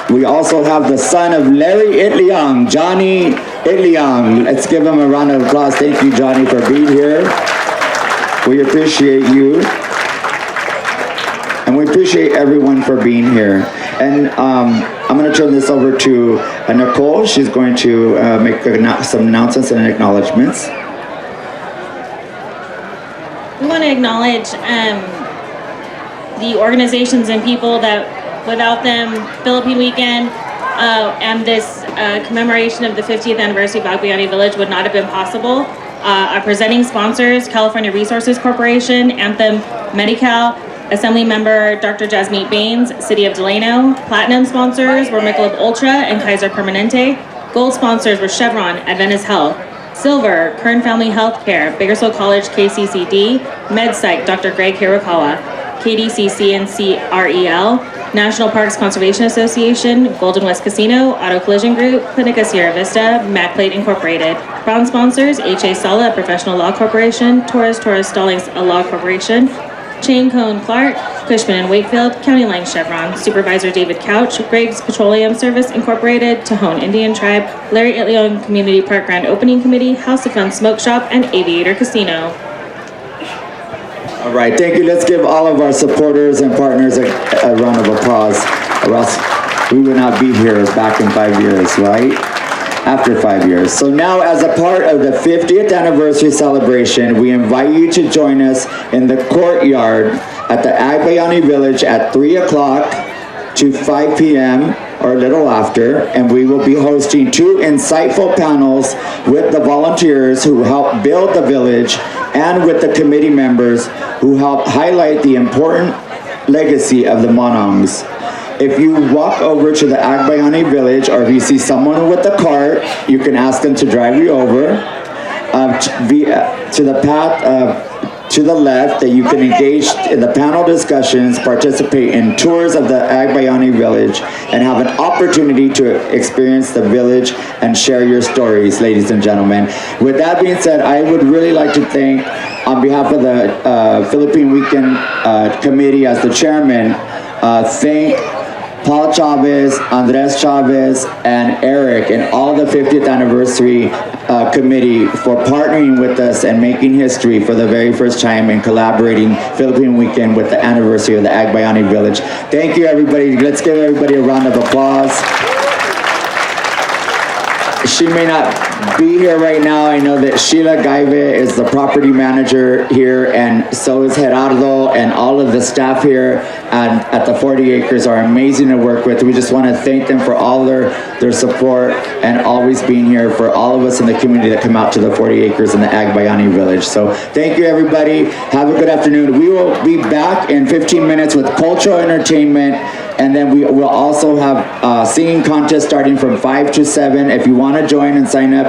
We also have the son of Larry Itliang, Johnny Itliang. Let's give him a round of applause. Thank you, Johnny, for being here. We appreciate you. And we appreciate everyone for being here. And I'm going to turn this over to Nicole. She's going to make some announcements and acknowledgements. We want to acknowledge the organizations and people that without them, Philippine Weekend and this commemoration of the 50th anniversary of Agbiyani Village would not have been possible. Our presenting sponsors, California Resources Corporation, Anthem Medi-Cal, Assembly Member Dr. Jasmeet Bains, City of Delano. Platinum sponsors were Michelob Ultra and Kaiser Permanente. Gold sponsors were Chevron, Adventist Health. Silver, Kern Family Healthcare, Bakersfield College KCCD, MedPsych, Dr. Greg Hirakawa, KDCC and CREL, National Parks Conservation Association, Golden West Casino, Auto Collision Group, Clinica Sierra Vista, MacPlate Incorporated. Brown sponsors, H.A. Sala, Professional Law Corporation, Torres Stallings, a Law Corporation, Chain Cone Clark, Cushman and Wakefield, County Line Chevron, Supervisor David Couch, Greg's Petroleum Service Incorporated, Tohon Indian Tribe, Larry Itliong Community Park Grand Opening Committee, House of Fun Smoke Shop, and Aviator Casino. All right, thank you. Let's give all of our supporters and partners a round of applause, or else we would not be here back in 5 years, right? After 5 years. So now, as a part of the 50th anniversary celebration, we invite you to join us in the courtyard at the Agbiyani Village at 3 o'clock to 5 p.m. or a little after, and we will be hosting 2 insightful panels with the volunteers who help build the village and with the committee members who help highlight the important legacy of the Manongs. If you walk over to the Agbiyani Village, or if you see someone with a cart, you can ask them to drive you over to the path to the left, that you can engage in the panel discussions, participate in tours of the Agbiyani Village, and have an opportunity to experience the village and share your stories, ladies and gentlemen. With that being said, I would really like to thank, on behalf of the Philippine Weekend Committee as the chairman, thank Paul Chavez, Andres Chavez, and Eric, and all the 50th anniversary committee for partnering with us and making history for the very first time in collaborating Philippine Weekend with the anniversary of the Agbiyani Village. Thank you, everybody. Let's give everybody a round of applause. She may not be here right now. I know that Sheila Gaive is the property manager here, and so is Gerardo, and all of the staff here at the 40 Acres are amazing to work with. We just want to thank them for all their support and always being here for all of us in the community that come out to the 40 Acres in the Agbiyani Village. So thank you, everybody. Have a good afternoon. We will be back in 15 minutes with cultural entertainment, and then we will also have a singing contest starting from 5 to 7. If you want to join and sign up,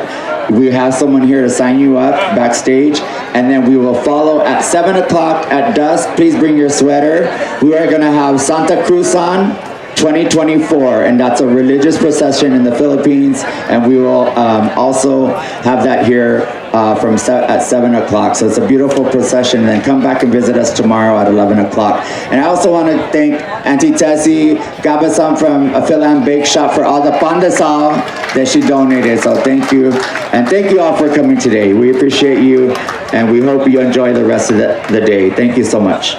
we have someone here to sign you up backstage, and then we will follow at 7 o'clock at dusk. Please bring your sweater. We are going to have Santa Cruz on 2024, and that's a religious procession in the Philippines, and we will also have that here at 7 o'clock. So it's a beautiful procession, and then come back and visit us tomorrow at 11 o'clock. And I also want to thank Auntie Tessie Gabasan from a Philan Bake Shop for all the pandesal that she donated. So thank you, and thank you all for coming today. We appreciate you, and we hope you enjoy the rest of the day. Thank you so much.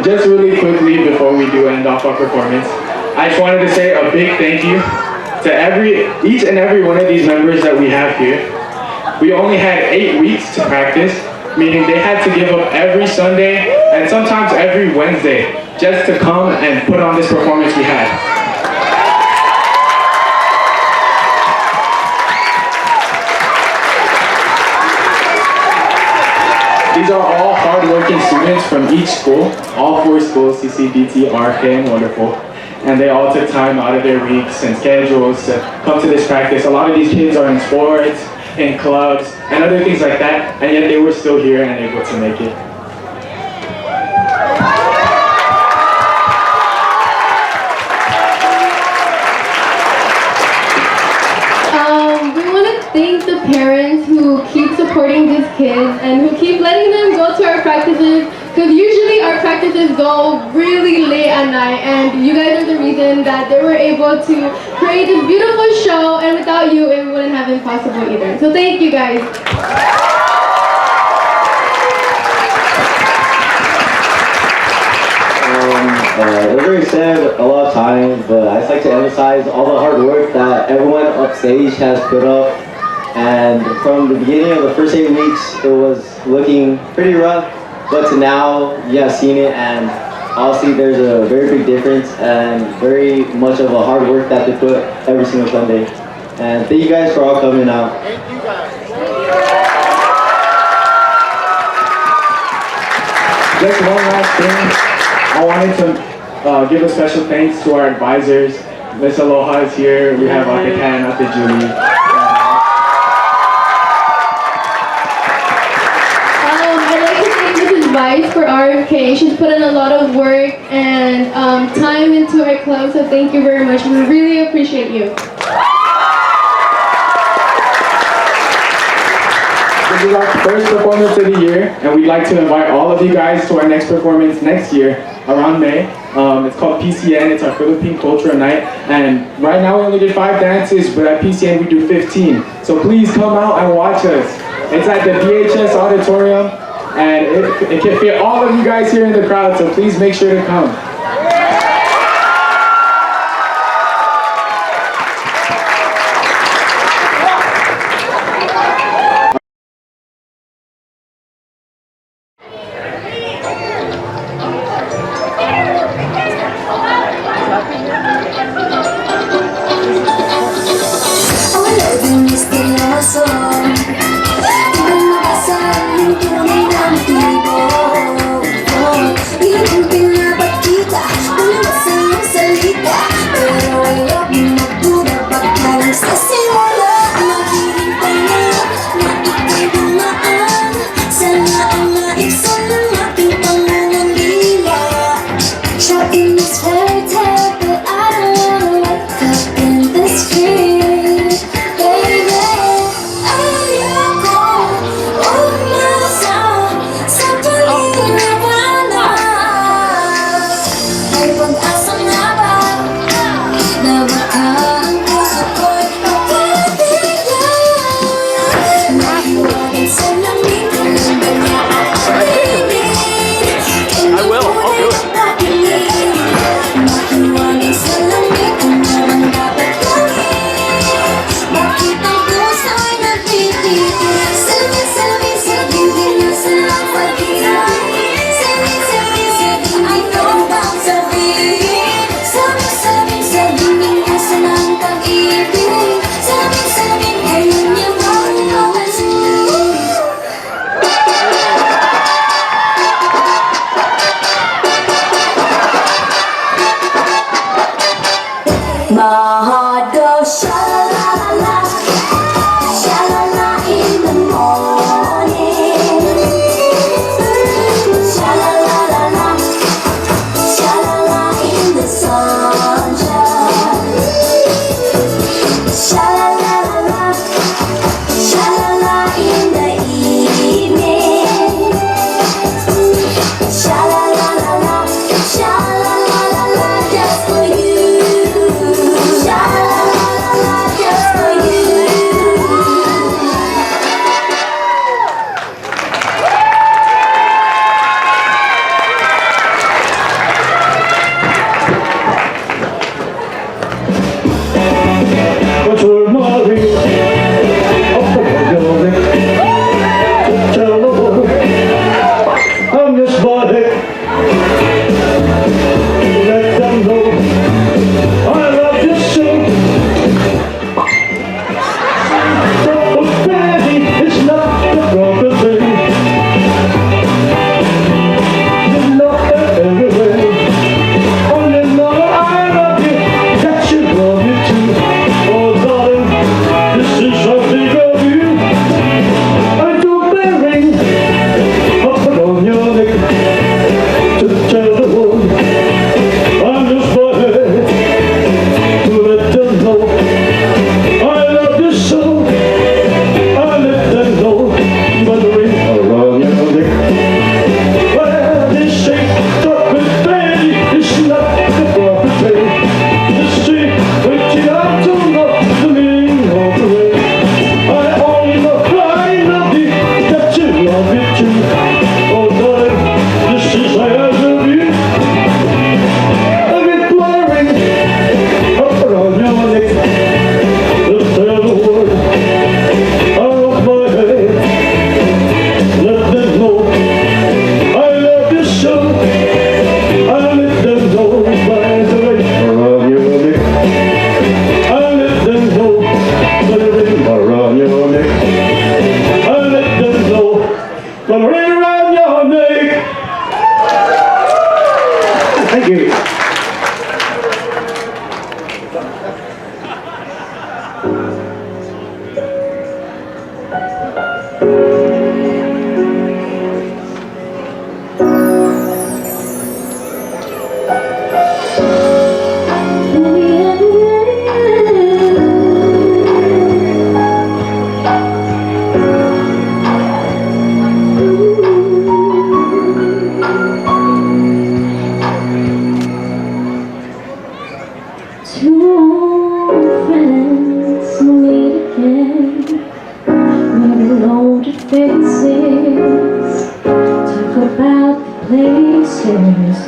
just really quickly before we do end off our performance, I just wanted to say a big thank you to each and every one of these members that we have here. We only had 8 weeks to practice, meaning they had to give up every Sunday and sometimes every Wednesday just to come and put on this performance we had. These are all hard-working students from each school, all 4 schools, CC, BT, RK, and Wonderful. And they all took time out of their weeks and schedules to come to this practice. A lot of these kids are in sports, in clubs, and other things like that, and yet they were still here and able to make it. We want to thank the parents who keep supporting these kids and who keep letting them go to our practices, because usually our practices go really late at night, and you guys are the reason that they were able to create this beautiful show, and without you it wouldn't have been possible either. So thank you guys. It was very said a lot of times, but I just like to emphasize all the hard work that everyone upstage has put up. And from the beginning of the first 8 weeks, it was looking pretty rough, but to now, you have seen it, and honestly, there's a very big difference and very much of a hard work that they put every single Sunday. And thank you guys for all coming out. Just one last thing. I wanted to give a special thanks to our advisors. Miss Aloha is here. We have Agtang and Julie. I'd like to thank Mrs. Vice for RFK. She's put in a lot of work and time into our club, so thank you very much. We really appreciate you. This is our first performance of the year, and we'd like to invite all of you guys to our next performance next year, around May. It's called PCN, it's our Philippine Culture Night, and right now we only did 5 dances, but at PCN we do 15. So please come out and watch us. It's at the VHS Auditorium, and it can fit all of you guys here in the crowd, so please make sure to come. Pero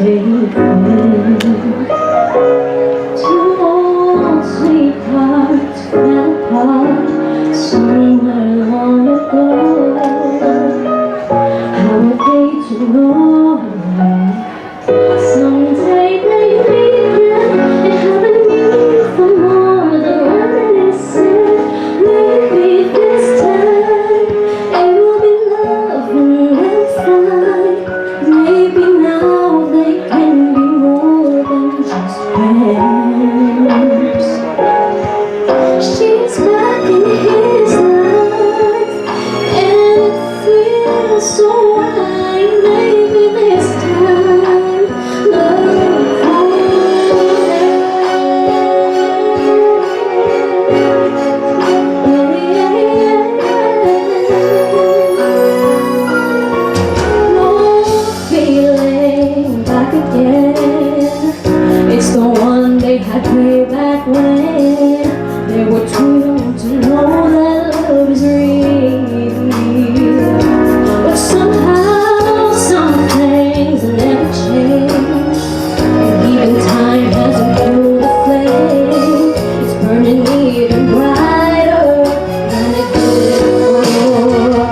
Two old sweethearts fell apart somewhere long ago. How are they to know? Someday they meet again and have a need for more than reminiscing. Maybe this time it will be love and they'll find. Maybe now they can be more than just friends. She's back in his life and it feels so right. Maybe this time love feeling back again. It's the one they had way back when they were too young to know that love is real. But somehow some things never change, and even time hasn't cooled the flame. It's burning even brighter than it did before.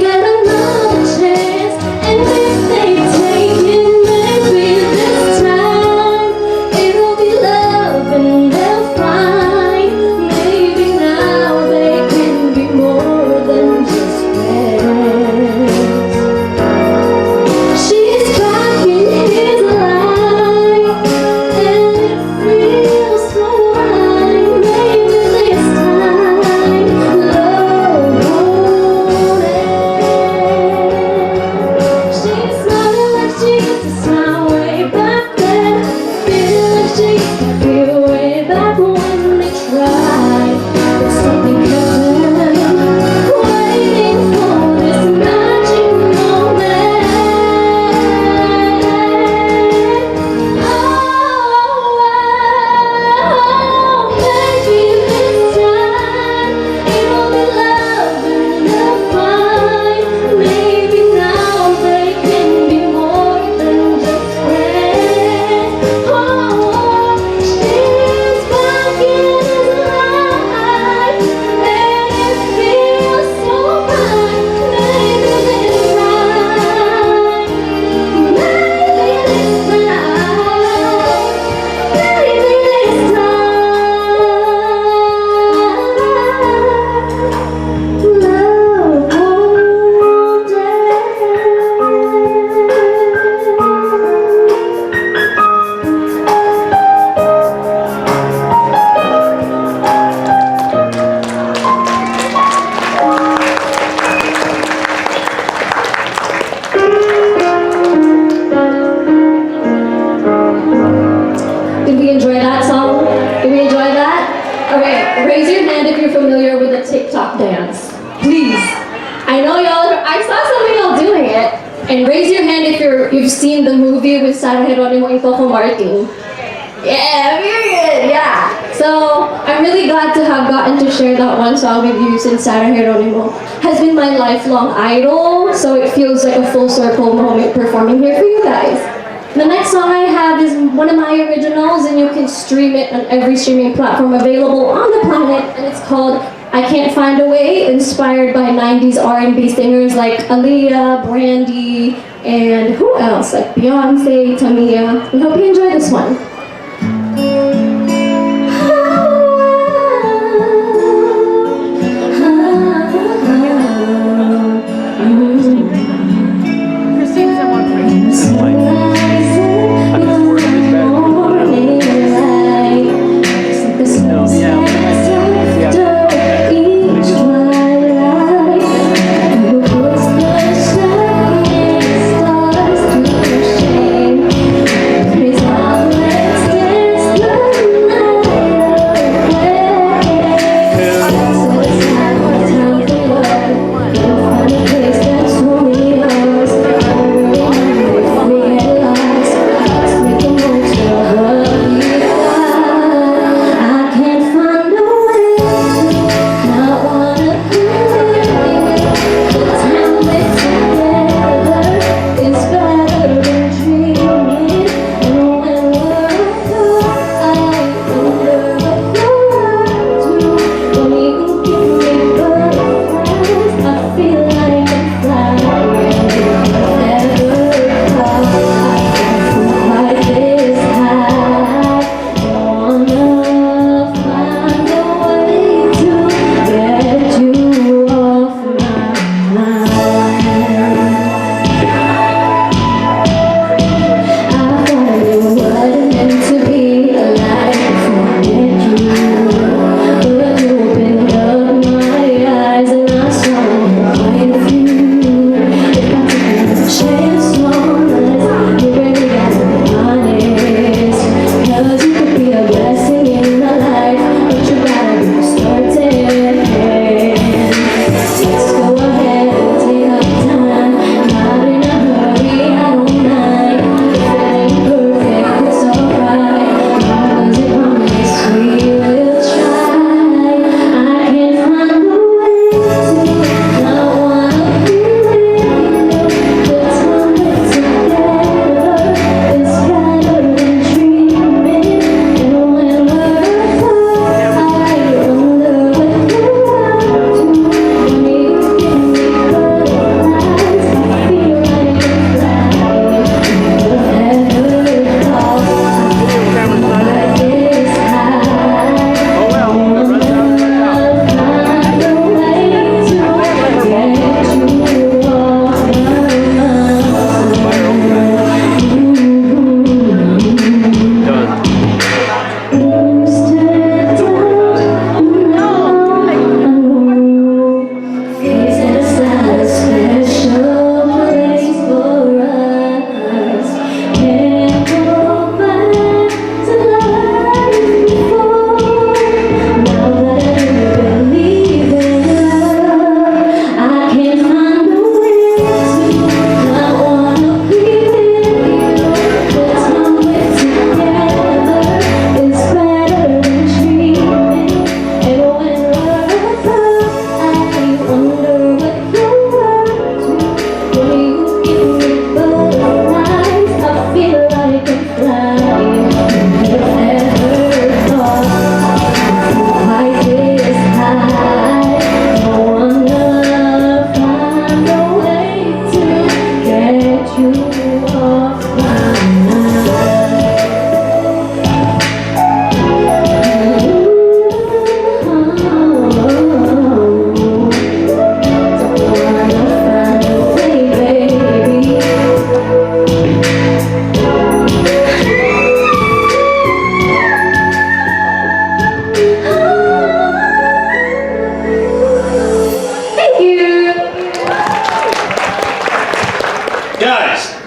Get another chance, and if they take it, maybe this time it'll be love and they'll find. Maybe now they can be more than just friends. She's back in his life and it feels so right. Maybe this time love won't end. She's smiling like she used to smile way back then, feeling like she used to feel way back when they tried. But something kept them waiting for this magic moment. Maybe this time it'll be love and they'll find. Maybe now they can be more than just friends. She's back in his life and it feels so right. Maybe this time, maybe this Did we enjoy that song? Did we enjoy that? Okay, raise your hand if you're familiar with the TikTok dance. Please. I know y'all, I saw some of y'all doing it. And raise your hand if you've seen the movie with Sarah Geronimo and Coco Martin. Yeah, period, yeah. So I'm really glad to have gotten to share that one song with you since Sarah Geronimo has been my lifelong idol. So it feels like a full circle moment performing here for you guys. The next song I have is one of my originals, and you can stream it on every streaming platform available on the planet, and it's called I Can't Find a Way, inspired by 90s R&B singers like Aaliyah, Brandy, and who else? Like Beyonce, Tamia. We hope you enjoy this one. Please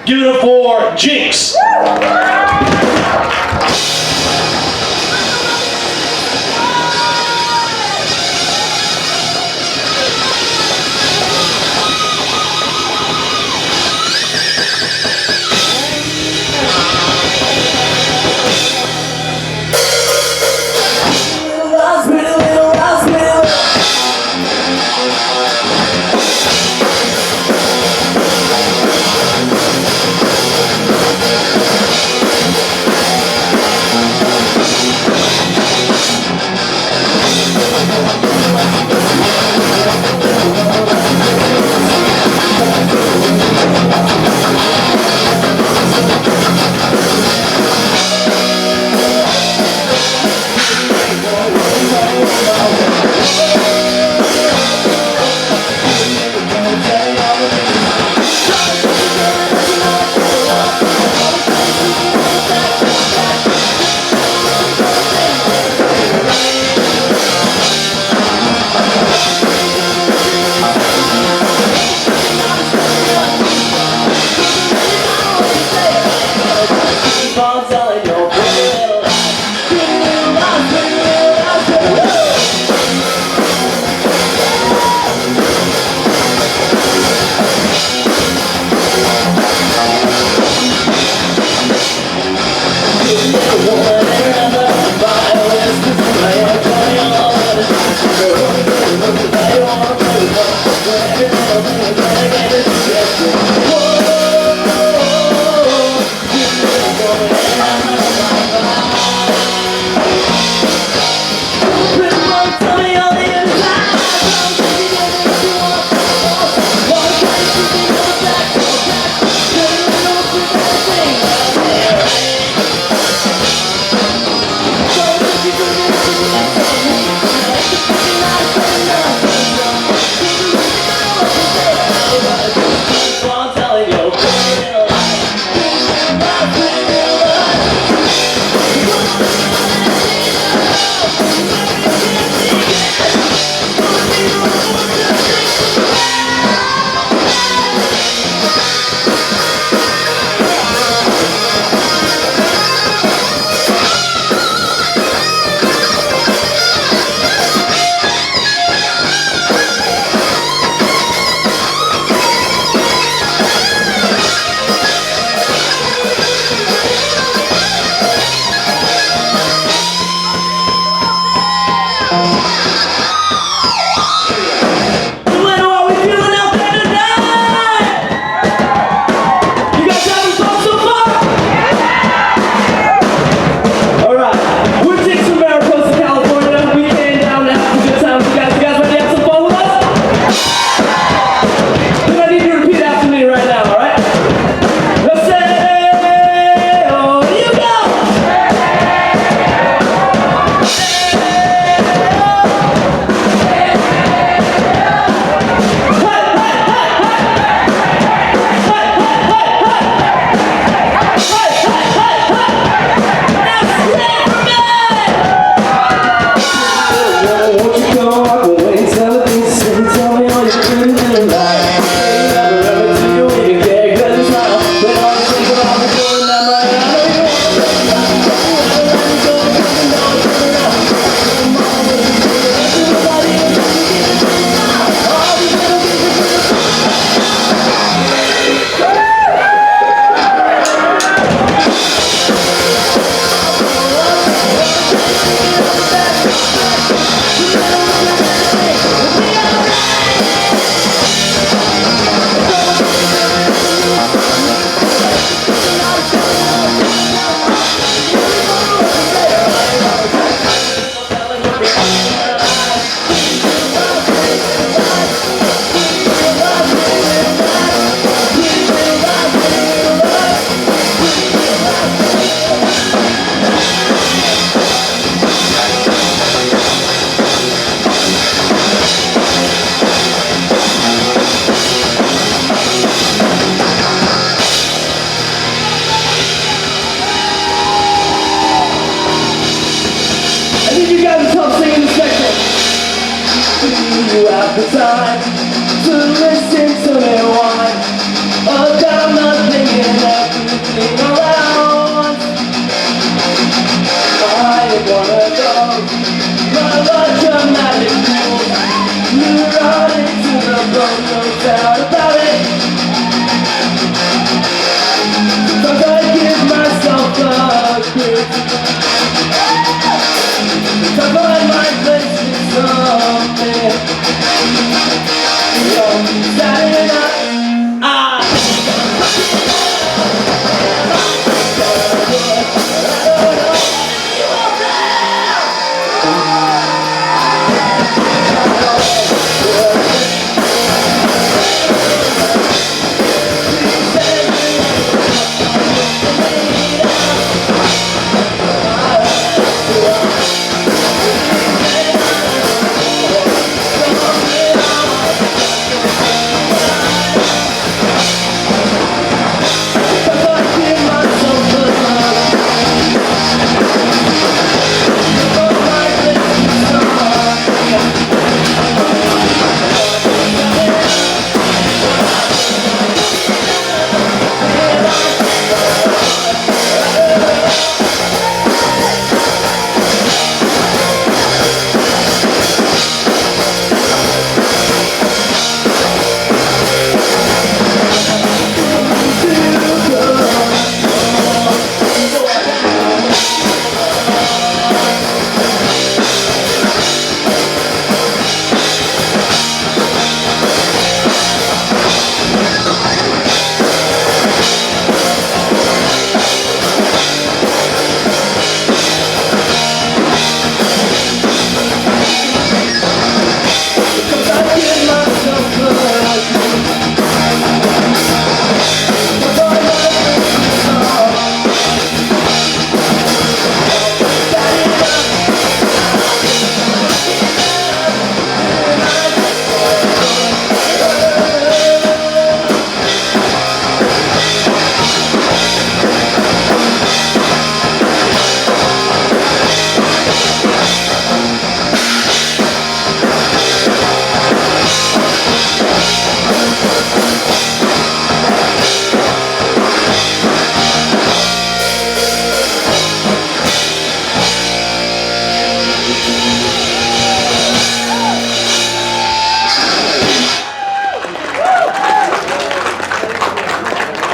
Give it up for Jinx. the time to listen to me whine about nothing and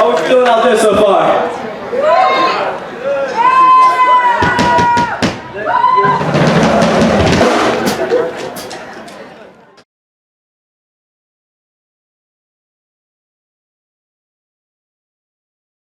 How we feeling out there so far?